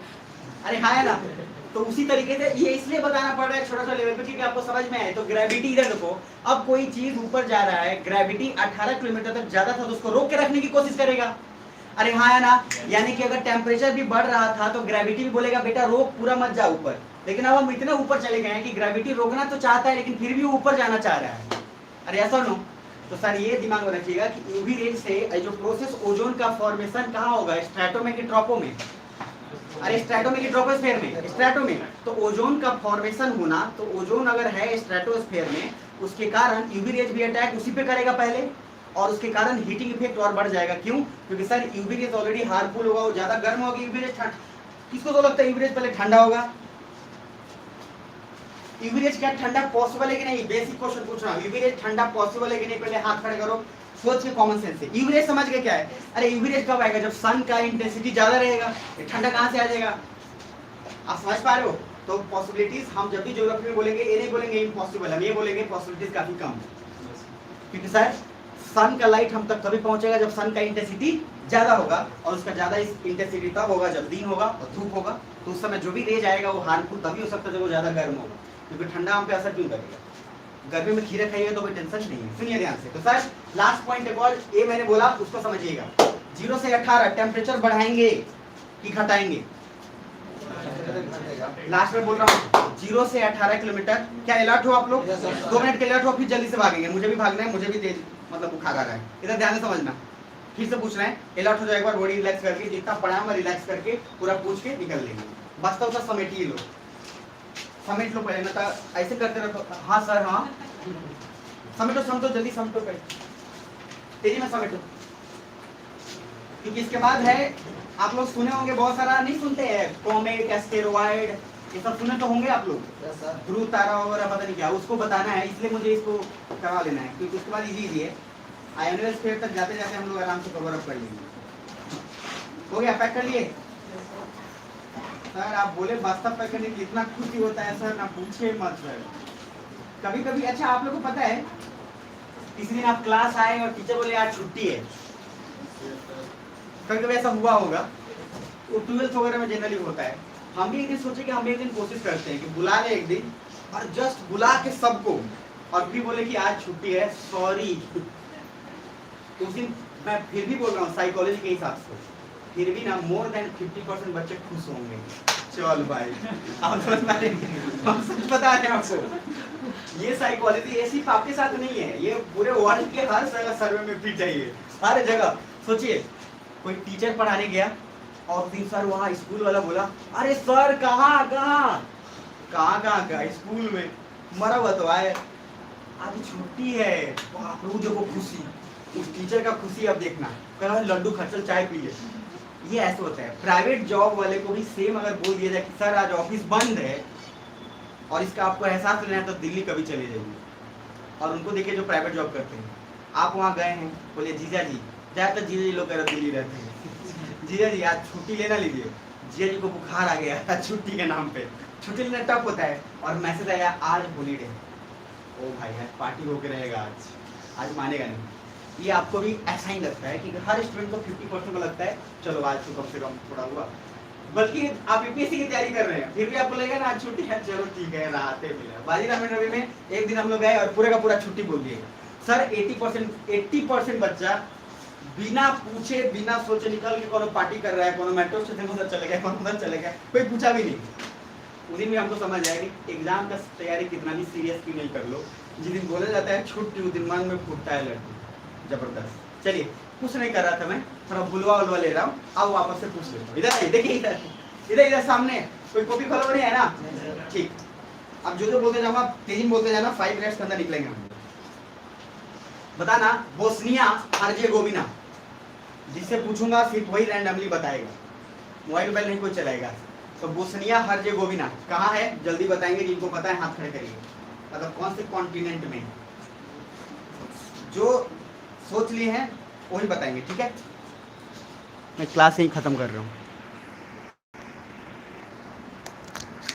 अरे हाँ है ना। तो उसी तरीके से ये इसलिए बताना पड़ रहा है छोटा सा लेवल पे क्योंकि आपको समझ में आए। तो ग्रेविटी इधर देखो, अब कोई चीज ऊपर जा रहा है, ग्रेविटी 18 किलोमीटर तक ज्यादा था तो उसको रोक के रखने की कोशिश करेगा। अरे हाँ है ना। यानी कि अगर टेम्परेचर भी बढ़ रहा था तो ग्रेविटी भी बोलेगा बेटा रोक, पूरा मत जा ऊपर। लेकिन अब हम इतने ऊपर चले गए हैं कि ग्रेविटी रोकना तो चाहता है लेकिन फिर भी ऊपर जाना चाह रहा है। अरे ऐसा नो। तो सर ये दिमाग में रखिएगा कि यूवी रेज से जो प्रोसेस ओजोन का फॉर्मेशन कहाँ होगा? स्ट्रेटो में कि ट्रोपो में? अरे स्ट्रेटो में कि ट्रोपोस्फेयर में? स्ट्रेटो में। तो ओजोन का फॉर्मेशन होना, तो ओजोन अगर है स्ट्रेटोस्फेयर में, उसके कारण यूवी रेज भी अटैक उसी पे करेगा पहले, और उसके कारण हीटिंग इफेक्ट और बढ़ जाएगा। क्यों? क्योंकि sir UV rays already harmful होगा, वो ज्यादा गर्म होगी। यूवी रेज किसको तो लगता है यूवी रेज पहले ठंडा होगा? यूवी रेज क्या ठंडा पॉसिबल है कि नहीं? बेसिक क्वेश्चन पूछ रहा हूं, यूवी रेज ठंडा पॉसिबल है कि नहीं? पहले हाथ खड़े करो, सोच के कॉमन सेंस से। यूवी रेज समझ के क्या है? अरे यूवी रेज कब आएगा? जब सन का इंटेंसिटी ज्यादा रहेगा। ठंडा कहां से आ जाएगा? आप समझ पा रहे हो? तो पॉसिबिलिटीज हम जब भी ज्योग्राफी में बोलेंगे ये नहीं बोलेंगे इम्पॉसिबल, हम ये बोलेंगे पॉसिबिलिटीज काफी कम है। क्योंकि सर सन का लाइट हम तक तभी पहुंचेगा जब सन का इंटेंसिटी ज्यादा होगा, और उसका ज्यादा इंटेंसिटी तब होगा जब दिन होगा और धूप होगा। तो उस समय जो भी रेज आएगा वो हार्मफुल तभी हो सकता है जब वो ज्यादा गर्म होगा। क्योंकि ठंडा हम पे असर क्यों करेगा? गर्मी में खीरे खाइए तो कोई टेंशन नहीं है। सुनिए ध्यान से। तो सर लास्ट पॉइंट एक और ये मैंने बोला उसको समझिएगा। 0 से 18 टेम्परेचर बढ़ाएंगे कि घटाएंगे? लास्ट में बोल रहा हूँ 0 से 18 किलोमीटर। क्या अलर्ट हो आप लोग? 2 मिनट के अलर्ट हो, फिर जल्दी से भागेंगे। मुझे भी भागना है, मुझे भी तेज मतलब बुखार आ रहा है। इधर ध्यान से समझना। फिर से पूछ रहे हैं, अलर्ट हो जाए एक बार, बॉडी रिलैक्स करके, जितना पढ़ा है रिलैक्स करके पूरा पूछ के निकल लेंगे। बचता उतना समेटिए लो, समेट लो पहले, ना तो ऐसे करते रहो। हाँ सर हाँ समेटो, समझो जल्दी समेटो, पहले तेजी में समेटो। क्योंकि इसके बाद है, आप लोग सुने होंगे बहुत सारा, नहीं सुनते हैं? कॉमेट, एस्टेरॉइड, ये सब सुने तो होंगे आप लोग। ध्रुव तारा वगैरह पता नहीं क्या, उसको बताना है, इसलिए मुझे इसको करवा लेना है क्योंकि उसके बाद इजी है। आयोनियल स्फीयर तक जाते जाते हम लोग आराम से कवर अप कर लेंगे। हो गया? पैक कर लिए? सर आप बोले वास्तव पैक करने की इतना खुशी होता है सर, ना पूछे मत सर। कभी कभी अच्छा आप लोग को पता है, किसी दिन आप क्लास आए और टीचर बोले आज छुट्टी है। कभी कभी ऐसा हुआ होगा, वो 12th वगैरह में जनरली होता है। हम भी एक दिन सोचे कि हम भी एक दिन कोशिश करते हैं कि बुला ले एक दिन, और जस्ट बुला के सबको, और फिर बोले कि आज छुट्टी है, सॉरी। उस दिन मैं फिर भी बोल रहा हूँ साइकोलॉजी के हिसाब से, फिर भी ना मोर देन 50% बच्चे खुश होंगे। चल भाई आप समझ पा रहे हैं, हम सच बता रहे हैं आपको। ये साइकोलॉजी ये सिर्फ आपके साथ नहीं है, ये पूरे वर्ल्ड के हर सर्वे में फिट है ये, हर जगह। सोचिए कोई टीचर पढ़ाने गया और 3 सर वहाँ स्कूल वाला बोला, अरे सर कहाँ कहाँ कहाँ कहाँ का स्कूल में मरा हुआ तो आए, आज छुट्टी है। बाप रे देखो खुशी, उस टीचर का खुशी अब देखना, कह लड्डू खर्चल चाय पी ले। ये ऐसे होता है। प्राइवेट जॉब वाले को भी सेम अगर बोल दिया जाए कि सर आज ऑफिस बंद है और इसका आपको एहसास लेना है तो दिल्ली कभी चले जाइए। और उनको देखिए जो प्राइवेट जॉब करते हैं, आप वहाँ गए हैं, बोले जीजा जी, ज़्यादातर जीजा जी लोग दिल्ली रहते हैं, जीजा जी आज छुट्टी लेना लीजिए, जीजा जी को बुखार आ गया छुट्टी के नाम पे। छुट्टी लेना टफ होता है, और मैसेज आया आज हॉलीडे। ओ भाई आज पार्टी होके रहेगा, आज मानेगा नहीं। ये आपको भी ऐसा ही लगता है कि हर स्टूडेंट को 50% को लगता है चलो आज तो कम से कम थोड़ा हुआ। बल्कि आप यूपीएससी की तैयारी कर रहे हैं, फिर भी आपको लगेगा ना आज छुट्टी है, चलो ठीक है राहत मिला। बाजीराव में रवि में एक दिन हम लोग गए और पूरे का पूरा छुट्टी बोल दिए। सर 80% बच्चा बिना पूछे बिना सोचे निकल के कोनो पार्टी कर रहा है, कोनो मेट्रो स्टेशन उधर चले गया, कोनो उधर चले गया, कोई पूछा भी नहीं। उन्हीं में हमको समझ आएगी एग्जाम का तैयारी कितना भी सीरियस क्यों नहीं कर लो, जिस दिन बोला जाता है छुट्टी उस दिन मन में फूटता है लड्डू जबरदस्त। चलिए कुछ नहीं कर रहा था मैं, थोड़ा बुलवा उलवा ले रहा हूँ, अब वापस से पूछ लेता हूँ। इधर आइए, देखिए इधर इधर इधर सामने कोई कॉपी खोलो नहीं है ना, ठीक। अब जो बोलते जाऊंगा तेजी में बोलते जाना, 5 मिनट्स के अंदर निकलेंगे हम। बताना बोस्निया हर्जेगोविना, जिससे पूछूंगा सिर्फ वही रैंडमली बताएगा, मोबाइल नहीं कोई चलाएगा। तो बोस्निया हर्जेगोविना कहाँ है, जल्दी बताएंगे, जिनको पता है हाथ खड़े करिए। मतलब कौन से कॉन्टिनेंट में, जो सोच लिए हैं वही बताएंगे, ठीक है। मैं क्लास यही खत्म कर रहा हूँ।